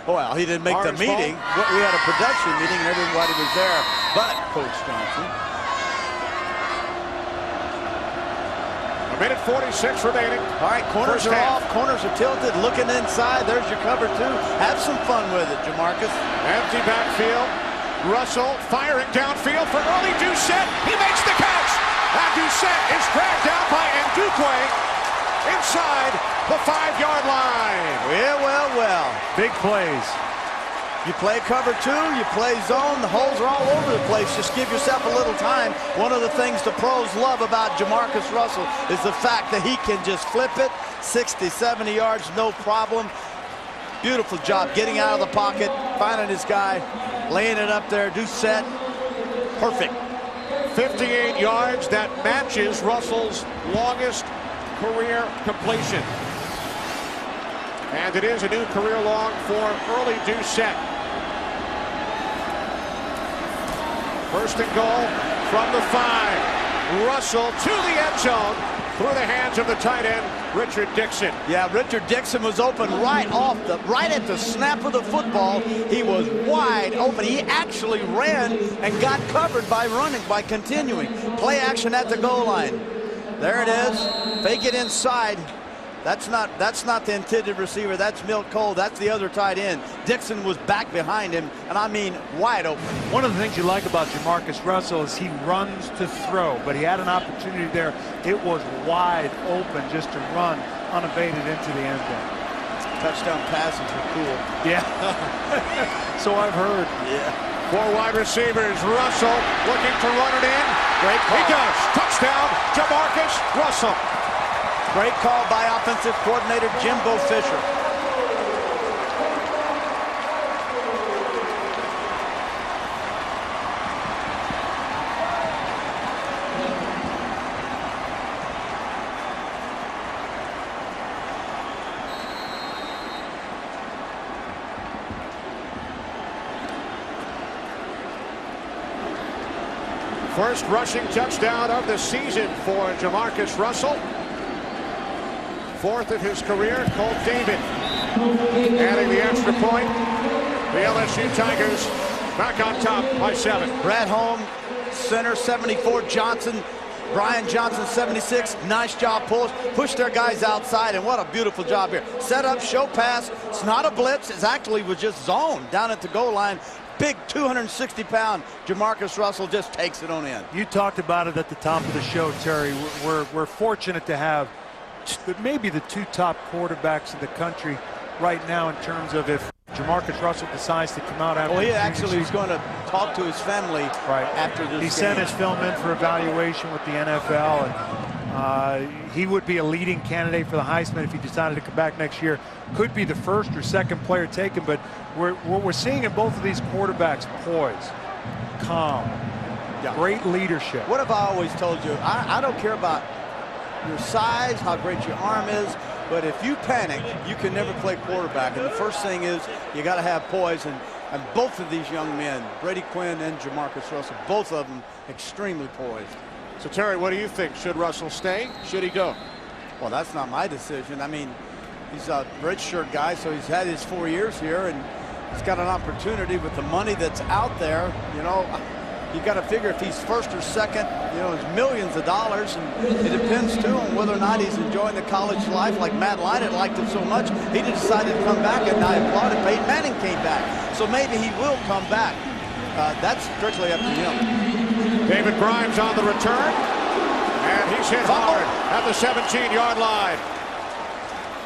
Well, he didn't make the meeting. We had a production meeting and everybody was there but Coach Johnson. A minute 46 remaining. All right, corners are off. Corners are tilted. Looking inside. There's your cover 2. Have some fun with it, Jamarcus. Empty backfield. Russell firing downfield for early Doucette. He makes the catch. And Doucette is dragged out by Ndukwe inside the 5-yard line. Well. Big plays. You play cover 2, you play zone, the holes are all over the place. Just give yourself a little time. One of the things the pros love about Jamarcus Russell is the fact that he can just flip it 60, 70 yards, no problem. Beautiful job getting out of the pocket, finding his guy, laying it up there, Doucette. Perfect. 58 yards, that matches Russell's longest career completion. And it is a new career long for early Doucette. First and goal from the 5. Russell to the end zone through the hands of the tight end, Richard Dixon. Yeah, Richard Dixon was open right at the snap of the football. He was wide open. He actually ran and got covered by continuing. Play action at the goal line. There it is. Fake it inside. That's not the intended receiver. That's Milt Cole. That's the other tight end. Dixon was back behind him, and I mean wide open. One of the things you like about Jamarcus Russell is he runs to throw, but he had an opportunity there. It was wide open just to run unabated into the end zone. Touchdown passes are cool. Yeah. So I've heard. Yeah. 4 wide receivers. Russell looking to run it in. Great call. He does. Touchdown, Jamarcus Russell. Great call by offensive coordinator Jimbo Fisher. First rushing touchdown of the season for Jamarcus Russell. 4th of his career. Colt David adding the extra point. The LSU Tigers back on top by 7. Brad Holm, center, 74. Johnson, Brian Johnson, 76. Nice job, push their guys outside, and what a beautiful job here. Set up, show pass. It's not a blitz. It actually was just zoned down at the goal line. Big 260-pound Jamarcus Russell just takes it on in. You talked about it at the top of the show, Terry. We're fortunate to have maybe the 2 top quarterbacks in the country right now in terms of if Jamarcus Russell decides to come out after. Well, he actually is going to talk to his family after this He sent his film in for evaluation with the NFL, and he would be a leading candidate for the Heisman if he decided to come back next year. Could be the first or second player taken, but what we're seeing in both of these quarterbacks, poise, calm, great leadership. What have I always told you? I don't care about your size, how great your arm is, but if you panic, you can never play quarterback. And the first thing is you got to have poise, and both of these young men, Brady Quinn and Jamarcus Russell, both of them extremely poised. So Terry, what do you think? Should Russell stay? Should he go? Well, that's not my decision. I mean, he's a redshirt guy, so he's had his 4 years here, and he's got an opportunity with the money that's out there. You know, you got to figure if he's first or second, you know, it's millions of dollars, and it depends too on whether or not he's enjoying the college life. Like Matt Leinart liked it so much, he decided to come back, and I applauded. Peyton Manning came back, so maybe he will come back. that's strictly up to him. David Grimes on the return, and he's hit hard at the 17-yard line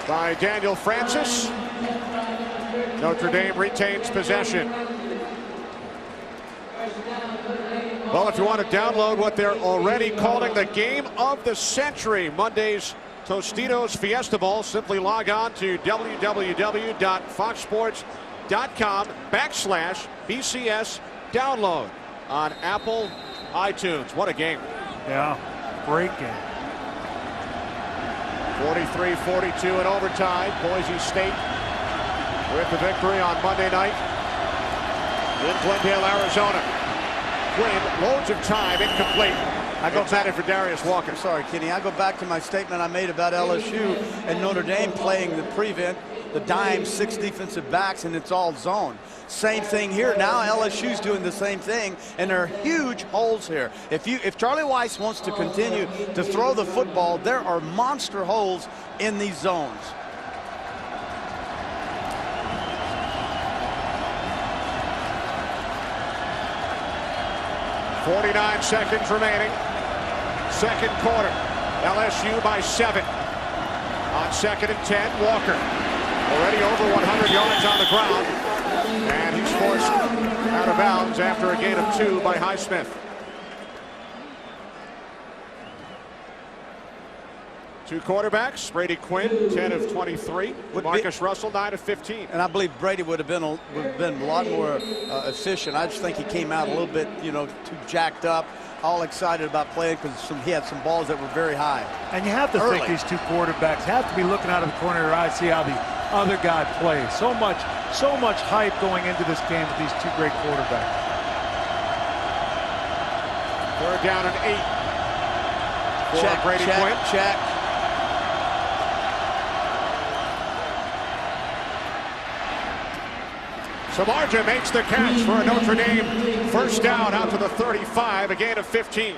by Daniel Francis. Notre Dame retains possession. Well, if you want to download what they're already calling the game of the century, Monday's Tostitos Fiesta Bowl, simply log on to www.foxsports.com/BCS download on Apple iTunes. What a game. Yeah, great game. 43-42 in overtime. Boise State with the victory on Monday night in Glendale, Arizona. Quinn, loads of time, incomplete. I go back for Darius Walker. Sorry, Kenny. I go back to my statement I made about LSU and Notre Dame playing the prevent, the dime, 6 defensive backs, and it's all zone. Same thing here. Now LSU's doing the same thing, and there are huge holes here. If Charlie Weiss wants to continue to throw the football, there are monster holes in these zones. .49 seconds remaining. Second quarter. LSU by 7. On 2nd and 10, Walker. Already over 100 yards on the ground. And he's forced out of bounds after a gain of 2 by Highsmith. Two quarterbacks, Brady Quinn, 10 of 23. Marcus Russell, 9 of 15. And I believe Brady would have been a lot more efficient. I just think he came out a little bit, too jacked up, all excited about playing because he had some balls that were very high. And you have to think these two quarterbacks have to be looking out of the corner of their eye, see how the other guy plays. So much hype going into this game with these two great quarterbacks. 3rd down and 8. Check, Brady Quinn. Check. Samardzija makes the catch for a Notre Dame first down out to the 35, a gain of 15.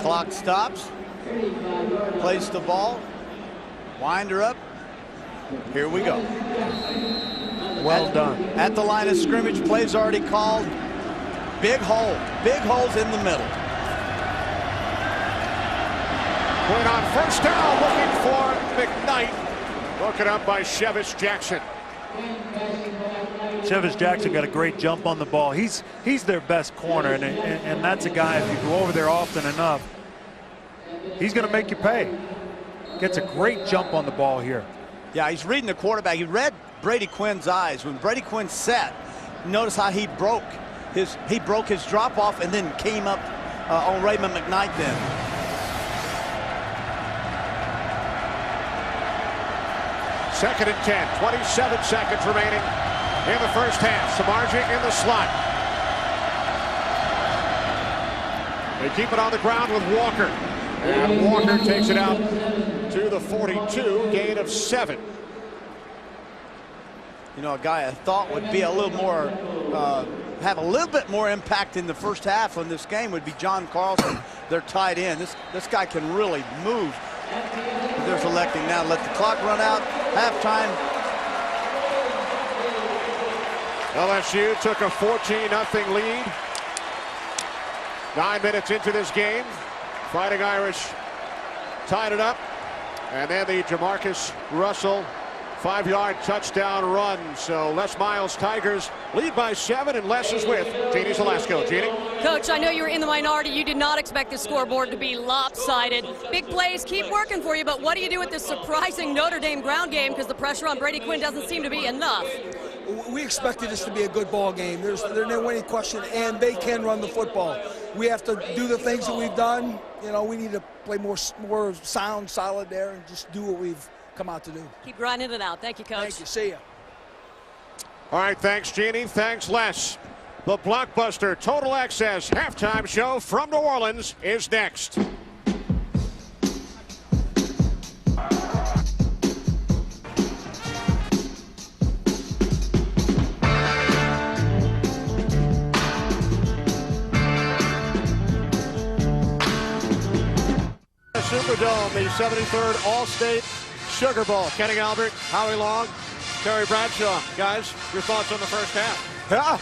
Clock stops. Plays the ball. Wind her up. Here we go. Well done. At the line of scrimmage, plays already called. Big hole. Big holes in the middle. Quinn on first down, looking for McKnight. Broken up by Chevis Jackson. Chevis Jackson got a great jump on the ball. He's their best corner, and that's a guy, if you go over there often enough, he's going to make you pay. Gets a great jump on the ball here. Yeah, he's reading the quarterback. He read Brady Quinn's eyes. When Brady Quinn set, notice how he broke his drop off and then came up on Raymond McKnight then. Second and 10, 27 seconds remaining in the first half. Samardzija in the slot. They keep it on the ground with Walker. And Walker takes it out to the 42, gain of 7. A guy I thought would be a little more, have a little bit more impact in the first half on this game would be John Carlson, their tight end. This guy can really move. They're selecting now to let the clock run out. Halftime. LSU took a 14-0 lead. 9 minutes into this game. Fighting Irish tied it up. And then the Jamarcus Russell 5-yard touchdown run. So Les Miles Tigers lead by 7, and Les is with Jeannie Zalasko. Jeannie? Coach, I know you were in the minority. You did not expect the scoreboard to be lopsided. Big plays keep working for you, but what do you do with this surprising Notre Dame ground game, because the pressure on Brady Quinn doesn't seem to be enough? We expected this to be a good ball game. There's no any question, and they can run the football. We have to do the things that we've done. We need to play more sound, solid there, and just do what we've come out to do. Keep grinding it out. Thank you, Coach. Thank you. See ya. All right, thanks, Jeannie. Thanks, Les. The blockbuster Total Access halftime show from New Orleans is next. Superdome, the 73rd All-State Sugar Bowl. Kenny Albert, Howie Long, Terry Bradshaw. Guys, your thoughts on the first half? Yeah.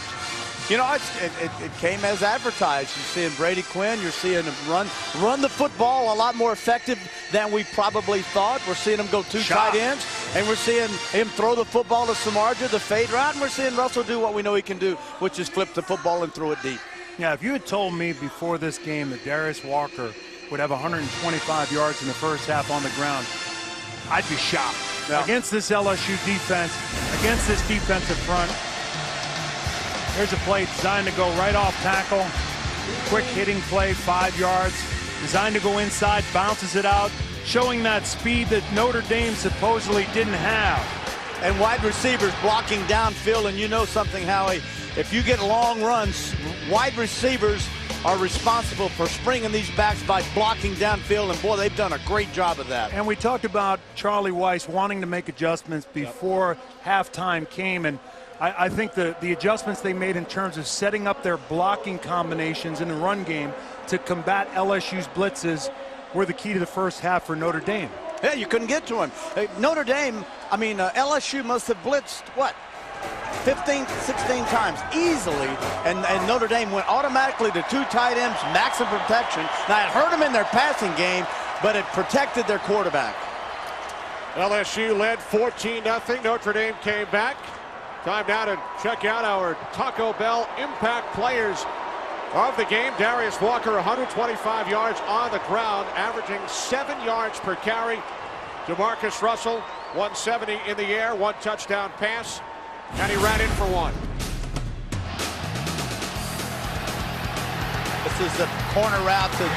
You know, it came as advertised. You're seeing Brady Quinn. You're seeing him run the football a lot more effective than we probably thought. We're seeing him go two tight ends, and we're seeing him throw the football to Samardzija, the fade route, and we're seeing Russell do what we know he can do, which is flip the football and throw it deep. Yeah, if you had told me before this game that Darius Walker would have 125 yards in the first half on the ground, I'd be shocked. Yeah. Against this LSU defense, against this defensive front, here's a play designed to go right off tackle. Quick hitting play, 5 yards. Designed to go inside, bounces it out, showing that speed that Notre Dame supposedly didn't have. And wide receivers blocking downfield, and you know something, Howie. If you get long runs, wide receivers are responsible for springing these backs by blocking downfield, and boy, they've done a great job of that. And we talked about Charlie Weiss wanting to make adjustments before halftime came, and I think the adjustments they made in terms of setting up their blocking combinations in the run game to combat LSU's blitzes were the key to the first half for Notre Dame. Yeah, you couldn't get to him. Notre Dame, LSU must have blitzed, what, 15, 16 times easily, and Notre Dame went automatically to two tight ends, maximum protection. Now, it hurt them in their passing game, but it protected their quarterback. LSU led 14-0. Notre Dame came back. Time now to check out our Taco Bell impact players of the game. Darius Walker, 125 yards on the ground, averaging 7 yards per carry. DeMarcus Russell, 170 in the air, 1 touchdown pass, and he ran in for 1. This is the corner route to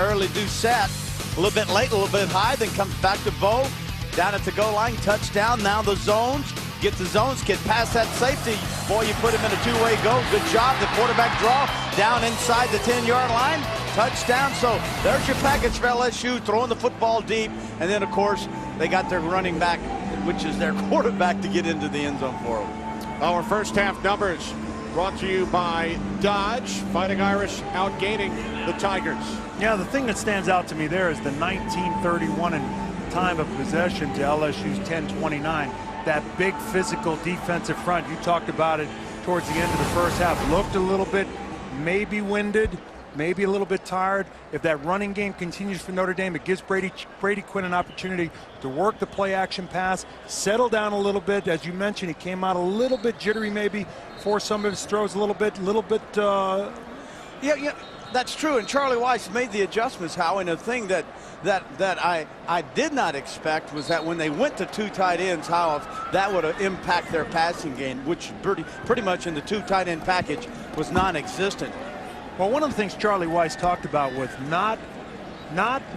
early Doucette. A little bit late, a little bit high, then comes back to Bo. Down at the goal line, touchdown. Now the zones. Get the zones, get past that safety. Boy, you put him in a two-way go. Good job. The quarterback draw down inside the 10-yard line. Touchdown. So there's your package for LSU, throwing the football deep. And then, of course, they got their running back, which is their quarterback, to get into the end zone for them. Our first half numbers brought to you by Dodge. Fighting Irish outgaining the Tigers. Yeah, the thing that stands out to me there is the 1931 and time of possession to LSU's 10-29. That big physical defensive front, you talked about it towards the end of the first half, looked a little bit maybe winded, maybe a little bit tired. If that running game continues for Notre Dame, it gives Brady Quinn an opportunity to work the play action pass, settle down a little bit. As you mentioned, he came out a little bit jittery maybe, forced some of his throws a little bit. Yeah, that's true. And Charlie Weiss made the adjustments, Howie. And the thing that I did not expect was that when they went to two tight ends, how that would impact their passing game, which pretty much in the two tight end package was non-existent. Well, one of the things Charlie Weiss talked about was not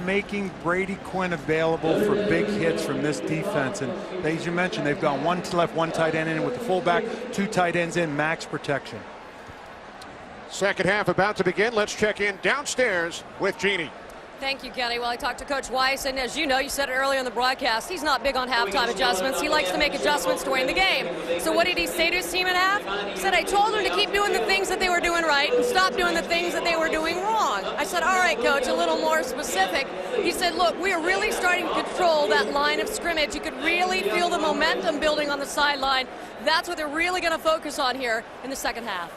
making Brady Quinn available for big hits from this defense. And as you mentioned, they've gone one to left, one tight end in with the fullback, two tight ends in, max protection. Second half about to begin. Let's check in downstairs with Jeannie. Thank you, Kenny. Well, I talked to Coach Weiss, and as you know, you said it earlier in the broadcast, he's not big on halftime adjustments. He likes to make adjustments during the game. So what did he say to his team at half? He said, I told them to keep doing the things that they were doing right and stop doing the things that they were doing wrong. I said, all right, Coach, a little more specific. He said, look, we are really starting to control that line of scrimmage. You could really feel the momentum building on the sideline. That's what they're really going to focus on here in the second half.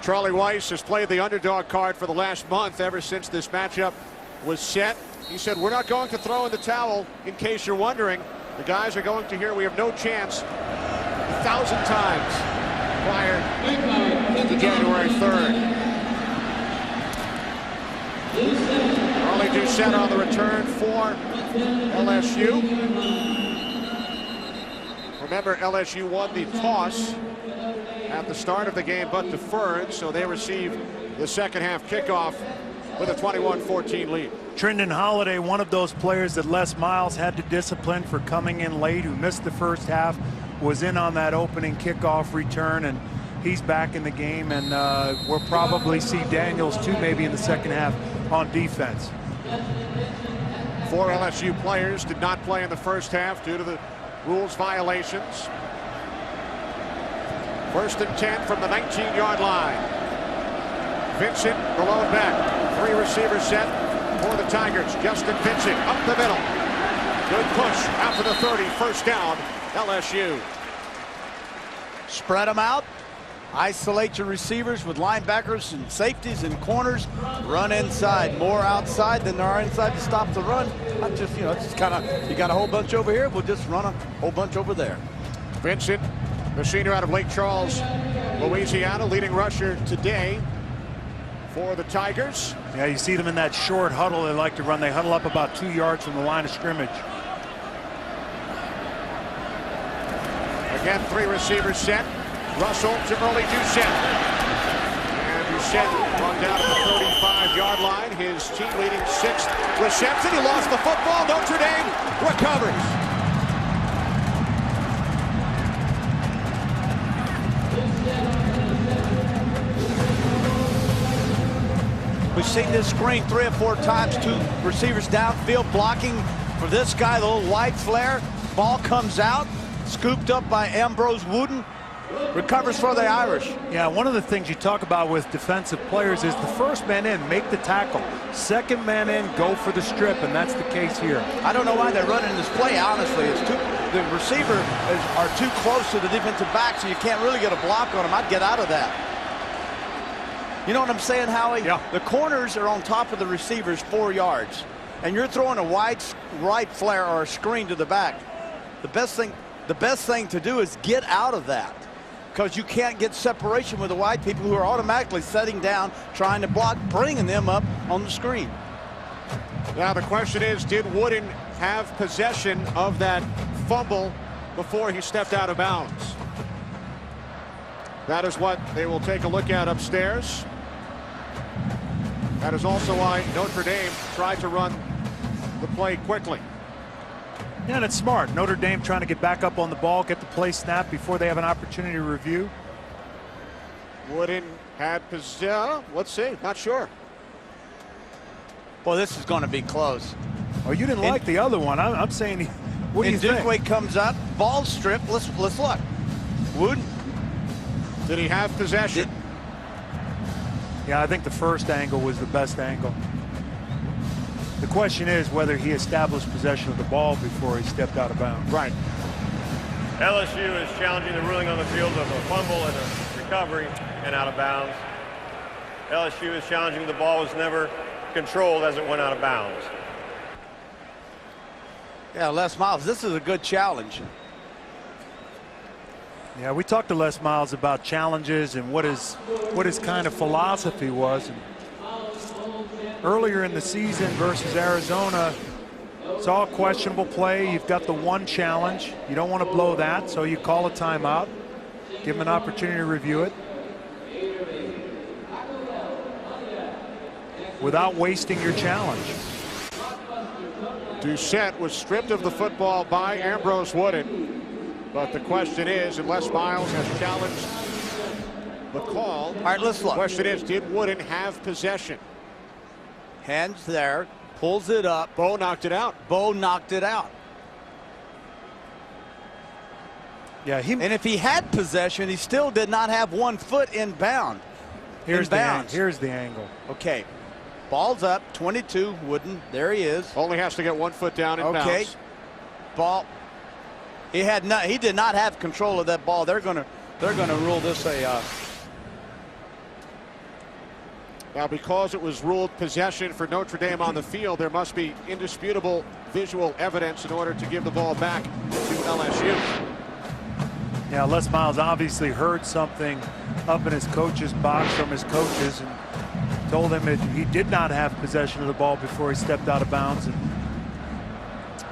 Charlie Weiss has played the underdog card for the last month ever since this matchup was set. He said, we're not going to throw in the towel, in case you're wondering. The guys are going to hear we have no chance 1,000 times prior to January 3rd. Charlie Doucette on the return for LSU. Remember, LSU won the toss at the start of the game, but deferred, so they receive the second half kickoff with a 21-14 lead. Trendon Holiday, one of those players that Les Miles had to discipline for coming in late, who missed the first half, was in on that opening kickoff return, and he's back in the game, and we'll probably see Daniels too maybe in the second half on defense. 4 LSU players did not play in the first half due to the rules violations. First and 10 from the 19-yard line. Vincent, the lone back. 3 receivers set. for the Tigers. Justin Vincent up the middle. Good push out for the 30. First down, LSU. Spread them out. Isolate your receivers with linebackers and safeties and corners. Run inside. More outside than there are inside to stop the run. Not just, it's just kind of, you got a whole bunch over here, we'll just run a whole bunch over there. Vincent, the senior out of Lake Charles, Louisiana, leading rusher today for the Tigers. Yeah, you see them in that short huddle they like to run. They huddle up about 2 yards from the line of scrimmage. Again, 3 receivers set. Russell to early Doucette. And Doucette brought down to the 35-yard line. His team leading 6th reception. He lost the football. Notre Dame recovers. We've seen this screen 3 or 4 times. 2 receivers downfield blocking for this guy. The little wide flare. Ball comes out. Scooped up by Ambrose Wooden. Recovers for the Irish. Yeah, one of the things you talk about with defensive players is the first man in, make the tackle. Second man in, go for the strip, and that's the case here. I don't know why they're running this play, honestly. The receiver are too close to the defensive back, so you can't really get a block on them. I'd get out of that. You know what I'm saying, Howie? Yeah. The corners are on top of the receivers 4 yards, and you're throwing a wide right flare or a screen to the back. The best thing to do is get out of that, because you can't get separation with the wide people who are automatically setting down, trying to block, bringing them up on the screen. Now the question is, did Wooden have possession of that fumble before he stepped out of bounds? That is what they will take a look at upstairs. That is also why Notre Dame tried to run the play quickly. Yeah, and it's smart. Notre Dame trying to get back up on the ball, get the play snapped before they have an opportunity to review. Wooden had possession. Let's see. Not sure. Well, this is going to be close. Oh, you didn't like the other one. I'm saying, what do you think? Dukeway comes up, ball strip. Let's look. Wooden. Did he have possession? Yeah, I think the first angle was the best angle. The question is whether he established possession of the ball before he stepped out of bounds. Right. LSU is challenging the ruling on the field of a fumble and a recovery and out of bounds. LSU is challenging the ball was never controlled as it went out of bounds. Yeah, Les Miles, this is a good challenge. Yeah, we talked to Les Miles about challenges and what his kind of philosophy was. And earlier in the season versus Arizona, saw a questionable play. You've got the one challenge. You don't want to blow that, so you call a timeout, give him an opportunity to review it without wasting your challenge. Doucette was stripped of the football by Ambrose Wooden. But the question is, and Les Miles has challenged the call. All right, let's look. The question is, did Wooden have possession? Hands there, pulls it up. Bo knocked it out. Bo knocked it out. Yeah, and if he had possession, he still did not have 1 foot in bound. Here's the angle. Okay. Ball's up, 22, Wooden. There he is. Only has to get 1 foot down in bounds. Okay. Ball. He did not have control of that ball. They're gonna rule this a. Now, because it was ruled possession for Notre Dame on the field, there must be indisputable visual evidence in order to give the ball back to LSU. Yeah, Les Miles obviously heard something up in his coach's box from his coaches and told him that he did not have possession of the ball before he stepped out of bounds. And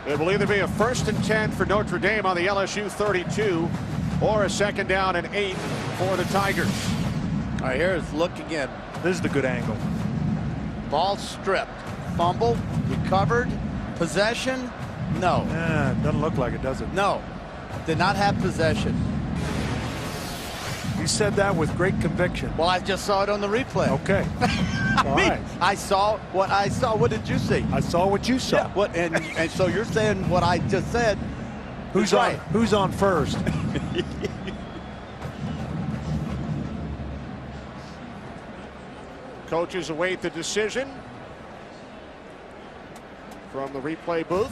it will either be a 1st and 10 for Notre Dame on the LSU 32 or a 2nd down and 8 for the Tigers. All right, here's look again. This is the good angle. Ball stripped. Fumble. Recovered. Possession. No. Doesn't look like it, does it? No. Did not have possession. You said that with great conviction. Well, I just saw it on the replay. Okay. I saw what I saw. What did you see? I saw what you saw. Yeah, what? And so you're saying what I just said. Who's right? Who's on first? Coaches await the decision. from the replay booth.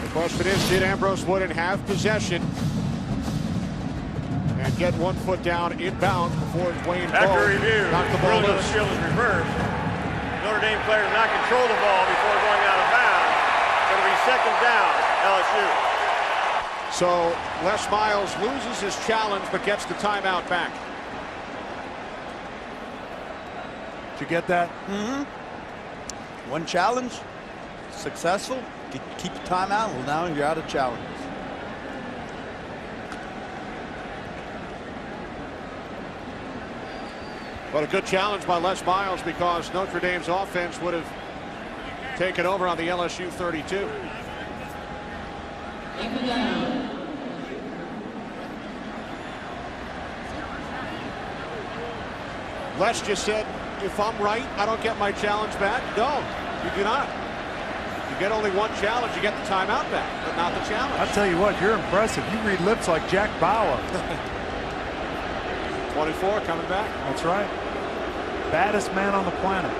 The question is, did Ambrose Wooden have possession and get 1 foot down inbounds before Wayne After Bowe review, knocked the ball the loose? field is reversed. Notre Dame player did not control the ball before going out of bounds. It'll be second down, LSU. So Les Miles loses his challenge but gets the timeout back. Did you get that? Mm-hmm. One challenge, successful. Keep the timeout. Well, now you're out of challenges. But a good challenge by Les Miles because Notre Dame's offense would have taken over on the LSU 32. Les just said, if I'm right, I don't get my challenge back. No, you do not. You get only one challenge, you get the timeout back, but not the challenge. I'll tell you what, you're impressive. You read lips like Jack Bauer. 24 coming back. That's right. Baddest man on the planet.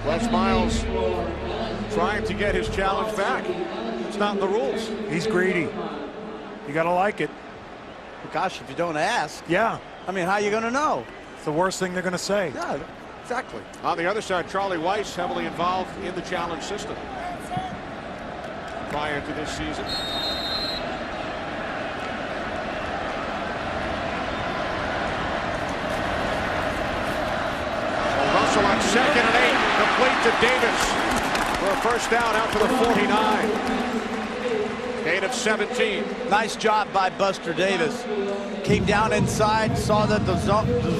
Les Miles trying to get his challenge back. It's not in the rules. He's greedy. You got to like it. Well, gosh, if you don't ask. Yeah. I mean, how are you going to know? It's the worst thing they're going to say. Yeah, exactly. On the other side, Charlie Weiss heavily involved in the challenge system prior to this season. Russell on 2nd and 8, complete to Davis for a first down out to the 49. Gain of 17. Nice job by Buster Davis. Came down inside, saw that the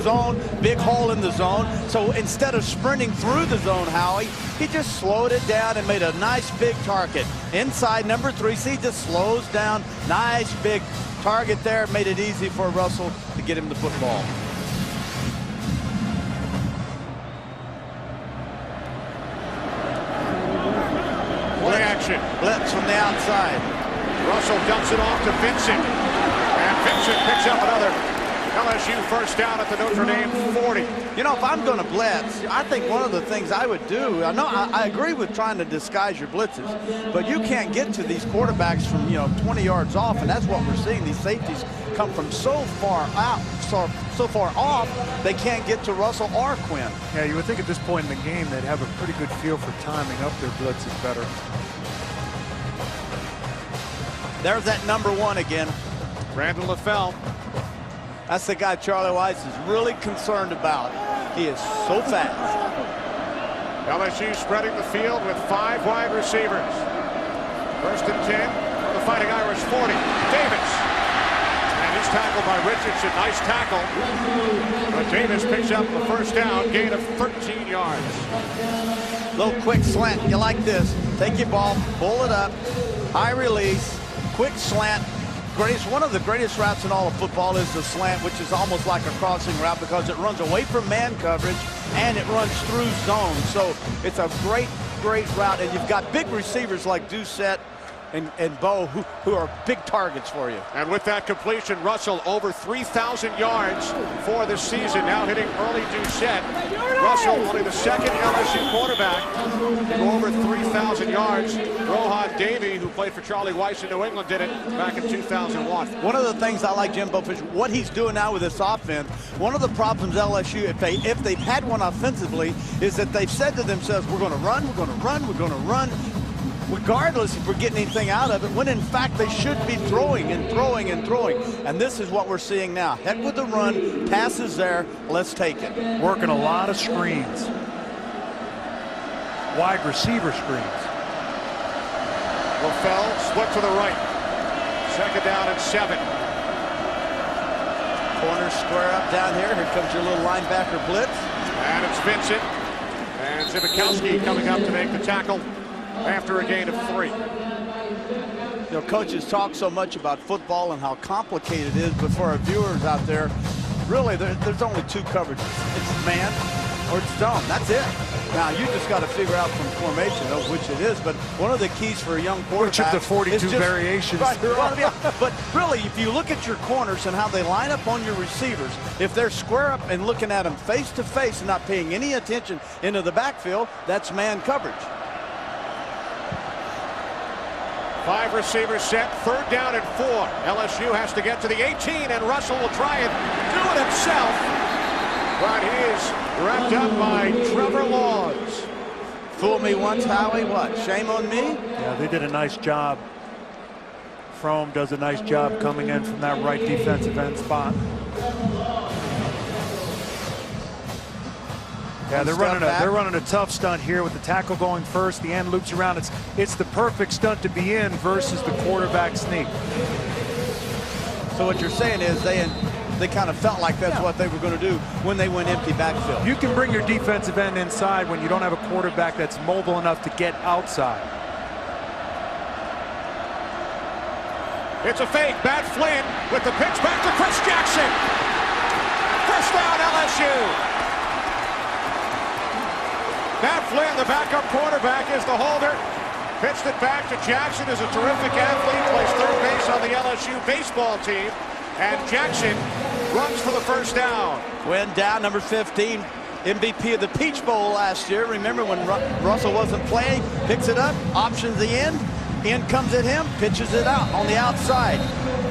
zone, big hole in the zone. So instead of sprinting through the zone, Howie, he just slowed it down and made a nice big target. Inside number 3, see, just slows down. Nice big target there. Made it easy for Russell to get him the football. Play action. Blitz from the outside. Russell dumps it off to Vincent. And Vincent picks up another LSU first down at the Notre Dame 40. You know, if I'm going to blitz, I think one of the things I would do, I agree with trying to disguise your blitzes, but you can't get to these quarterbacks from, 20 yards off, and that's what we're seeing. These safeties come from so far out, so far off, they can't get to Russell or Quinn. Yeah, you would think at this point in the game they'd have a pretty good feel for timing up their blitzes better. There's that number 1 again. Brandon LaFell. That's the guy Charlie Weiss is really concerned about. He is so fast. LSU spreading the field with 5 wide receivers. 1st and 10 for the Fighting Irish 40. Davis. And he's tackled by Richardson. Nice tackle. But Davis picks up the first down. Gain of 13 yards. Little quick slant. You like this. Take your ball, pull it up, high release, quick slant. One of the greatest routes in all of football is the slant, which is almost like a crossing route because it runs away from man coverage and it runs through zone. So it's a great route, and you've got big receivers like Doucette and Bowe who are big targets for you. And with that completion, Russell over 3,000 yards for this season, now hitting early Doucette. Russell, only the 2nd LSU quarterback to go over 3,000 yards. Rohan Davey, who played for Charlie Weiss in New England, did it back in 2001. One of the things I like, Jimbo, is what he's doing now with this offense. One of the problems LSU, if they've had one offensively, is that they've said to themselves, we're going to run, we're going to run, we're going to run, regardless if we're getting anything out of it, when in fact they should be throwing and throwing and throwing. And this is what we're seeing now. Heck with the run, passes there, let's take it. Working a lot of screens. Wide receiver screens. LaFell split to the right. 2nd down and 7. Corner square up down here. Here comes your little linebacker blitz. And it's Vincent. And Zibikowski coming up to make the tackle after a gain of 3. Coaches talk so much about football and how complicated it is, but for our viewers out there, really there's only two coverages. It's man or it's zone. That's it. Now, you just got to figure out from formation of which it is, but one of the keys for a young quarterback... Which of the 42 variations there are. But really, if you look at your corners and how they line up on your receivers, if they're square up and looking at them face to face and not paying any attention into the backfield, that's man coverage. 5 receivers set, 3rd down and 4. LSU has to get to the 18, and Russell will try and do it himself. But he is wrapped up by Trevor Laws. Fool me once, Howie, what? Shame on me? Yeah, they did a nice job. Frome does a nice job coming in from that right defensive end spot. Yeah, they're running a tough stunt here with the tackle going first. The end loops around. It's the perfect stunt to be in versus the quarterback sneak. So what you're saying is they kind of felt like that's what they were going to do when they went empty backfield. You can bring your defensive end inside when you don't have a quarterback that's mobile enough to get outside. It's a fake. Matt Flynn with the pitch back to Chris Jackson. First down, LSU. Matt Flynn, the backup quarterback, is the holder. Pitched it back to Jackson, is a terrific athlete, plays third base on the LSU baseball team. And Jackson runs for the first down. Win down, number 15, MVP of the Peach Bowl last year. Remember when Russell wasn't playing, picks it up, options the end comes at him, pitches it out on the outside.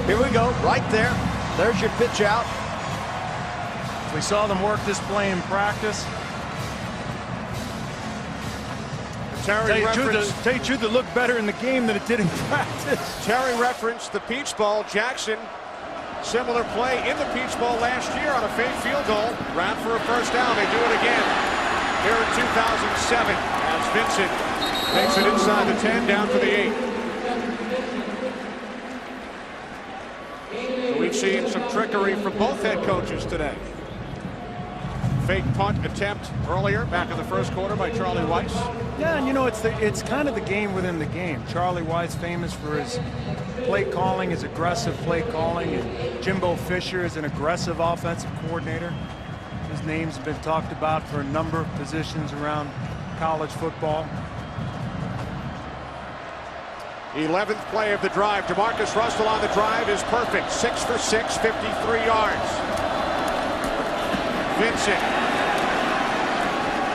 Here we go, right there. There's your pitch out. We saw them work this play in practice. Tell you the truth, it looked better in the game than it did in practice. Terry referenced the Peach Bowl. Jackson, similar play in the Peach Bowl last year on a fake field goal. Ran for a first down. They do it again here in 2007 as Vincent takes it inside the 10, down to the 8. So we've seen some trickery from both head coaches today. Fake punt attempt earlier, back in the first quarter by Charlie Weiss. Yeah, and you know, it's kind of the game within the game. Charlie Weiss, famous for his play calling, his aggressive play calling, and Jimbo Fisher is an aggressive offensive coordinator. His name's been talked about for a number of positions around college football. 11th play of the drive. DeMarcus Russell on the drive is perfect. 6 for 6, 53 yards. Vincent.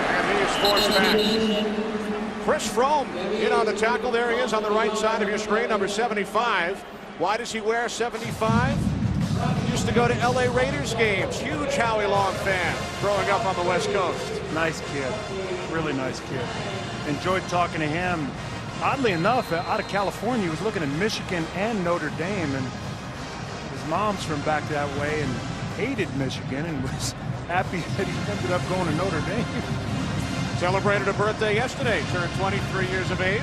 And he is forced back. Chris Frome in on the tackle. There he is on the right side of your screen, number 75. Why does he wear 75? Used to go to LA Raiders games. Huge Howie Long fan growing up on the West Coast. Nice kid. Really nice kid. Enjoyed talking to him. Oddly enough, out of California, he was looking at Michigan and Notre Dame, and his mom's from back that way and hated Michigan and was happy that he ended up going to Notre Dame. Celebrated a birthday yesterday, turned 23 years of age.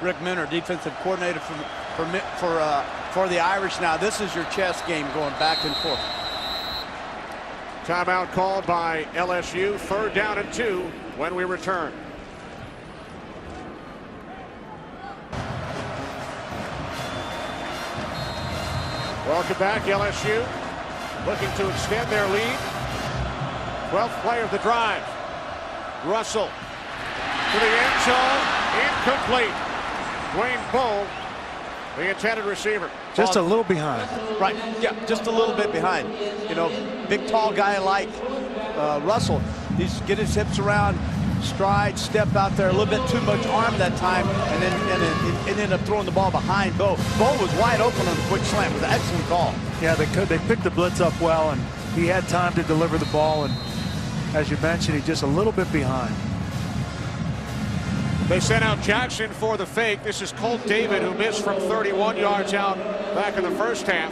Rick Minner, defensive coordinator for the Irish. Now this is your chess game going back and forth. Timeout called by LSU. 3rd down and 2 when we return. Welcome back, LSU. Looking to extend their lead. 12th play of the drive. Russell to the end zone. Incomplete. Dwayne Bowe, the intended receiver. Just a little behind. Right, yeah, just a little bit behind. You know, big, tall guy like Russell, he's get his hips around, stride, step out there, a little bit too much arm that time, and then ended up throwing the ball behind Bowe. Bowe was wide open on the quick slant. It was an excellent call. Yeah, they picked the blitz up well, and he had time to deliver the ball, and as you mentioned, he's just a little bit behind. They sent out Jackson for the fake. This is Colt David, who missed from 31 yards out back in the first half.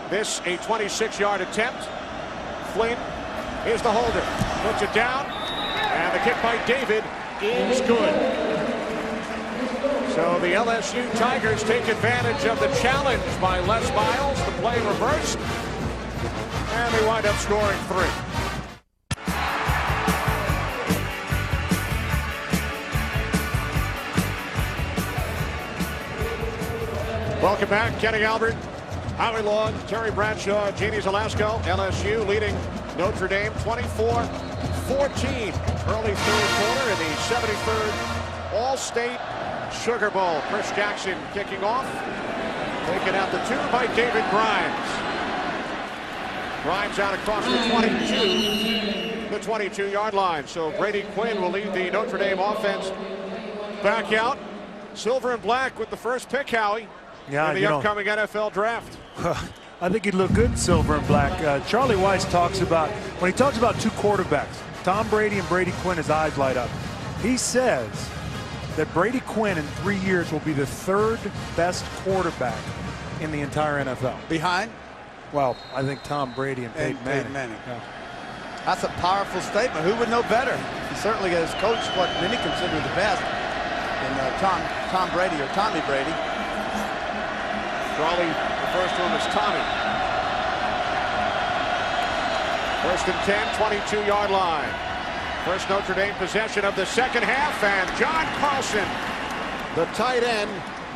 This a 26-yard attempt. Flynn is the holder. Puts it down. And the kick by David is good. So the LSU Tigers take advantage of the challenge by Les Miles. The play reversed. And they wind up scoring 3. Welcome back, Kenny Albert, Howie Long, Terry Bradshaw, Jeannie Zalasko, LSU leading Notre Dame 24-14. Early third quarter in the 73rd All-State Sugar Bowl. Chris Jackson kicking off. Taken out the 2 by David Grimes. Grimes out across the 22-yard line. So Brady Quinn will lead the Notre Dame offense back out. Silver and black with the first pick, Howie, in the upcoming NFL draft. I think he'd look good in silver and black. Charlie Weiss talks about, when he talks about two quarterbacks, Tom Brady and Brady Quinn, his eyes light up. He says that Brady Quinn in 3 years will be the 3rd best quarterback in the entire NFL. Behind? Well, I think Tom Brady and Peyton Manning. Yeah. That's a powerful statement. Who would know better? He certainly has coached what many consider the best in Tom Brady or Tommy Brady. Charlie refers to him as Tommy. First and 10, 22-yard line. First Notre Dame possession of the second half, and John Carlson, the tight end,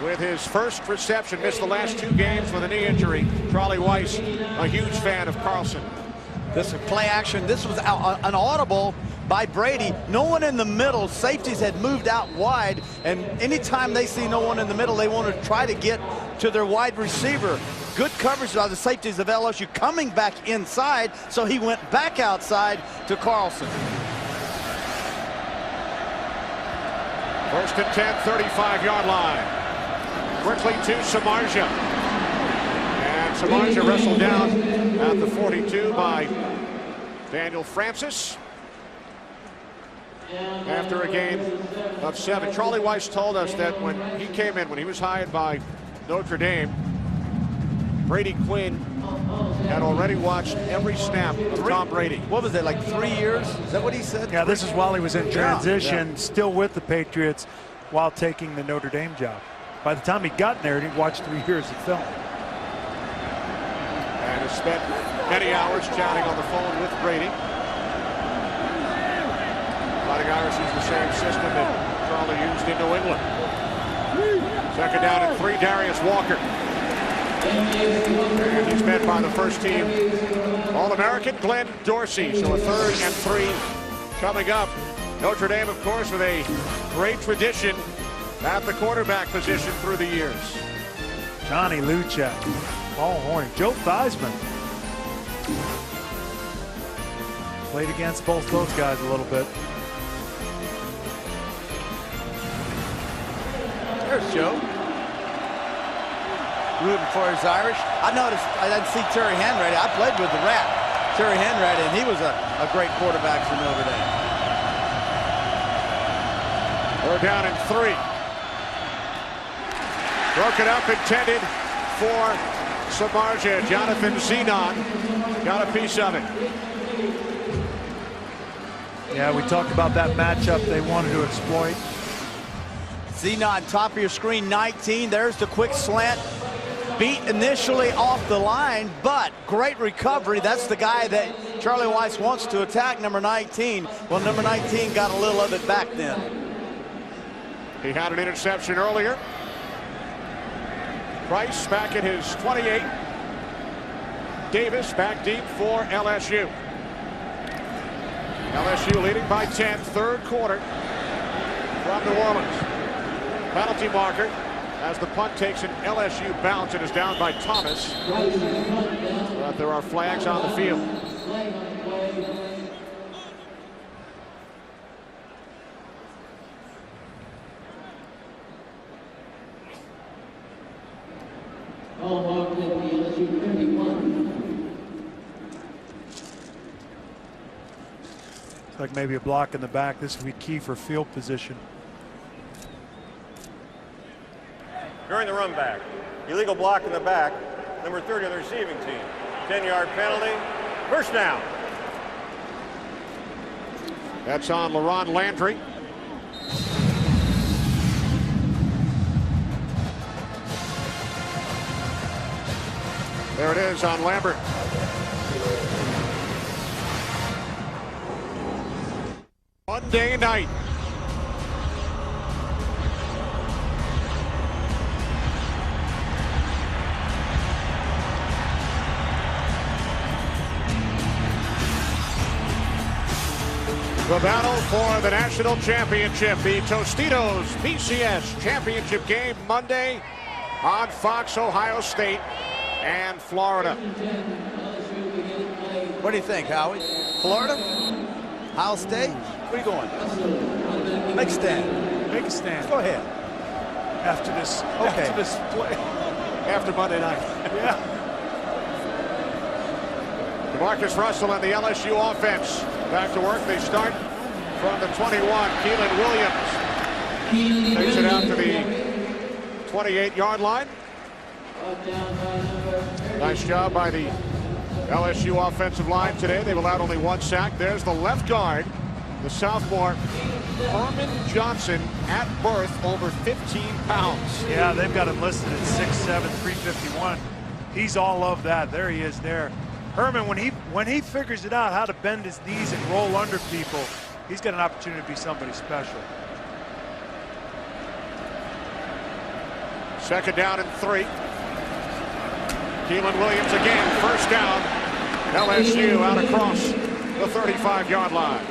with his first reception, missed the last 2 games with a knee injury. Charlie Weiss, a huge fan of Carlson. This is play action. This was an audible by Brady. No one in the middle. Safeties had moved out wide, and anytime they see no one in the middle, they want to try to get to their wide receiver. Good coverage by the safeties of LSU coming back inside, so he went back outside to Carlson. First and 10, 35-yard line. Quickly to Samardzija. And Samardzija wrestled down at the 42 by Daniel Francis. After a gain of 7. Charlie Weiss told us that when he came in, when he was hired by Notre Dame, Brady Quinn had already watched every snap of Tom Brady. What was it, like 3 years? Is that what he said? Yeah, this is while he was in transition, still with the Patriots, while taking the Notre Dame job. By the time he got there, he'd watched 3 years of film. And has spent many hours chatting on the phone with Brady. Fighting Irish used the same system that Charlie used in New England. Second down and 3, Darius Walker. And he's met by the first team All-American Glenn Dorsey. So a 3rd and 3 coming up. Notre Dame, of course, with a great tradition at the quarterback position through the years. Johnny Luchak, Paul Horning, Joe Theismann. Played against both those guys a little bit. There's Joe. Rooting for his Irish. I noticed, I didn't see Terry Hanratty. I played with the Rat, Terry Hanratty, and he was a great quarterback for Notre Dame. We're down in 3. Broken up, intended for Samardzija. Jonathan Zenon got a piece of it. Yeah, we talked about that matchup they wanted to exploit. Zenon, top of your screen, 19. There's the quick slant. Beat initially off the line, but great recovery. That's the guy that Charlie Weiss wants to attack, number 19. Well, number 19 got a little of it back then. He had an interception earlier. Price back at his 28. Davis back deep for LSU. LSU leading by 10, 3rd quarter from New Orleans. Penalty marker as the punt takes an LSU bounce and is down by Thomas. But there are flags on the field. It's like maybe a block in the back. This would be key for field position. During the run back, illegal block in the back, number 30 on the receiving team. 10-yard penalty, first down. That's on LaRon Landry. There it is on Lambert. Monday night. The battle for the national championship, the Tostitos BCS championship game Monday on Fox, Ohio State and Florida. What do you think, Howie? Florida? Ohio State? Where are you going? Make a stand. Make a stand. Go ahead. After this, okay. after this play. After Monday night. Yeah. DeMarcus Russell and the LSU offense back to work. They start from the 21. Keelan Williams takes it out to the 28-yard line. Nice job by the LSU offensive line today. They've allowed only 1 sack. There's the left guard, the sophomore Herman Johnson, at birth over 15 pounds. Yeah, they've got him listed at 6'7", 351. He's all of that. There he is there. Herman, when he figures it out how to bend his knees and roll under people, he's got an opportunity to be somebody special. Second down and 3. Keelan Williams again, first down. LSU out across the 35-yard line.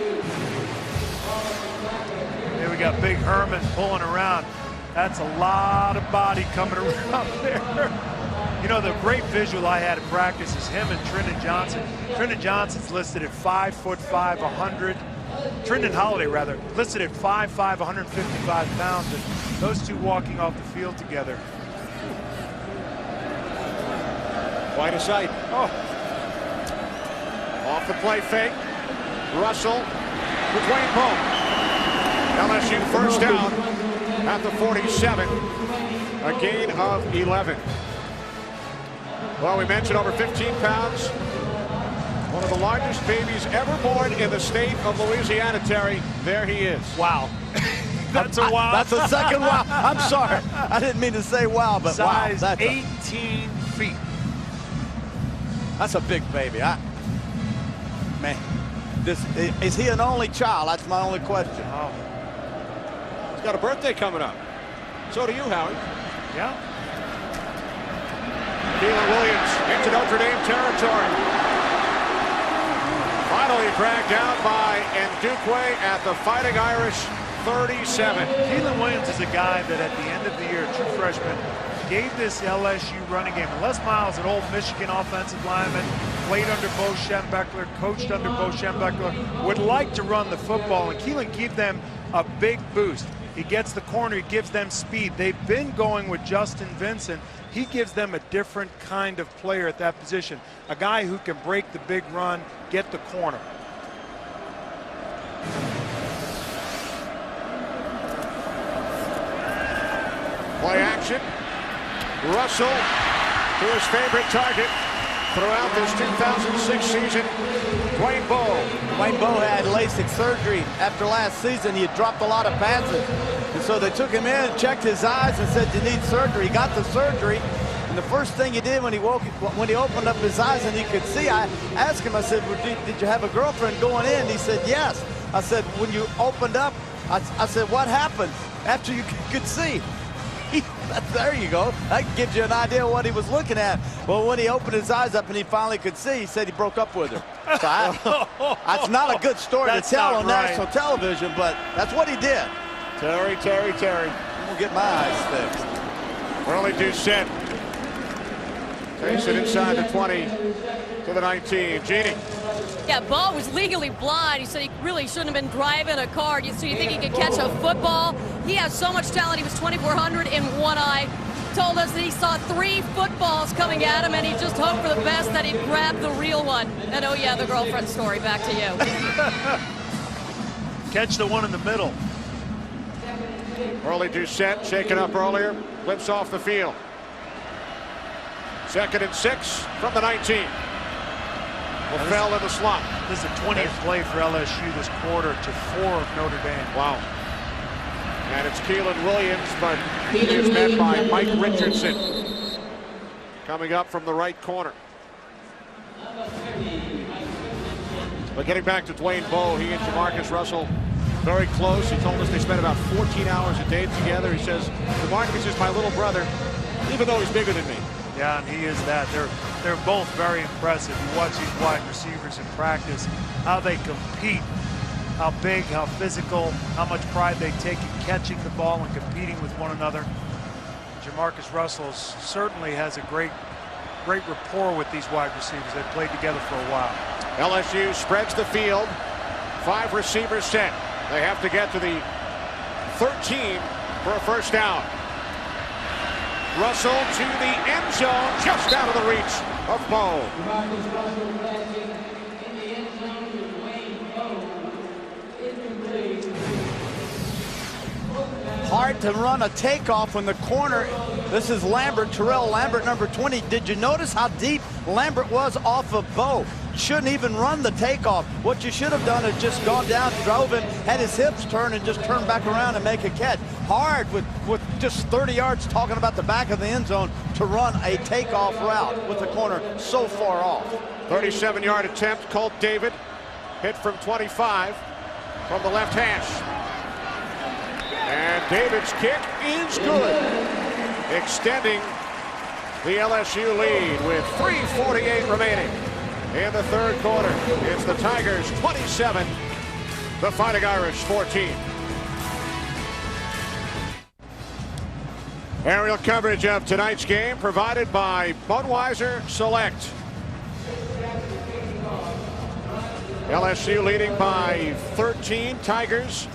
Here we got big Herman pulling around. That's a lot of body coming around there. You know, the great visual I had at practice is him and Trenton Johnson. Trenton Johnson's listed at 5'5", 100. Trenton Holiday, rather, listed at 5'5", 155 pounds. And those two walking off the field together. Quite a sight. Oh. Off the play fake. Russell with Dwayne Pope. LSU first down at the 47. A gain of 11. Well, we mentioned over 15 pounds. One of the largest babies ever born in the state of Louisiana, Terry. There he is. Wow. That's a wow. That's a second wow. I'm sorry. I didn't mean to say wow, but size wow. That's 18 feet. That's a big baby. Man, is he an only child? That's my only question. Oh. He's got a birthday coming up. So do you, Howie. Yeah. Keelan Williams into Notre Dame territory. Finally dragged down by Ndukwe at the Fighting Irish 37. Keelan Williams is a guy that at the end of the year, true freshman, gave this LSU running game. Les Miles, an old Michigan offensive lineman, played under Bo Schembechler, coached under Bo Schembechler, would like to run the football, and Keelan gave them a big boost. He gets the corner, he gives them speed. They've been going with Justin Vincent. He gives them a different kind of player at that position, a guy who can break the big run, get the corner. Play action. Russell to his favorite target throughout this 2006 season, Dwayne Bowe. Dwayne Bowe had LASIK surgery after last season. He had dropped a lot of passes. And so they took him in, checked his eyes, and said, you need surgery. He got the surgery. And the first thing he did when he opened up his eyes and he could see, I asked him, I said, well, did you have a girlfriend going in? He said, yes. I said, when you opened up, I said, what happened after you could see? There you go. That gives you an idea of what he was looking at. Well, when he opened his eyes up and he finally could see, he said he broke up with her. So that's not a good story to tell on national television, but that's what he did. Terry. I'm gonna get my eyes fixed. Early Doucette takes it inside the 20 to the 19. Jeannie. Yeah, Bo was legally blind. He said he really shouldn't have been driving a car. So you think he could catch a football? He has so much talent. He was 2,400 in one eye. Told us that he saw 3 footballs coming at him, and he just hoped for the best that he'd grab the real one. And oh yeah, the girlfriend story. Back to you. Catch the one in the middle. Early Doucette shaken up earlier, flips off the field. 2nd and 6 from the 19. Fell in the slot. This is the 20th play for LSU this quarter to 4 of Notre Dame. Wow. And it's Keelan Williams, but he is met by Mike Richardson coming up from the right corner. But getting back to Dwayne Bowe, he and Jamarcus Russell very close. He told us they spent about 14 hours a day together. He says, Jamarcus is my little brother, even though he's bigger than me. Yeah, and he is that. They're both very impressive. You watch these wide receivers in practice, how they compete how big, how physical, how much pride they take in catching the ball and competing with one another. Jamarcus Russell certainly has a great rapport with these wide receivers. They've played together for a while. LSU spreads the field. 5 receivers set. They have to get to the 13 for a first down. Russell to the end zone, just out of the reach of Bowe. Hard to run a takeoff when the corner. This is Lambert, Terrell Lambert, number 20. Did you notice how deep Lambert was off of Bowe? You shouldn't even run the takeoff. What you should have done is just gone down, drove him, had his hips turn, and just turned back around and make a catch. Hard with just 30 yards, talking about the back of the end zone, to run a takeoff route with the corner so far off. 37-yard attempt. Colt David hit from 25 from the left hash. And David's kick is good, extending the LSU lead with 3:48 remaining in the third quarter. It's the Tigers 27, the Fighting Irish 14. Aerial coverage of tonight's game provided by Budweiser Select. LSU leading by 13. Tigers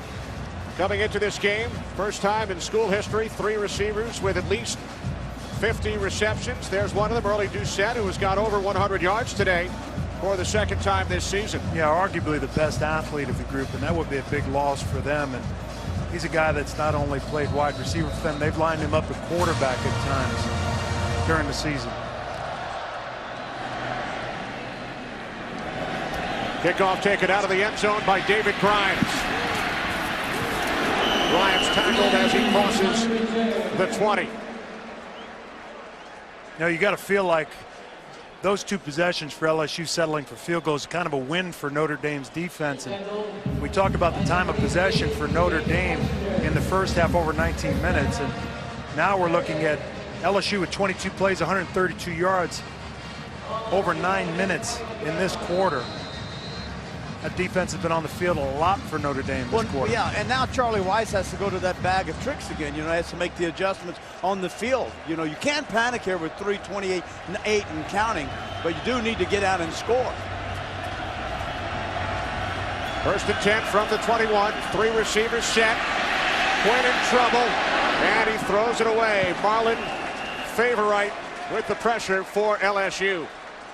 coming into this game, first time in school history, 3 receivers with at least 50 receptions. There's one of them, Early Doucette, who has got over 100 yards today for the second time this season. Yeah, arguably the best athlete of the group, and that would be a big loss for them. And he's a guy that's not only played wide receiver for them, they've lined him up at quarterback at times during the season. Kickoff taken out of the end zone by David Grimes. Grimes tackled as he crosses the 20. Now you got to feel like those 2 possessions for LSU settling for field goals is kind of a win for Notre Dame's defense. And we talk about the time of possession for Notre Dame in the first half, over 19 minutes. And now we're looking at LSU with 22 plays, 132 yards, over 9 minutes in this quarter. That defense has been on the field a lot for Notre Dame this quarter. Yeah, and now Charlie Weiss has to go to that bag of tricks again. You know, has to make the adjustments on the field. You know, you can't panic here with 3:28 and 8 and counting, but you do need to get out and score. First and 10 from the 21. 3 receivers set. Quinn in trouble, and he throws it away. Marlon Favorite with the pressure for LSU.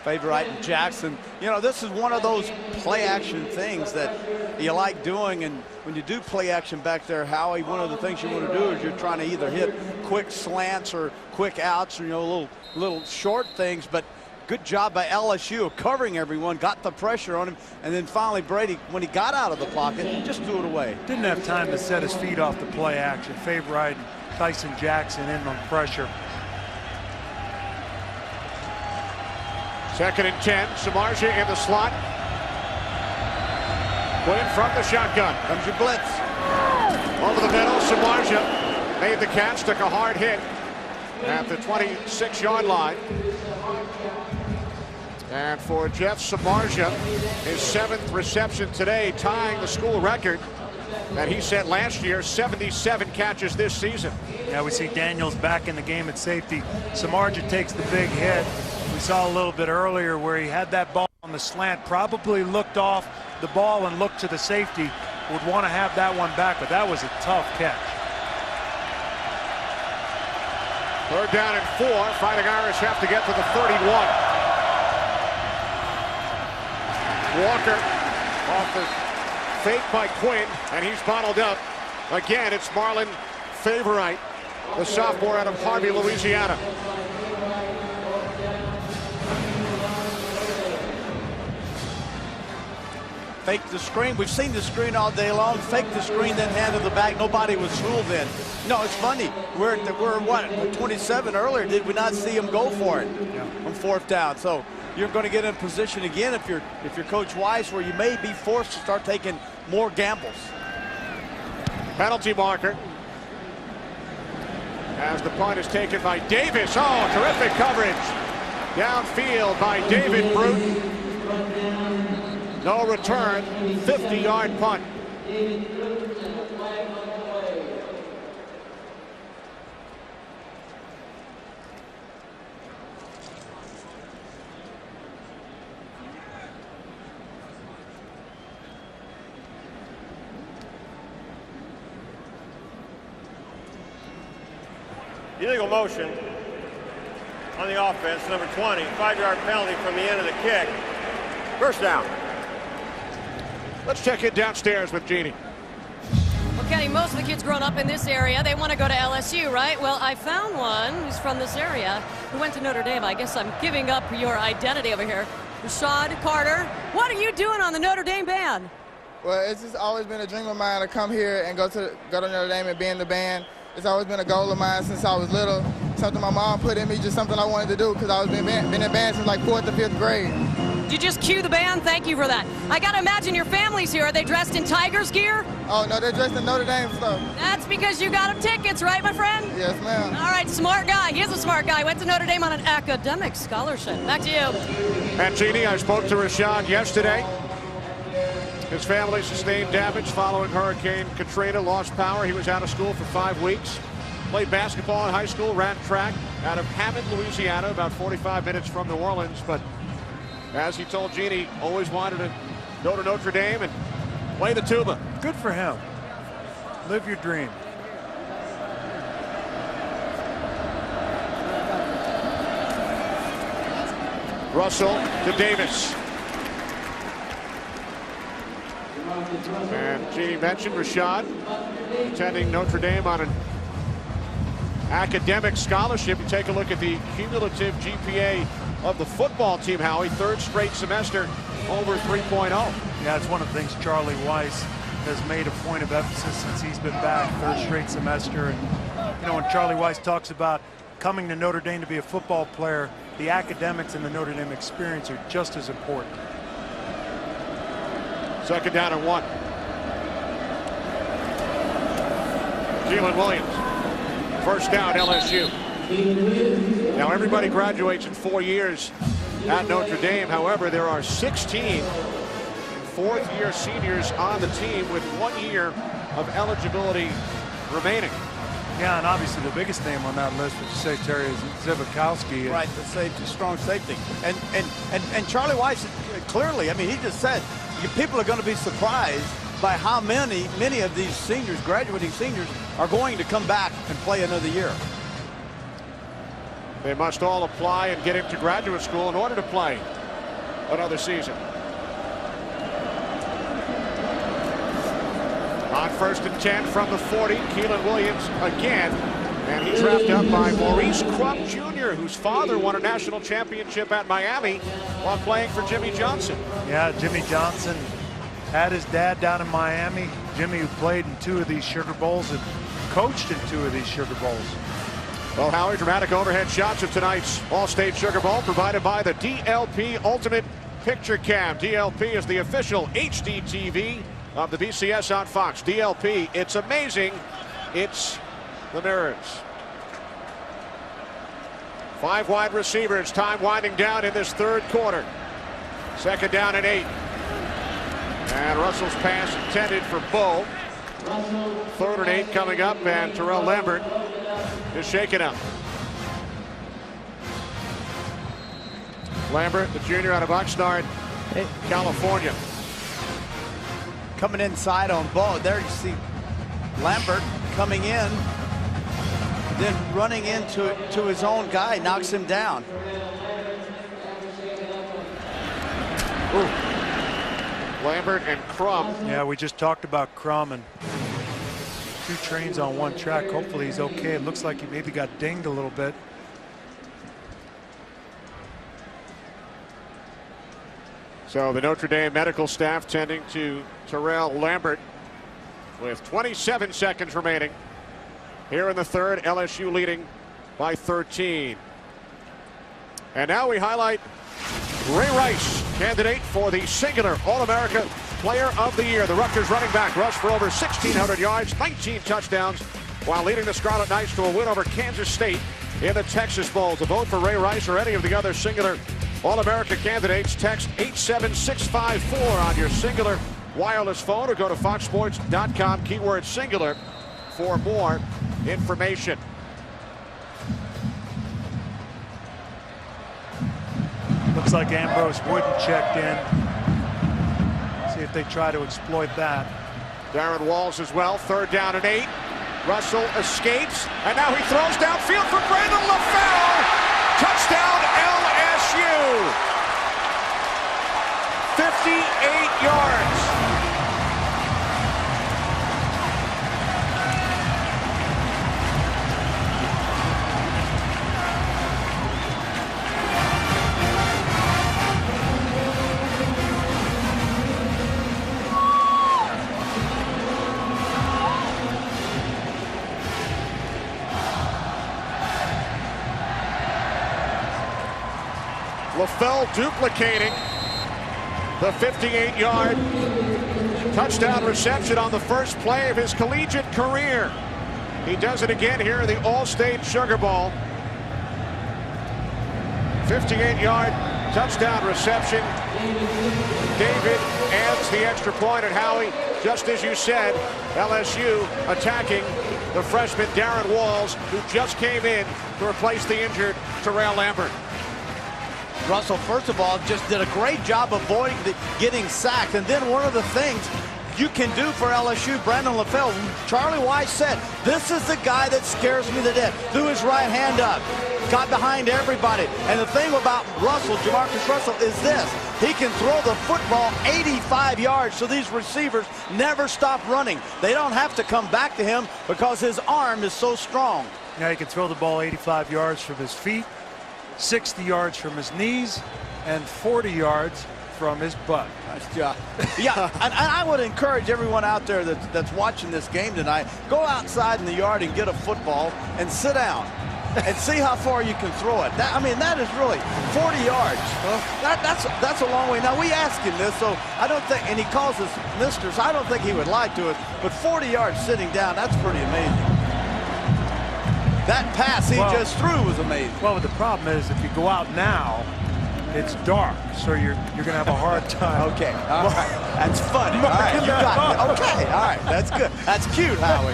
Favorite and Jackson. You know, this is one of those play action things that you like doing, and when you do play action back there, Howie, one of the things you want to do is you're trying to either hit quick slants or quick outs, or, you know, little short things. But good job by LSU of covering everyone, got the pressure on him, and then finally Brady, when he got out of the pocket, just threw it away. Didn't have time to set his feet off the play action. Favorite and Tyson Jackson in on pressure. Second and 10. Samardzija in the slot. Quinn from the shotgun. Comes your blitz. Over the middle. Samardzija made the catch, took a hard hit at the 26-yard line. And for Jeff Samardzija, his 7th reception today, tying the school record that he set last year, 77 catches this season. Yeah, we see Daniels back in the game at safety. Samardzija takes the big hit. We saw a little bit earlier where he had that ball on the slant, probably looked off the ball and looked to the safety. Would want to have that one back, but that was a tough catch. Third down and 4. Fighting Irish have to get to the 31. Walker off the fake by Quinn, and he's bottled up. Again, it's Marlon Favorite, the sophomore out of Harvey, Louisiana. Fake the screen. We've seen the screen all day long. Fake the screen, then hand to the back. Nobody was fooled then. No, it's funny. We're what, 27 earlier. Did we not see him go for it on 4th down? So you're going to get in position again if you're Coach Weiss, where you may be forced to start taking more gambles. Penalty marker as the punt is taken by Davis. Oh, terrific coverage downfield by David Bruton. No return, 50-yard punt. Illegal motion on the offense, number 20, 5-yard penalty from the end of the kick. First down. Let's check in downstairs with Jeannie. Well, Kenny, most of the kids growing up in this area, they want to go to LSU, right? Well, I found one who's from this area who went to Notre Dame. I guess I'm giving up your identity over here. Rashad Carter, what are you doing on the Notre Dame band? Well, it's just always been a dream of mine to come here and go to Notre Dame and be in the band. It's always been a goal of mine since I was little. Something my mom put in me, just something I wanted to do because I was been in band since like 4th or 5th grade. Did you just cue the band? Thank you for that. I got to imagine your family's here. Are they dressed in Tigers gear? Oh, no, they're dressed in Notre Dame stuff. That's because you got them tickets, right, my friend? Yes, ma'am. All right, smart guy. He is a smart guy. Went to Notre Dame on an academic scholarship. Back to you. And Jeannie, I spoke to Rashad yesterday. His family sustained damage following Hurricane Katrina, lost power. He was out of school for 5 weeks. Played basketball in high school, ran track out of Hammond, Louisiana, about 45 minutes from New Orleans. But as he told Jeannie, always wanted to go to Notre Dame and play the tuba. Good for him. Live your dream. Russell to Davis. And Jeannie mentioned Rashad attending Notre Dame on an academic scholarship. You take a look at the cumulative GPA of the football team, Howie. 3rd straight semester over 3.0. Yeah, it's one of the things Charlie Weiss has made a point of emphasis since he's been back, 3rd straight semester. And you know, when Charlie Weiss talks about coming to Notre Dame to be a football player, the academics and the Notre Dame experience are just as important. 2nd down and 1. Keelan Williams. 1st down, LSU. Now everybody graduates in 4 years at Notre Dame. However, there are 16 4th-year seniors on the team with 1 year of eligibility remaining. Yeah, and obviously the biggest name on that list, which you say, Terry, is Zivakowski. Right, the safety, strong safety. And Charlie Weiss, clearly, I mean, he just said, people are going to be surprised by how many of these seniors, graduating seniors, are going to come back and play another year. They must all apply and get into graduate school in order to play another season. On 1st and 10 from the 40, Keelan Williams again. And he's wrapped up by Maurice Crump Jr., whose father won a national championship at Miami while playing for Jimmy Johnson. Yeah, Jimmy Johnson had his dad down in Miami. Jimmy, who played in 2 of these Sugar Bowls and coached in 2 of these Sugar Bowls. Well, Howie, dramatic overhead shots of tonight's All-State Sugar Bowl provided by the DLP Ultimate Picture Cam. DLP is the official HD TV of the BCS on Fox. DLP, it's amazing. It's the mirrors. 5 wide receivers. Time winding down in this 3rd quarter. 2nd down and 8. And Russell's pass intended for Bo. 3rd and 8 coming up, and Terrell Lambert is shaken up. Lambert, the junior out of Oxnard, California. Coming inside on Bo. There you see Lambert coming in, then running into his own guy, knocks him down. Ooh. Lambert and Crum. Yeah, we just talked about Crum and 2 trains on 1 track. Hopefully he's okay. It looks like he maybe got dinged a little bit. So the Notre Dame medical staff tending to Terrell Lambert with 27 seconds remaining. Here in the 3rd, LSU leading by 13. And now we highlight Ray Rice, candidate for the singular All-America Player of the Year. The Rutgers running back rushed for over 1,600 yards, 19 touchdowns, while leading the Scarlet Knights to a win over Kansas State in the Texas Bowl. To vote for Ray Rice or any of the other singular All-America candidates, text 87654 on your singular wireless phone or go to foxsports.com, keyword singular, for more information. Looks like Ambrose Wooden checked in. See if they try to exploit that. Darren Walls as well. 3rd down and 8. Russell escapes, and now he throws downfield for Brandon LaFell. Touchdown LSU. 58 yards. LaFell duplicating the 58-yard touchdown reception on the first play of his collegiate career. He does it again here in the All-State Sugar Bowl. 58-yard touchdown reception. David adds the extra point, and Howie, just as you said, LSU attacking the freshman Darren Walls, who just came in to replace the injured Terrell Lambert. Russell, first of all, just did a great job avoiding getting sacked. And then one of the things you can do for LSU, Brandon LaFell, Charlie Weiss said, this is the guy that scares me to death. Threw his right hand up, got behind everybody. And the thing about Russell, Jamarcus Russell, is this. He can throw the football 85 yards, so these receivers never stop running. They don't have to come back to him because his arm is so strong. Now he can throw the ball 85 yards from his feet, 60 yards from his knees, and 40 yards from his butt. Nice job. Yeah, and I would encourage everyone out there that's watching this game tonight, go outside in the yard and get a football and sit down and see how far you can throw it. That is really 40 yards. That's a long way. Now, we asked him this, so I don't think, and he calls us mister, so I don't think he would lie to us, but 40 yards sitting down, that's pretty amazing. That pass he just threw was amazing. Well, the problem is if you go out now, it's dark, so you're going to have a hard time. Okay, all right. That's funny. All right, you got it. Okay, all right. That's good. That's cute, Howie.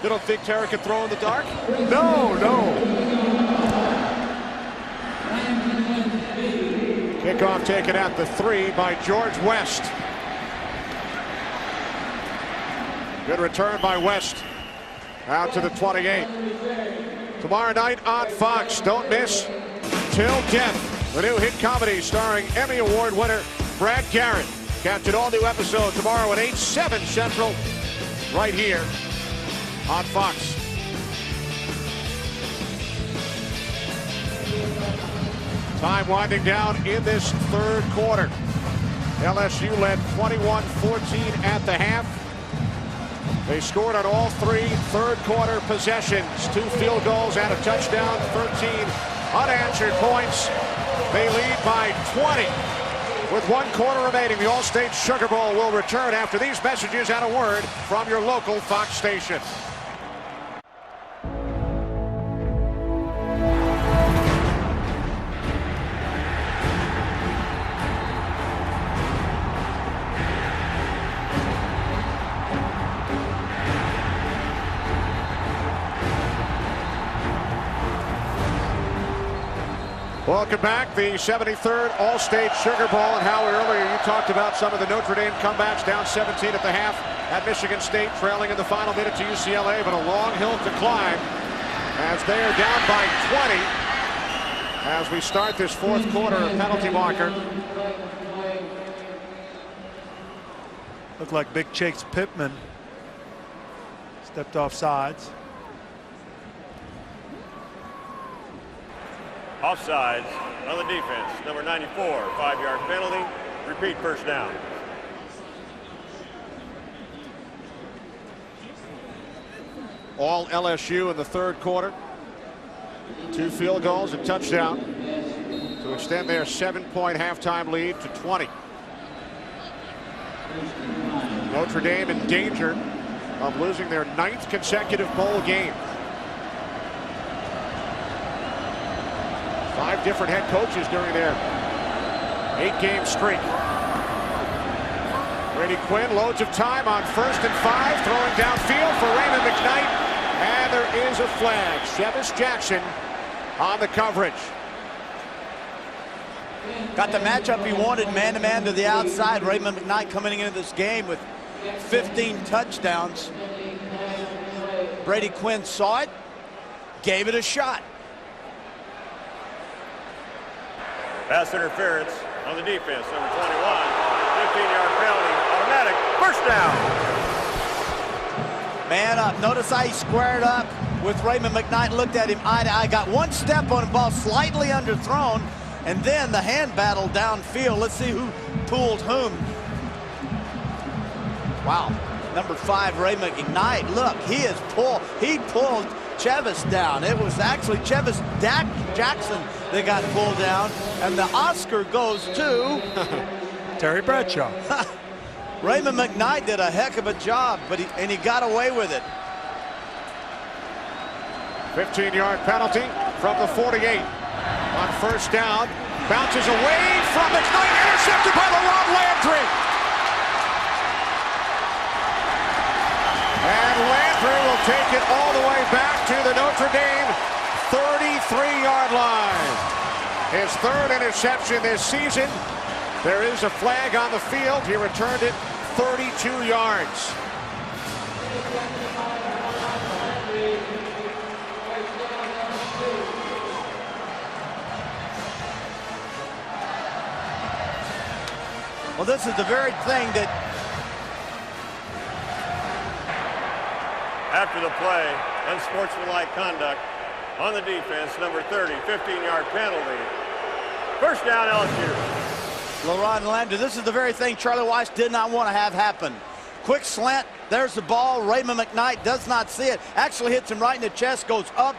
You don't think Terry can throw in the dark? No. Kickoff taken at the 3 by George West. Good return by West. Out to the 28. Tomorrow night on Fox, don't miss Till Death, the new hit comedy starring Emmy Award winner Brad Garrett. Catch an all-new episode tomorrow at 8/7 Central, right here on Fox. Time winding down in this third quarter. LSU led 21-14 at the half. They scored on all 3 third quarter possessions. 2 field goals and a touchdown, 13 unanswered points. They lead by 20. With 1 quarter remaining, the All-State Sugar Bowl will return after these messages and a word from your local Fox station. Welcome back. The 73rd All-State Sugar Bowl. And Howie, earlier you talked about some of the Notre Dame comebacks, down 17 at the half at Michigan State, trailing in the final minute to UCLA, but a long hill to climb as they are down by 20 as we start this fourth quarter penalty marker. Looked like Big Chase Pittman stepped off sides. Offsides on the defense. Number 94, 5-yard penalty. Repeat first down. All LSU in the third quarter. 2 field goals and touchdown to extend their 7-point halftime lead to 20. Notre Dame in danger of losing their 9th consecutive bowl game. 5 different head coaches during their 8-game streak. Brady Quinn, loads of time on 1st and 5, throwing downfield for Raymond McKnight, and there is a flag. Chevis Jackson on the coverage. Got the matchup he wanted, man-to-man to the outside. Raymond McKnight coming into this game with 15 touchdowns. Brady Quinn saw it, gave it a shot. Pass interference on the defense, number 21. 15-yard penalty, automatic, first down. Man up. Notice how he squared up with Raymond McKnight, looked at him eye to eye, got one step on the ball, slightly underthrown, and then the hand battle downfield. Let's see who pulled whom. Wow. Number 5, Raymond McKnight. Look, he pulled Chevis down. It was actually Chevis Jackson that got pulled down, and the Oscar goes to Terry Bradshaw. Raymond McKnight did a heck of a job, but he got away with it. 15-yard penalty from the 48 on 1st down. Bounces away from McKnight, intercepted by LaRon Landry. And Landry will take it all the way back to the Notre Dame 33-yard line. His 3rd interception this season. There is a flag on the field. He returned it 32 yards. Well, this is the very thing that After the play, unsportsmanlike conduct on the defense, number 30, 15-yard penalty. First down, LSU. LaRon Landry, this is the very thing Charlie Weiss did not want to have happen. Quick slant, there's the ball. Raymond McKnight does not see it. Actually hits him right in the chest, goes up.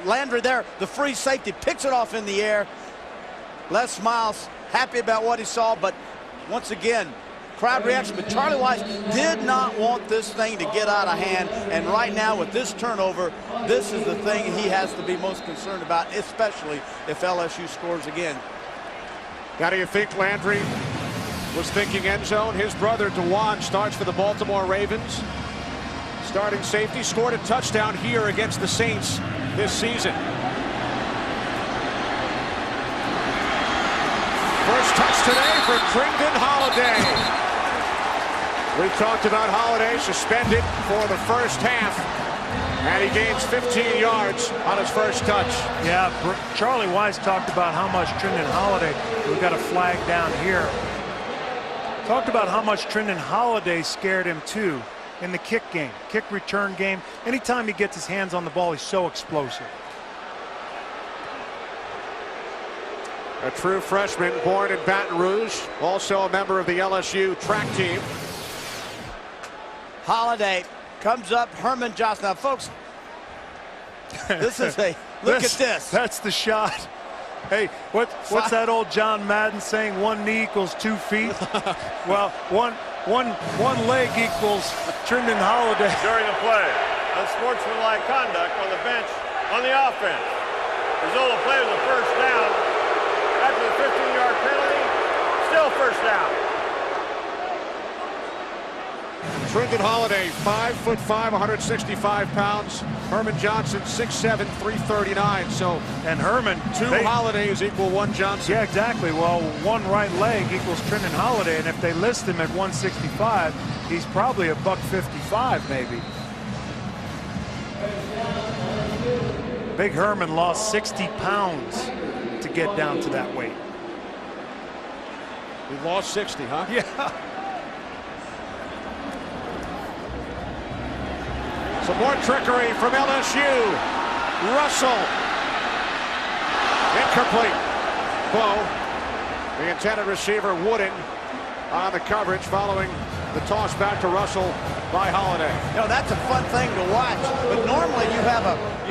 Landry there, the free safety, picks it off in the air. Les Miles happy about what he saw, but once again, crowd reaction. But Charlie Weiss did not want this thing to get out of hand, and right now with this turnover, this is the thing he has to be most concerned about, especially if LSU scores again. Now, do you think Landry was thinking end zone? His brother DeJuan starts for the Baltimore Ravens. Starting safety, scored a touchdown here against the Saints this season. First touch today for Trindon Holiday. We talked about Holiday suspended for the first half, and he gains 15 yards on his first touch. Yeah, Charlie Weiss talked about how much Trindon Holiday, we've got a flag down here, talked about how much Trindon Holiday scared him too in the kick game, kick return game. Anytime he gets his hands on the ball, he's so explosive. A true freshman born in Baton Rouge, also a member of the LSU track team. Holiday comes up, Herman Johnson. Now, folks, this is a look at this. That's the shot. Hey, what's that old John Madden saying? 1 knee equals 2 feet. Well, one leg equals Trindon Holiday. During the play, unsportsmanlike conduct on the bench on the offense. Result of the play was a first down. After the 15-yard penalty, still first down. Trindon Holiday, 5'5", 165 pounds. Herman Johnson, 6'7", 339. So, and Herman, two Holidays equal 1 Johnson. Yeah, exactly. Well, 1 right leg equals Trindon Holiday, and if they list him at 165, he's probably a $155 maybe. Big Herman lost 60 pounds to get down to that weight. He lost 60, huh? Yeah. Some more trickery from LSU. Russell. Incomplete. Bo, the intended receiver, Wooden, on the coverage following the toss back to Russell by Holiday. You know, that's a fun thing to watch, but normally you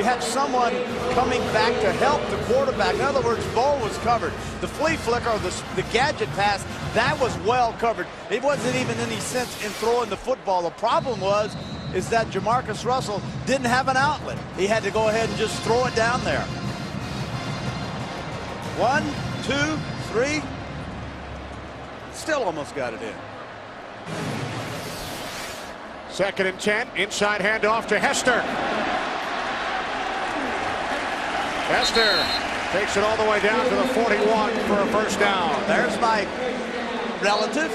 have someone coming back to help the quarterback. In other words, Bo was covered. The flea flicker, or the gadget pass, that was well covered. It wasn't even any sense in throwing the football. The problem is that Jamarcus Russell didn't have an outlet. He had to go ahead and just throw it down there. 1, 2, 3. Still almost got it in. 2nd and 10. Inside handoff to Hester. Hester takes it all the way down to the 41 for a first down. There's my relative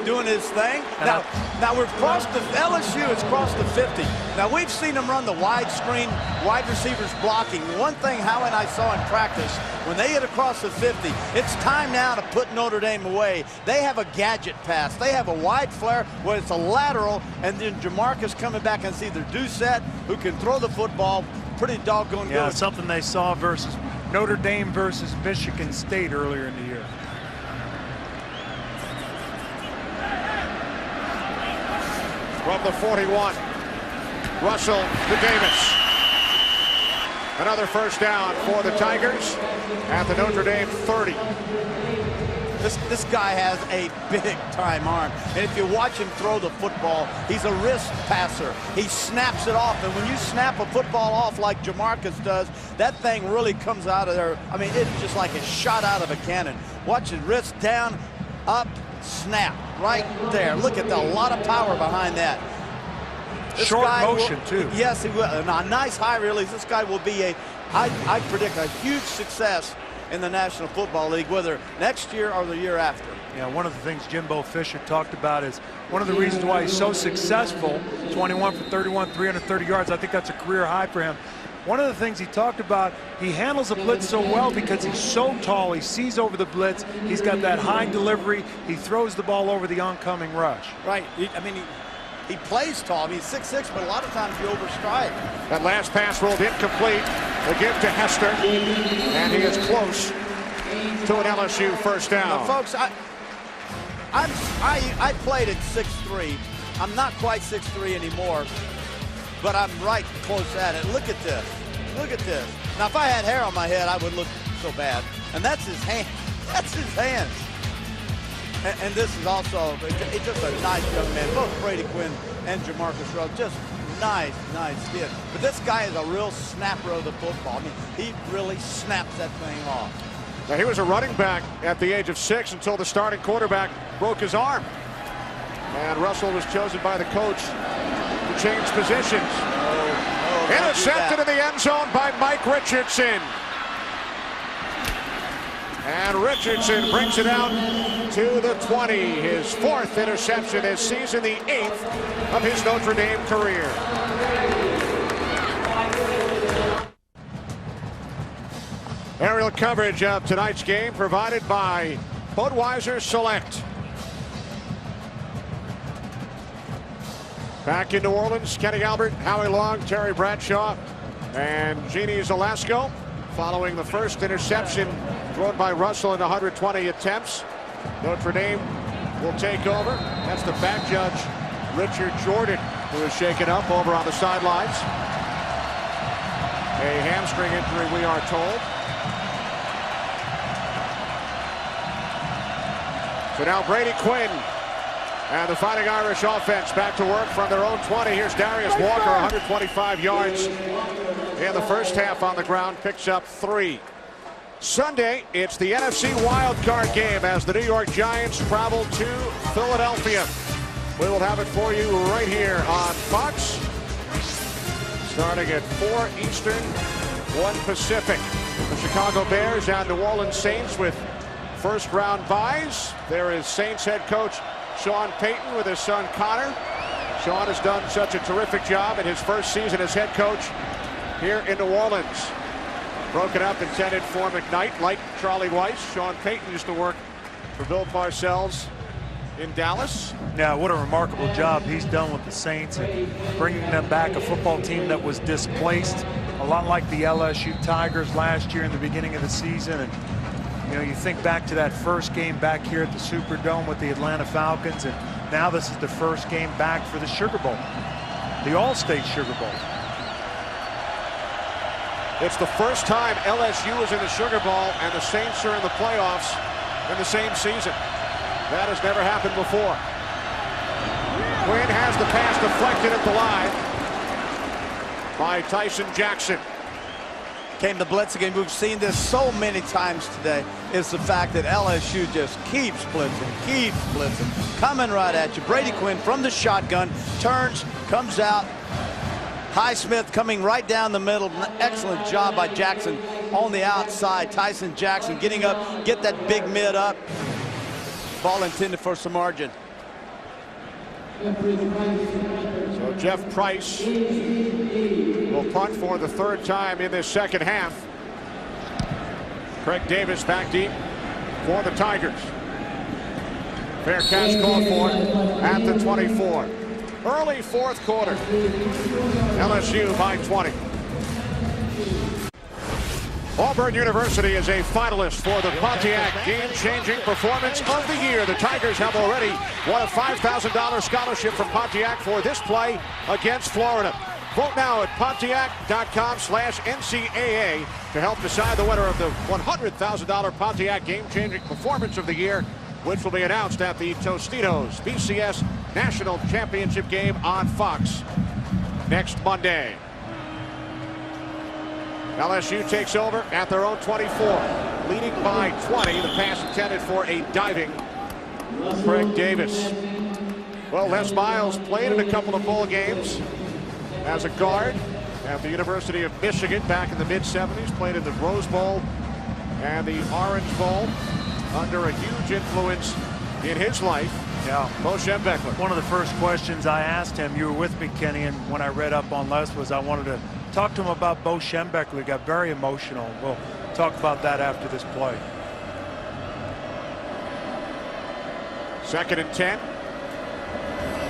doing his thing. Now we've crossed the LSU has crossed the 50. Now we've seen them run the wide screen, wide receivers blocking. One thing Howie and I saw in practice, when they get across the 50, it's time now to put Notre Dame away. They have a gadget pass. They have a wide flare where it's a lateral, and then Jamarcus coming back and it's either Doucette, who can throw the football pretty doggone good. Yeah, something they saw versus Notre Dame versus Michigan State earlier in the year. From the 41, Russell to Davis. Another first down for the Tigers at the Notre Dame 30. This guy has a big-time arm. And if you watch him throw the football, he's a wrist passer. He snaps it off. And when you snap a football off like Jamarcus does, that thing really comes out of there. I mean, it's just like a shot out of a cannon. Watch it, wrist down, up, snap. Right there. Look at a lot of power behind that. This short guy motion, too. Yes, he will. A nice high release. This guy will be I predict a huge success in the National Football League, whether next year or the year after. Yeah, one of the things Jimbo Fisher talked about is one of the reasons why he's so successful, 21 for 31, 330 yards. I think that's a career high for him. One of the things he talked about, he handles the blitz so well because he's so tall. He sees over the blitz. He's got that high delivery. He throws the ball over the oncoming rush. Right. I mean, he plays tall. I mean, he's 6'6", but a lot of times you overstride. That last pass rolled incomplete. The give to Hester, and he is close to an LSU first down. Now, folks, I played at 6'3". I'm not quite 6'3" anymore, but I'm right close at it. Look at this. Look at this. Now, if I had hair on my head, I would look so bad. And that's his hand. That's his hands. And this is also just a nice young man. Both Brady Quinn and Jamarcus Russell, just nice kid. But this guy is a real snapper of the football. I mean, he really snaps that thing off. Now, he was a running back at the age of 6 until the starting quarterback broke his arm. And Russell was chosen by the coach to change positions. Intercepted in the end zone by Mike Richardson. And Richardson brings it out to the 20. His 4th interception this season, the 8th of his Notre Dame career. Aerial coverage of tonight's game provided by Budweiser Select. Back in New Orleans, Kenny Albert, Howie Long, Terry Bradshaw, and Jeannie Zelasco. Following the first interception thrown by Russell in 120 attempts. Notre Dame will take over. That's the back judge, Richard Jordan, who is shaken up over on the sidelines. A hamstring injury, we are told. So now Brady Quinn and the Fighting Irish offense back to work from their own 20. Here's Darius Walker, 125 yards in the first half on the ground, picks up 3. Sunday, it's the NFC wildcard game as the New York Giants travel to Philadelphia. We will have it for you right here on Fox, starting at 4 Eastern, 1 Pacific. The Chicago Bears and New Orleans Saints with first-round byes. There is Saints head coach Sean Payton with his son Connor. Sean has done such a terrific job in his first season as head coach here in New Orleans. Broken up, intended for McKnight, like Charlie Weiss. Sean Payton used to work for Bill Parcells in Dallas. Yeah, what a remarkable job he's done with the Saints and bringing them back, a football team that was displaced, a lot like the LSU Tigers last year in the beginning of the season. And you know, you think back to that first game back here at the Superdome with the Atlanta Falcons, and now this is the first game back for the Sugar Bowl, the All-State Sugar Bowl. It's the first time LSU is in the Sugar Bowl and the Saints are in the playoffs in the same season. That has never happened before. Quinn has the pass deflected at the line by Tyson Jackson. Came the blitz again. We've seen this so many times today. is the fact that LSU just keeps blitzing, coming right at you. Brady Quinn from the shotgun, turns, comes out. Highsmith coming right down the middle. Excellent job by Jackson on the outside. Tyson Jackson getting up, get that big mid up. Ball intended for Samardzija. So Jeff Price will punt for the third time in this second half. Craig Davis back deep for the Tigers. Fair catch called for at the 24. Early fourth quarter. LSU by 20. Auburn University is a finalist for the Pontiac Game-Changing Performance of the Year. The Tigers have already won a $5,000 scholarship from Pontiac for this play against Florida. Vote now at Pontiac.com/NCAA to help decide the winner of the $100,000 Pontiac Game-Changing Performance of the Year, which will be announced at the Tostitos BCS National Championship game on Fox next Monday. LSU takes over at their own 24, leading by 20. The pass intended for a diving Craig Davis. Well, Les Miles played in a couple of bowl games as a guard at the University of Michigan back in the mid-70s. Played in the Rose Bowl and the Orange Bowl under a huge influence in his life. Yeah. Bo Schembechler. One of the first questions I asked him, you were with me, Kenny, and when I read up on Les, was I wanted to talk to him about Bo Schembechler. He got very emotional. We'll talk about that after this play. 2nd and 10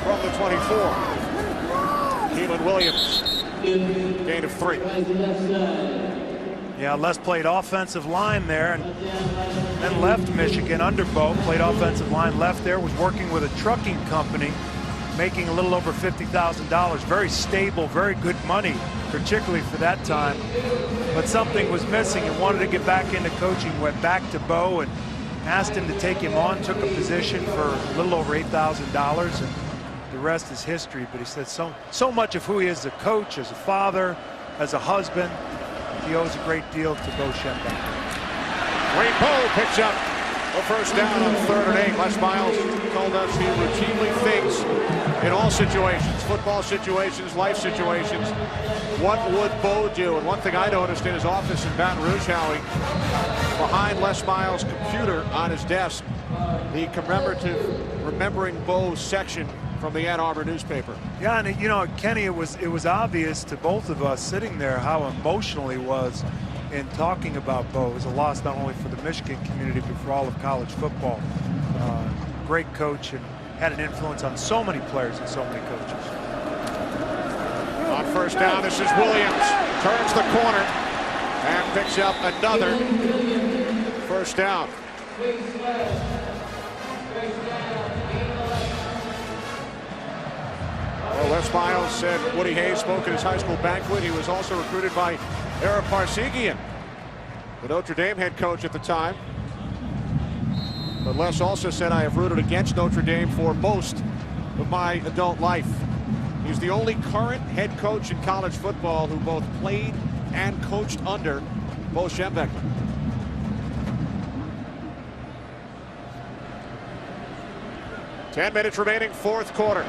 from the 24. Keelan Williams, gain of 3. Yeah, Les played offensive line there and then left Michigan under Bo. Played offensive line, left there, was working with a trucking company, making a little over $50,000. Very stable, very good money, particularly for that time. But something was missing and wanted to get back into coaching. Went back to Bo and asked him to take him on, took a position for a little over $8,000, and the rest is history. But he said so much of who he is as a coach, as a father, as a husband. He owes a great deal to Bo Schembechler. Wayne Poe picks up a first down on 3rd and 8. Les Miles told us he routinely thinks in all situations, football situations, life situations, what would Bo do? And one thing I noticed in his office in Baton Rouge, Howie, behind Les Miles' computer on his desk, the commemorative Remembering Bo section from the Ann Arbor newspaper. Yeah, and you know, Kenny, it was obvious to both of us sitting there how emotional he was in talking about Bo. It was a loss not only for the Michigan community, but for all of college football. Great coach and had an influence on so many players and so many coaches. On first down, this is Williams. Turns the corner and picks up another first down. Well, Les Miles said Woody Hayes spoke at his high school banquet. He was also recruited by Ara Parseghian, the Notre Dame head coach at the time. But Les also said, I have rooted against Notre Dame for most of my adult life. He's the only current head coach in college football who both played and coached under Bo Schembechler. Ten minutes remaining, fourth quarter.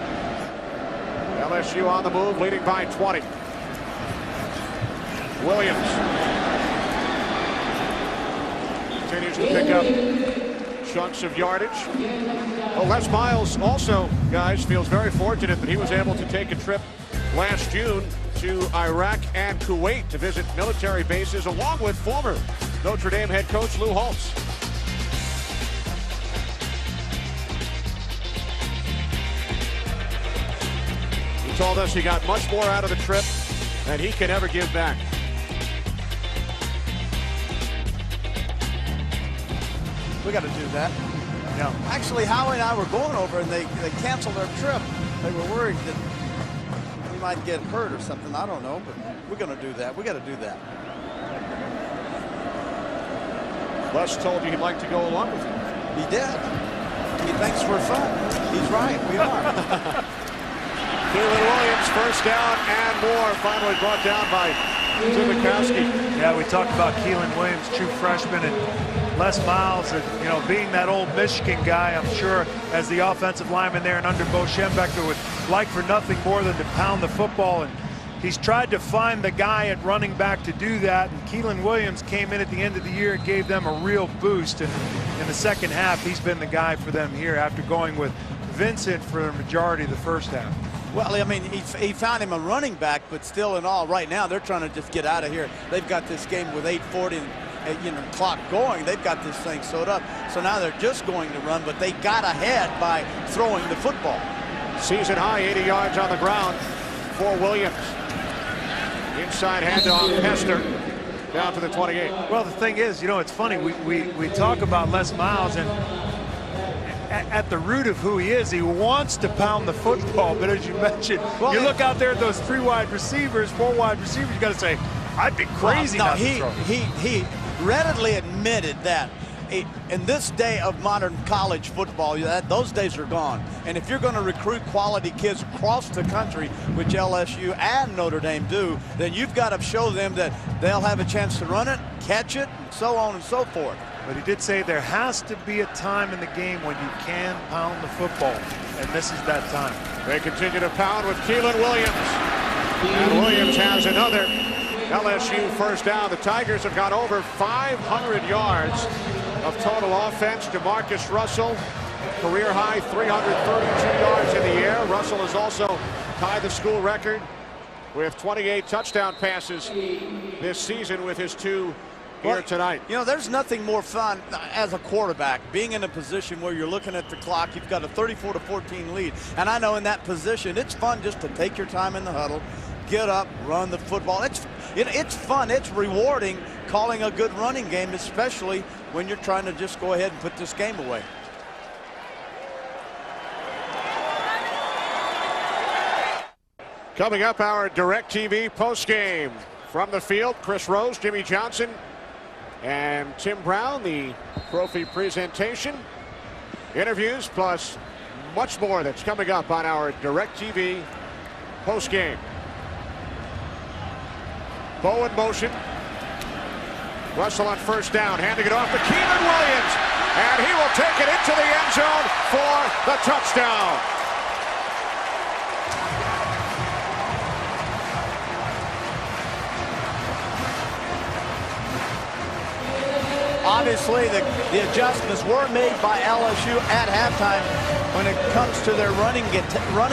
LSU on the move, leading by 20. Williams continues to pick up chunks of yardage. Well, Les Miles also, guys, feels very fortunate that he was able to take a trip last June to Iraq and Kuwait to visit military bases along with former Notre Dame head coach Lou Holtz. He told us he got much more out of the trip than he can ever give back. We got to do that. Yeah. Actually, Howie and I were going over, and they canceled our trip. They were worried that we might get hurt or something. I don't know, but we're going to do that. We got to do that. Les told you he'd like to go along with you. He did. He thinks we're fun. He's right. We are. Keelan Williams, first down and more. Finally brought down by Tim Mikowski. Yeah, we talked about Keelan Williams, true freshman, and Les Miles, you know, being that old Michigan guy, I'm sure as the offensive lineman there and under Bo Schembechler would like for nothing more than to pound the football. And he's tried to find the guy at running back to do that. And Keelan Williams came in at the end of the year and gave them a real boost. And in the second half, he's been the guy for them here after going with Vincent for the majority of the first half. Well, I mean, he found him a running back, but still in all, right now, they're trying to just get out of here. They've got this game with 8:40 and, you know, clock going. They've got this thing sewed up. So now they're just going to run, but they got ahead by throwing the football. Season high, 80 yards on the ground for Williams. Inside handoff, Hester down to the 28. Well, the thing is, you know, it's funny. We talk about Les Miles, and at the root of who he is, he wants to pound the football. But as you mentioned, you look out there at those 3 wide receivers, 4 wide receivers, you got to say, I'd be crazy not to throw. He readily admitted that in this day of modern college football, those days are gone. And if you're going to recruit quality kids across the country, which LSU and Notre Dame do, then you've got to show them that they'll have a chance to run it, catch it, and so on and so forth. But he did say there has to be a time in the game when you can pound the football, and this is that time. They continue to pound with Keelan Williams. And Williams has another LSU first down. The Tigers have got over 500 yards of total offense. DeMarcus Russell, career high 332 yards in the air. Russell has also tied the school record with 28 touchdown passes this season with his 2 here tonight. You know, there's nothing more fun as a quarterback being in a position where you're looking at the clock. You've got a 34-14 lead, and I know in that position it's fun just to take your time in the huddle, get up, run the football. It's fun. It's rewarding calling a good running game, especially when you're trying to just go ahead and put this game away. Coming up, our DirecTV postgame from the field. Chris Rose, Jimmy Johnson, and Tim Brown, the trophy presentation, interviews, plus much more that's coming up on our DirecTV postgame. Bo in motion. Russell on first down, handing it off to Keelan Williams, and he will take it into the end zone for the touchdown. Obviously, the adjustments were made by LSU at halftime when it comes to their running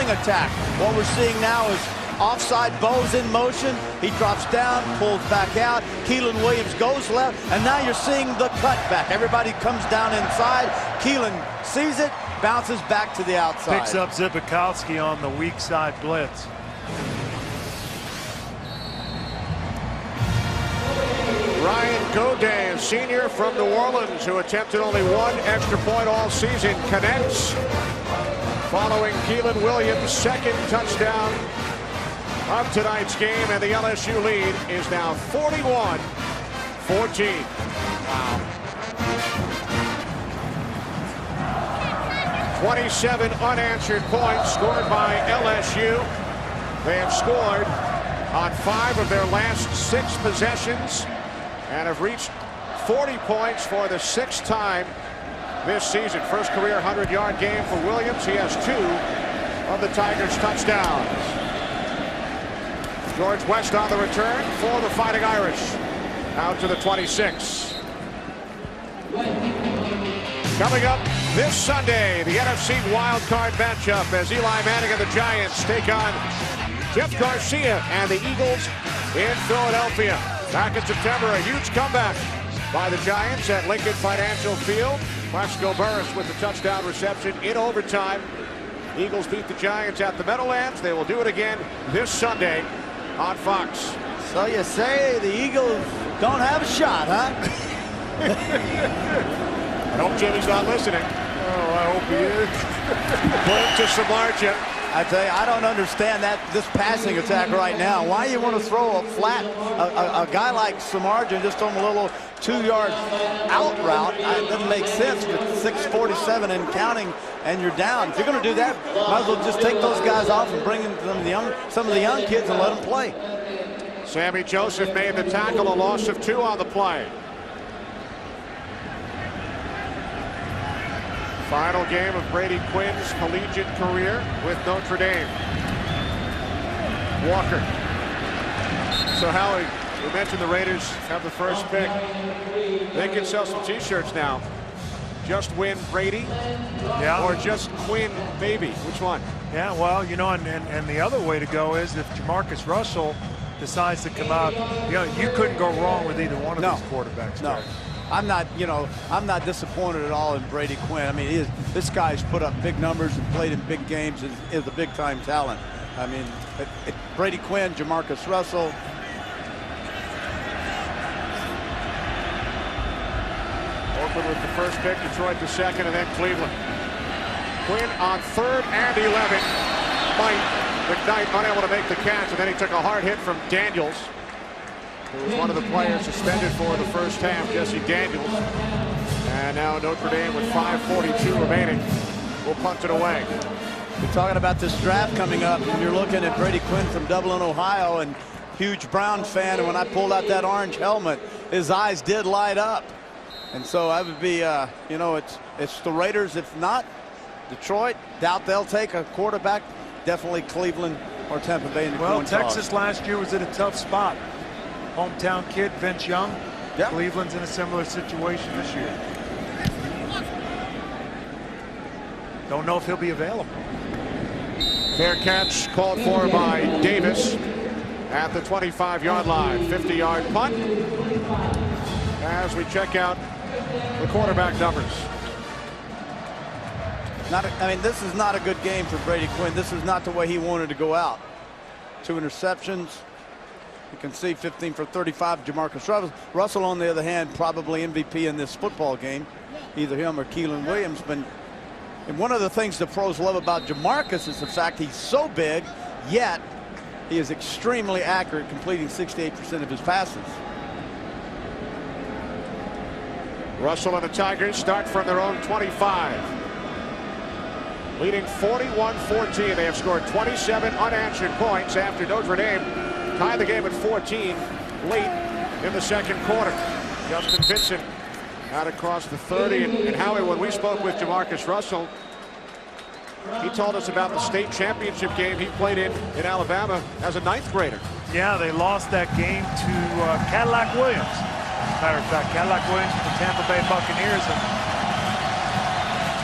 attack. What we're seeing now is offside. Bo's in motion. He drops down, pulls back out. Keelan Williams goes left, and now you're seeing the cutback. Everybody comes down inside. Keelan sees it, bounces back to the outside. Picks up Zbikowski on the weak side blitz. Ryan Godet, a senior from New Orleans who attempted only 1 extra point all season, connects following Keelan Williams' second touchdown of tonight's game, and the LSU lead is now 41-14. Wow. 27 unanswered points scored by LSU. They have scored on 5 of their last 6 possessions and have reached 40 points for the 6th time this season. First career 100-yard game for Williams. He has 2 of the Tigers' touchdowns. George West on the return for the Fighting Irish. Out to the 26. Coming up this Sunday, the NFC wildcard matchup as Eli Manning and the Giants take on Jeff Garcia and the Eagles in Philadelphia. Back in September, a huge comeback by the Giants at Lincoln Financial Field. Plaxico Burress with the touchdown reception in overtime. Eagles beat the Giants at the Meadowlands. They will do it again this Sunday on Fox. So you say the Eagles don't have a shot, huh? I hope Jimmy's not listening. Oh, I hope he is. Boom to Samardzija. I tell you, I don't understand this passing attack right now. Why you want to throw a flat, a guy like Samardzija just on a little 2-yard out route? It doesn't make sense with 6:47 and counting, and you're down. If you're going to do that, might as well just take those guys off and bring in some of the young kids and let them play. Sammy Joseph made the tackle, a loss of 2 on the play. Final game of Brady Quinn's collegiate career with Notre Dame. Walker. So Howie, we mentioned the Raiders have the first pick. They can sell some t-shirts now. Just win Brady, or just Quinn baby? Which one? Yeah, well, you know, and the other way to go is if Jamarcus Russell decides to come out, you know, you couldn't go wrong with either one of these quarterbacks. No. I'm not disappointed at all in Brady Quinn. I mean, this guy's put up big numbers and played in big games and is a big-time talent. I mean, Brady Quinn, Jamarcus Russell. Oakland with the first pick, Detroit the second, and then Cleveland. Quinn on 3rd and 11. McKnight unable to make the catch, and then he took a hard hit from Daniels, who was one of the players suspended for the first half, Jesse Daniels. And now Notre Dame with 5:42 remaining will punt it away. We're talking about this draft coming up, and you're looking at Brady Quinn from Dublin, Ohio, and huge Brown fan. And when I pulled out that orange helmet, his eyes did light up. And so I would be, you know, it's the Raiders. If not, Detroit, doubt they'll take a quarterback. Definitely Cleveland or Tampa Bay in the Well, coin toss. Texas last year was in a tough spot. Hometown kid, Vince Young. Yep. Cleveland's in a similar situation this year. Don't know if he'll be available. Fair catch called for by Davis at the 25-yard line. 50-yard punt as we check out the quarterback numbers. I mean, this is not a good game for Brady Quinn. This is not the way he wanted to go out. 2 interceptions. You can see 15 for 35. Jamarcus Russell, on the other hand, probably MVP in this football game. Either him or Keelan Williams. And one of the things the pros love about Jamarcus is the fact he's so big, yet he is extremely accurate, completing 68% of his passes. Russell and the Tigers start from their own 25. Leading 41-14. They have scored 27 unanswered points after Notre Dame tied the game at 14 late in the second quarter. Justin Vincent out across the 30. And Howie, when we spoke with Jamarcus Russell, he told us about the state championship game he played in Alabama as a 9th grader. Yeah, they lost that game to Cadillac Williams. Matter of fact, Cadillac Williams with the Tampa Bay Buccaneers. And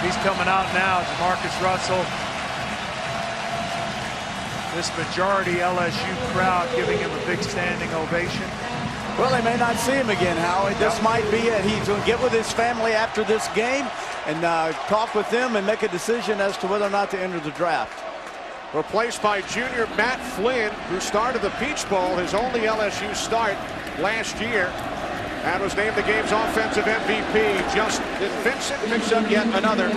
he's coming out now, Jamarcus Russell. This majority LSU crowd giving him a big standing ovation. Well, they may not see him again, Howie. This might be it. He's going to get with his family after this game and talk with them and make a decision as to whether or not to enter the draft. Replaced by junior Matt Flynn, who started the Peach Bowl, his only LSU start last year, and was named the game's offensive MVP. Justin Vincent picks up yet another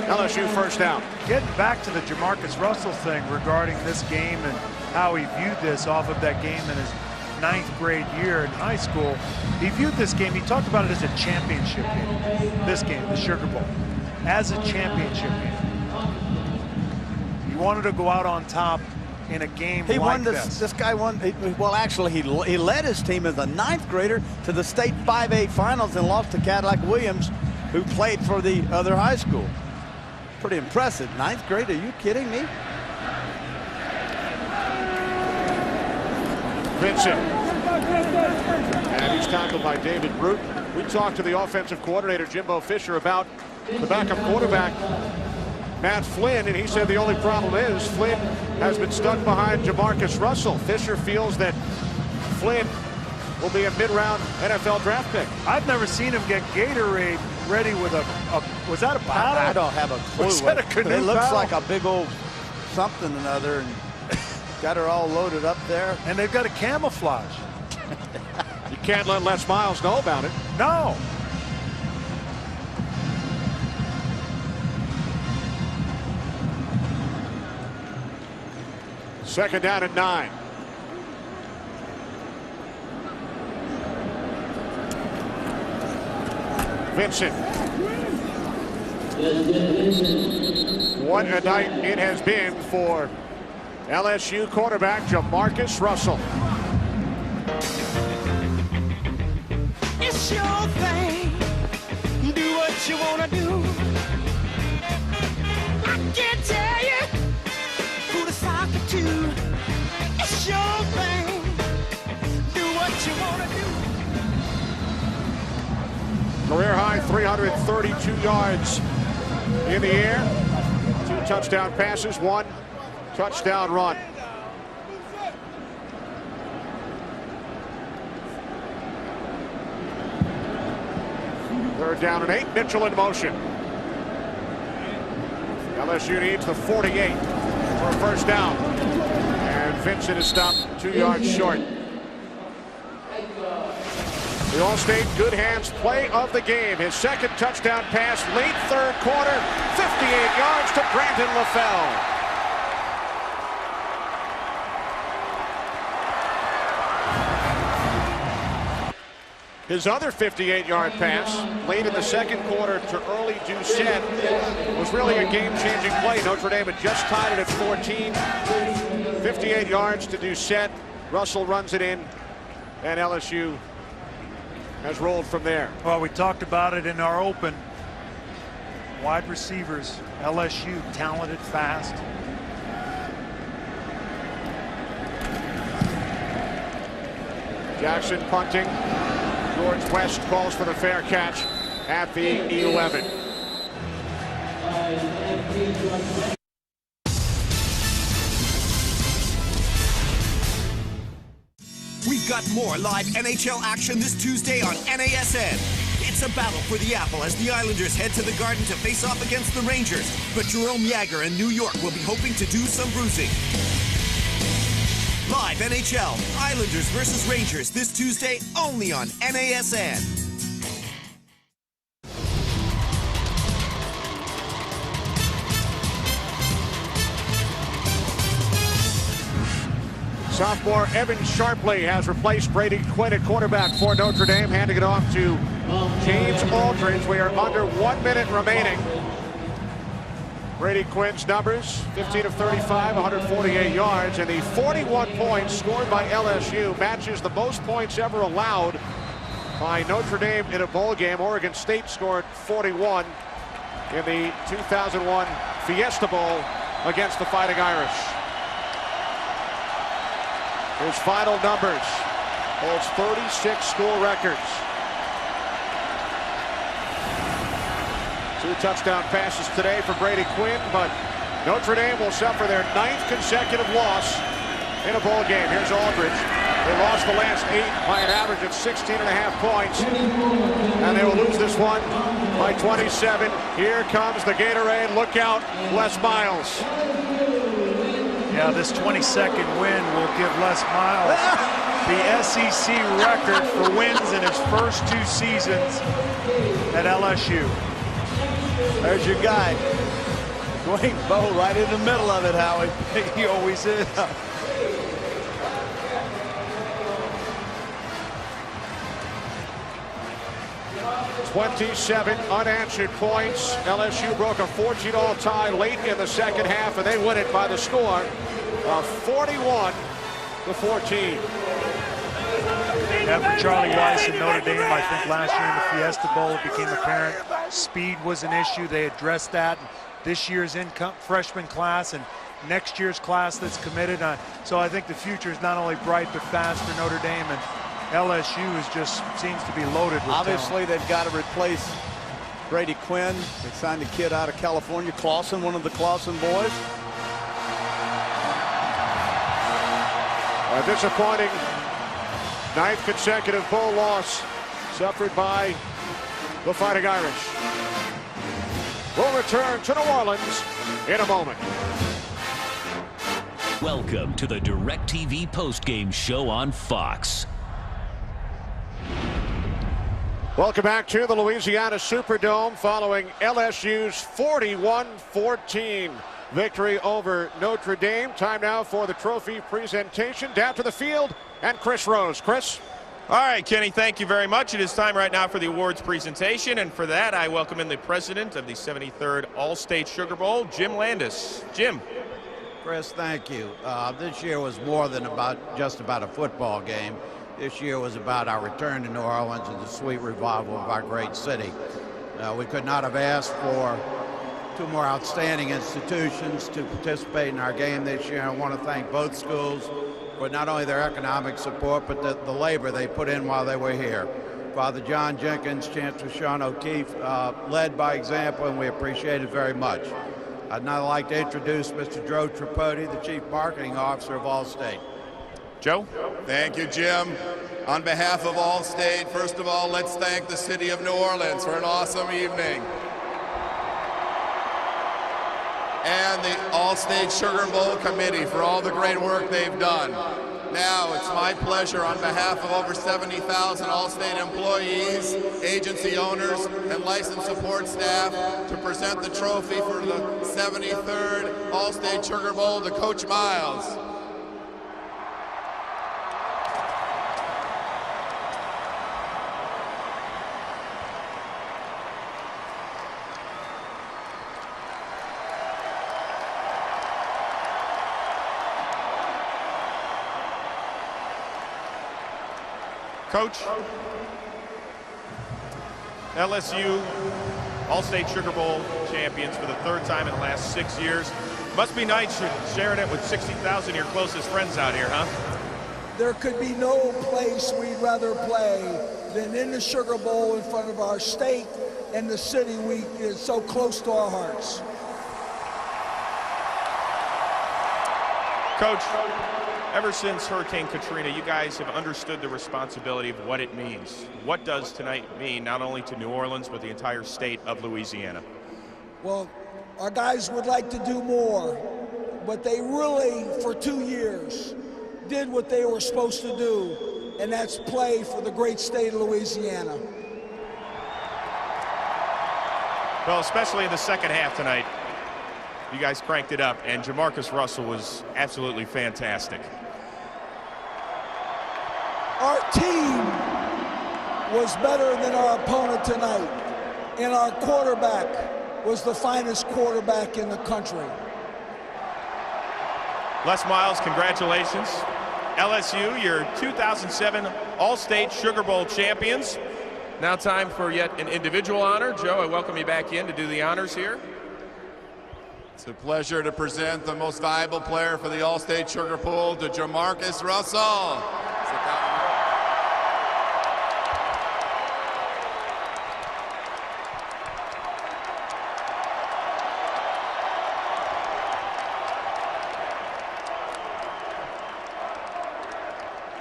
LSU first down. Getting back to the Jamarcus Russell thing regarding this game and how he viewed this off of that game in his 9th grade year in high school. He viewed this game, he talked about it as a championship game. This game, the Sugar Bowl, as a championship game. He wanted to go out on top in a game he like won this guy won. Well, actually, he led his team as a 9th grader to the state 5A finals and lost to Cadillac Williams, who played for the other high school. Pretty impressive. 9th grade, are you kidding me? Vincent. And he's tackled by David Bruton. We talked to the offensive coordinator, Jimbo Fisher, about the backup quarterback, Matt Flynn, and he said the only problem is Flynn has been stuck behind Jamarcus Russell. Fisher feels that Flynn will be a mid-round NFL draft pick. I've never seen him get Gatorade ready with a was that a paddle? I don't have a clue. Was that a canoe it looks paddle? like a big old something or another, and got her all loaded up there. And they've got a camouflage. You can't let Les Miles know about it. No. Second down and 9. Vincent. What a night it has been for LSU quarterback Jamarcus Russell. It's your thing. Do what you want to do. Career high 332 yards in the air. 2 touchdown passes, 1 touchdown run. Third down and 8. Mitchell in motion. LSU needs the 48 for a first down. And Vincent is stopped 2 yards short. The All-State good hands play of the game. His second touchdown pass late third quarter. 58 yards to Brandon LaFell. His other 58-yard pass late in the second quarter to early Doucette was really a game-changing play. Notre Dame had just tied it at 14. 58 yards to Doucette. Russell runs it in, and LSU has rolled from there. Well, we talked about it in our open. Wide receivers, LSU, talented, fast. Jackson punting. George West calls for the fair catch at the 11. We've got more live NHL action this Tuesday on NASN. It's a battle for the apple as the Islanders head to the Garden to face off against the Rangers. But Jerome Jagger in New York will be hoping to do some bruising. Live NHL, Islanders versus Rangers this Tuesday only on NASN. Sophomore Evan Sharpley has replaced Brady Quinn at quarterback for Notre Dame, handing it off to James Aldridge. We are under 1 minute remaining. Brady Quinn's numbers, 15 of 35, 148 yards, and the 41 points scored by LSU matches the most points ever allowed by Notre Dame in a bowl game. Oregon State scored 41 in the 2001 Fiesta Bowl against the Fighting Irish. His final numbers, holds 36 school records. 2 touchdown passes today for Brady Quinn, but Notre Dame will suffer their 9th consecutive loss in a bowl game. Here's Aldridge. They lost the last 8 by an average of 16.5 points, and they will lose this one by 27. Here comes the Gatorade. Look out, Les Miles. Yeah, this 22nd win will give Les Miles the SEC record for wins in his first 2 seasons at LSU. There's your guy. Dwayne Bowe right in the middle of it, Howie. He always is. 27 unanswered points. LSU broke a 14-all tie late in the second half, and they win it by the score of 41-14. Yeah, for Charlie Weiss and Notre Dame, I think last year in the Fiesta Bowl it became apparent speed was an issue. They addressed that. This year's freshman class and next year's class that's committed. So I think the future is not only bright but fast for Notre Dame, and LSU seems to be loaded with Obviously, talent. they've got to replace Brady Quinn. They signed a kid out of California, Clausen, one of the Clausen boys. A disappointing 9th consecutive bowl loss suffered by the Fighting Irish. We'll return to New Orleans in a moment. Welcome to the DirecTV postgame show on Fox. Welcome back to the Louisiana Superdome following LSU's 41-14 victory over Notre Dame. Time now for the trophy presentation. Down to the field, and Chris Rose. Chris? All right, Kenny, thank you very much. It is time right now for the awards presentation, and for that, I welcome in the president of the 73rd All-State Sugar Bowl, Jim Landis. Jim. Chris, thank you. This year was more than just about a football game. This year was about our return to New Orleans and the sweet revival of our great city. We could not have asked for 2 more outstanding institutions to participate in our game this year. I want to thank both schools for not only their economic support, but the labor they put in while they were here. Father John Jenkins, Chancellor Sean O'Keefe led by example, and we appreciate it very much. I'd now like to introduce Mr. Joe Tripodi, the Chief Marketing Officer of Allstate. Joe? Thank you, Jim. On behalf of Allstate, first of all, let's thank the city of New Orleans for an awesome evening. And the Allstate Sugar Bowl Committee for all the great work they've done. Now, it's my pleasure on behalf of over 70,000 Allstate employees, agency owners, and licensed support staff to present the trophy for the 73rd Allstate Sugar Bowl to Coach Miles. Coach, LSU All-State Sugar Bowl champions for the third time in the last 6 years. Must be nice sharing it with 60,000 of your closest friends out here, huh? There could be no place we'd rather play than in the Sugar Bowl in front of our state and the city is so close to our hearts. Coach, ever since Hurricane Katrina, you guys have understood the responsibility of what it means. What does tonight mean, not only to New Orleans, but the entire state of Louisiana? Well, our guys would like to do more, but they really, for 2 years, did what they were supposed to do, and that's play for the great state of Louisiana. Well, especially in the second half tonight, you guys cranked it up, and Jamarcus Russell was absolutely fantastic. Our team was better than our opponent tonight, and our quarterback was the finest quarterback in the country. Les Miles, congratulations. LSU, your 2007 All-State Sugar Bowl champions. Now time for yet an individual honor. Joe, I welcome you back in to do the honors here. It's a pleasure to present the most valuable player for the All-State Sugar Bowl to Jamarcus Russell.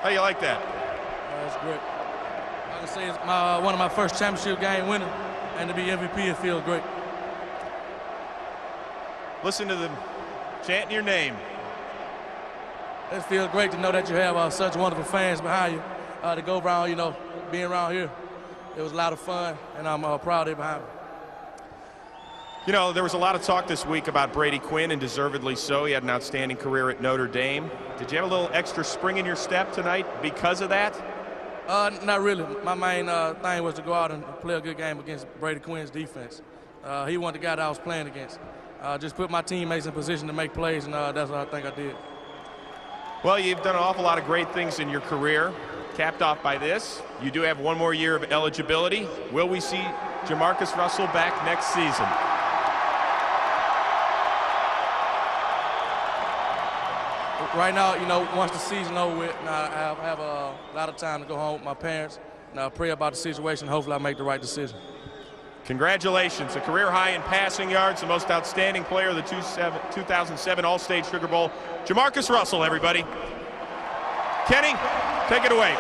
How you like that? That's great. I can say it's one of my first championship game winning, and to be MVP, it feels great. Listen to them chanting your name. It feels great to know that you have such wonderful fans behind you. To go around, you know, being around here, it was a lot of fun, and I'm proud of it behind me. You know, there was a lot of talk this week about Brady Quinn, and deservedly so. He had an outstanding career at Notre Dame. Did you have a little extra spring in your step tonight because of that? Not really. My main thing was to go out and play a good game against Brady Quinn's defense. He wasn't the guy that I was playing against. Just put my teammates in position to make plays, and that's what I think I did. Well, you've done an awful lot of great things in your career, capped off by this. You do have one more year of eligibility. Will we see Jamarcus Russell back next season? Right now, you know, once the season over with, I have a lot of time to go home with my parents, and I'll pray about the situation. Hopefully I make the right decision. Congratulations, a career high in passing yards, the most outstanding player of the 2007 All-State Sugar Bowl, Jamarcus Russell, everybody. Kenny, take it away.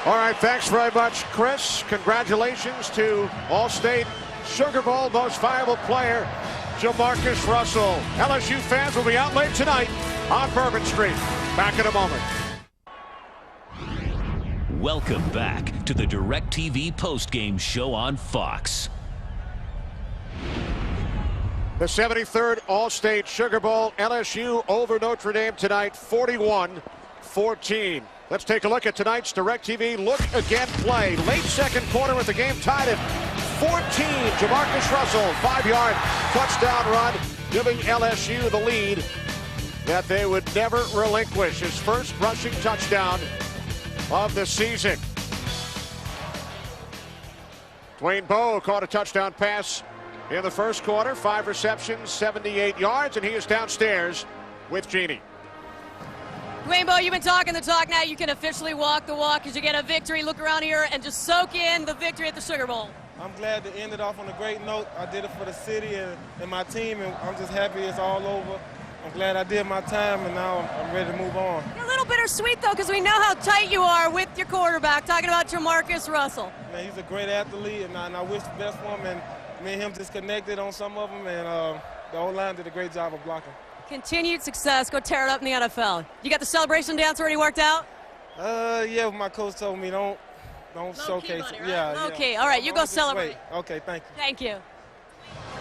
All right, thanks very much, Chris. Congratulations to All-State Sugar Bowl most valuable player, Jamarcus Russell. LSU fans will be out late tonight on Bourbon Street. Back in a moment. Welcome back to the DirecTV postgame show on Fox. The 73rd All-State Sugar Bowl, LSU over Notre Dame tonight, 41-14. Let's take a look at tonight's DirecTV Look Again play. Late second quarter with the game tied at 14. Jamarcus Russell, 5-yard touchdown run, giving LSU the lead that they would never relinquish. His first rushing touchdown of the season. Dwayne Bowe caught a touchdown pass in the first quarter. 5 receptions, 78 yards, and he is downstairs with Jeannie. Dwayne Bowe, you've been talking the talk. Now you can officially walk the walk because you get a victory. Look around here and just soak in the victory at the Sugar Bowl. I'm glad to end it off on a great note. I did it for the city and my team, and I'm just happy it's all over. I'm glad I did my time, and now I'm ready to move on. You're a little bittersweet, though, because we know how tight you are with your quarterback. Talking about Jamarcus Russell. Man, he's a great athlete, and I wish the best for him. And me and him just connected on some of them, and the O-line did a great job of blocking. Continued success. Go tear it up in the NFL. You got the celebration dance already worked out? Yeah, my coach told me don't showcase it. Right? Yeah. Okay, all right, you go celebrate. Wait. Okay, thank you. Thank you.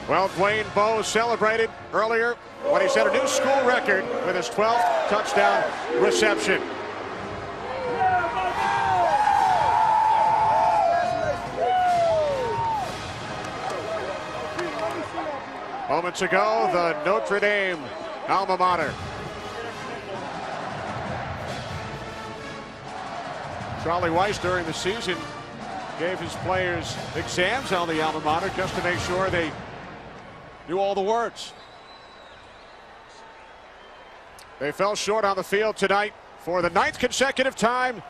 Well, Dwayne Bowe celebrated earlier when he set a new school record with his 12th touchdown reception. Moments ago, the Notre Dame alma mater. Charlie Weiss during the season gave his players exams on the alma mater just to make sure they knew all the words. They fell short on the field tonight for the 9th consecutive time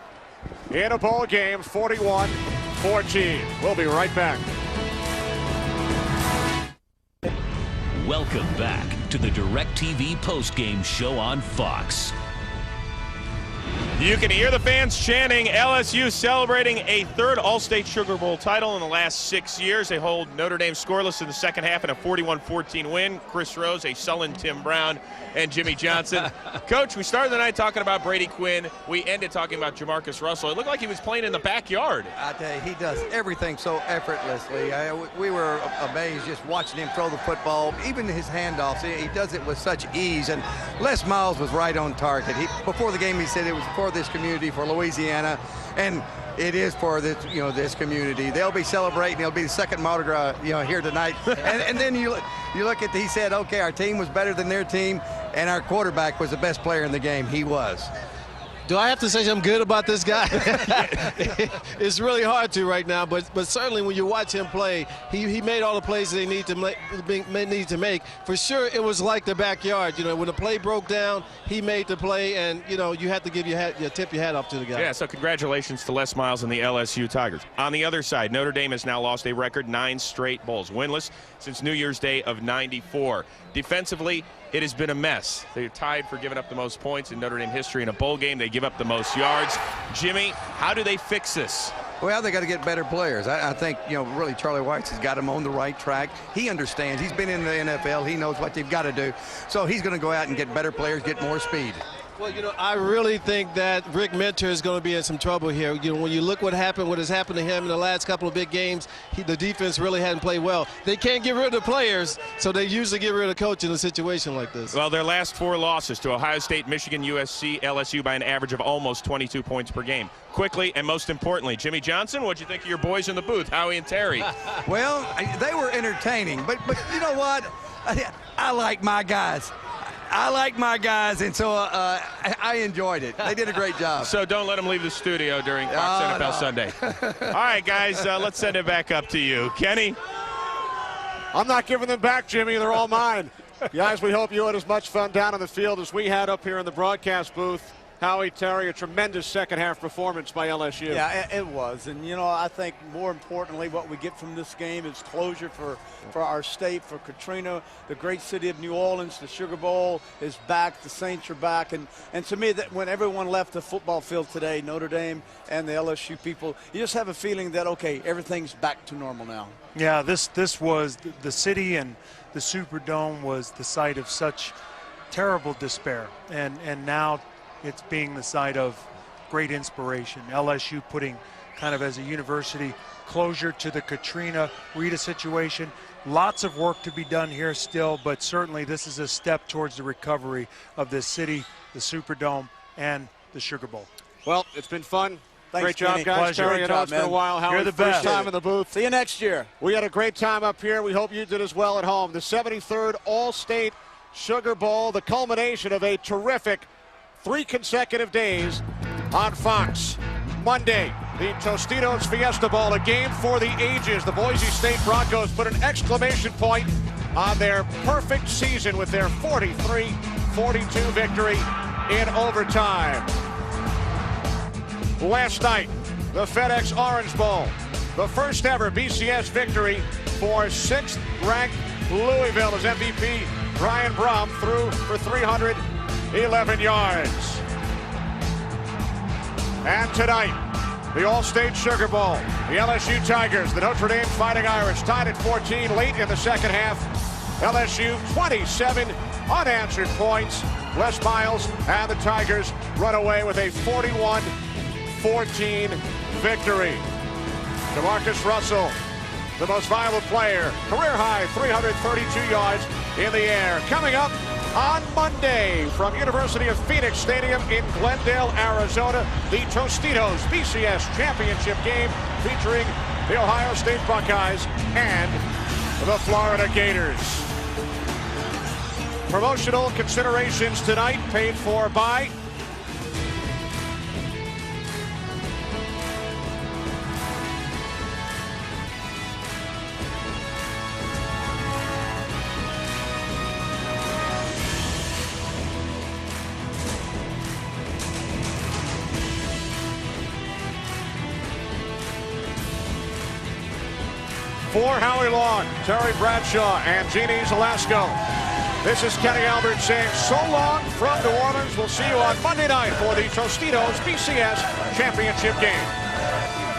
in a bowl game, 41-14. We'll be right back. Welcome back to the DirecTV postgame show on Fox. You can hear the fans chanting LSU celebrating a third All-State Sugar Bowl title in the last 6 years. They hold Notre Dame scoreless in the second half in a 41-14 win. Chris Rose, a sullen Tim Brown, and Jimmy Johnson. Coach, we started the night talking about Brady Quinn. We ended talking about Jamarcus Russell. It looked like he was playing in the backyard. I tell you, he does everything so effortlessly. We were amazed just watching him throw the football. Even his handoffs, he does it with such ease. And Les Miles was right on target. Before the game, he said it was for this community, for Louisiana, and it is for this, this community. They'll be celebrating. It'll be the second Mardi Gras, here tonight. and then you look at, he said, okay, our team was better than their team, and our quarterback was the best player in the game. He was. Do I have to say something good about this guy? It's really hard to right now, but certainly when you watch him play, he made all the plays they need to make. For sure, it was like the backyard. When the play broke down, he made the play, and you had to give tip your hat off to the guy. Yeah, so congratulations to Les Miles and the LSU Tigers. On the other side, Notre Dame has now lost a record 9 straight bowls, winless since New Year's Day of '94. Defensively, it has been a mess. They're tied for giving up the most points in Notre Dame history in a bowl game. They give up the most yards. Jimmy, how do they fix this? Well, they got to get better players. I think, really Charlie Weiss has got him on the right track. He understands. He's been in the NFL. He knows what they've got to do. So he's going to go out and get better players, get more speed. Well, I really think that Rick Mentor is going to be in some trouble here. When you look what has happened to him in the last couple of big games, the defense really hadn't played well. They can't get rid of the players, so they usually get rid of the coach in a situation like this. Well, their last 4 losses to Ohio State, Michigan, USC, LSU by an average of almost 22 points per game. Quickly, and most importantly, Jimmy Johnson, what'd you think of your boys in the booth, Howie and Terry? Well, they were entertaining, but you know what? I like my guys. And so I enjoyed it. They did a great job. So don't let them leave the studio during Fox NFL Sunday. All right, guys, let's send it back up to you. Kenny? I'm not giving them back, Jimmy. They're all mine. Guys, we hope you had as much fun down on the field as we had up here in the broadcast booth. Howie, Terry, a tremendous second-half performance by LSU. Yeah, it was. And, I think more importantly what we get from this game is closure for our state, for Katrina, the great city of New Orleans. The Sugar Bowl is back. The Saints are back. And to me, that when everyone left the football field today, Notre Dame and the LSU people, you just have a feeling that, okay, everything's back to normal now. Yeah, this was the city, and the Superdome was the site of such terrible despair. And now it's being the site of great inspiration. LSU putting kind of as a university closure to the Katrina Rita situation. Lots of work to be done here still, but certainly this is a step towards the recovery of this city, the Superdome, and the Sugar Bowl. Well, it's been fun. Thanks, great job, Kenny. guys. Pleasure. Terry, I know it's been a while. Howard, You're the first best. time in the booth. See you next year. We had a great time up here. We hope you did as well at home. The 73rd All-State Sugar Bowl, the culmination of a terrific 3 consecutive days on Fox. Monday, the Tostitos Fiesta Bowl, a game for the ages. The Boise State Broncos put an exclamation point on their perfect season with their 43-42 victory in overtime. Last night, the FedEx Orange Bowl, the first ever BCS victory for 6th-ranked Louisville as MVP Brian Brum threw for 311 yards. And tonight, the All-State Sugar Bowl, the LSU Tigers, the Notre Dame Fighting Irish tied at 14 late in the second half. LSU 27 unanswered points. Les Miles and the Tigers run away with a 41-14 victory. DeMarcus Russell, the most violent player, career high 332 yards in the air. Coming up on Monday from University of Phoenix Stadium in Glendale, Arizona, the Tostitos BCS Championship game featuring the Ohio State Buckeyes and the Florida Gators. Promotional considerations tonight paid for by for Howie Long, Terry Bradshaw, and Jeannie Zelasco. This is Kenny Albert saying so long from New Orleans. We'll see you on Monday night for the Tostitos BCS Championship game.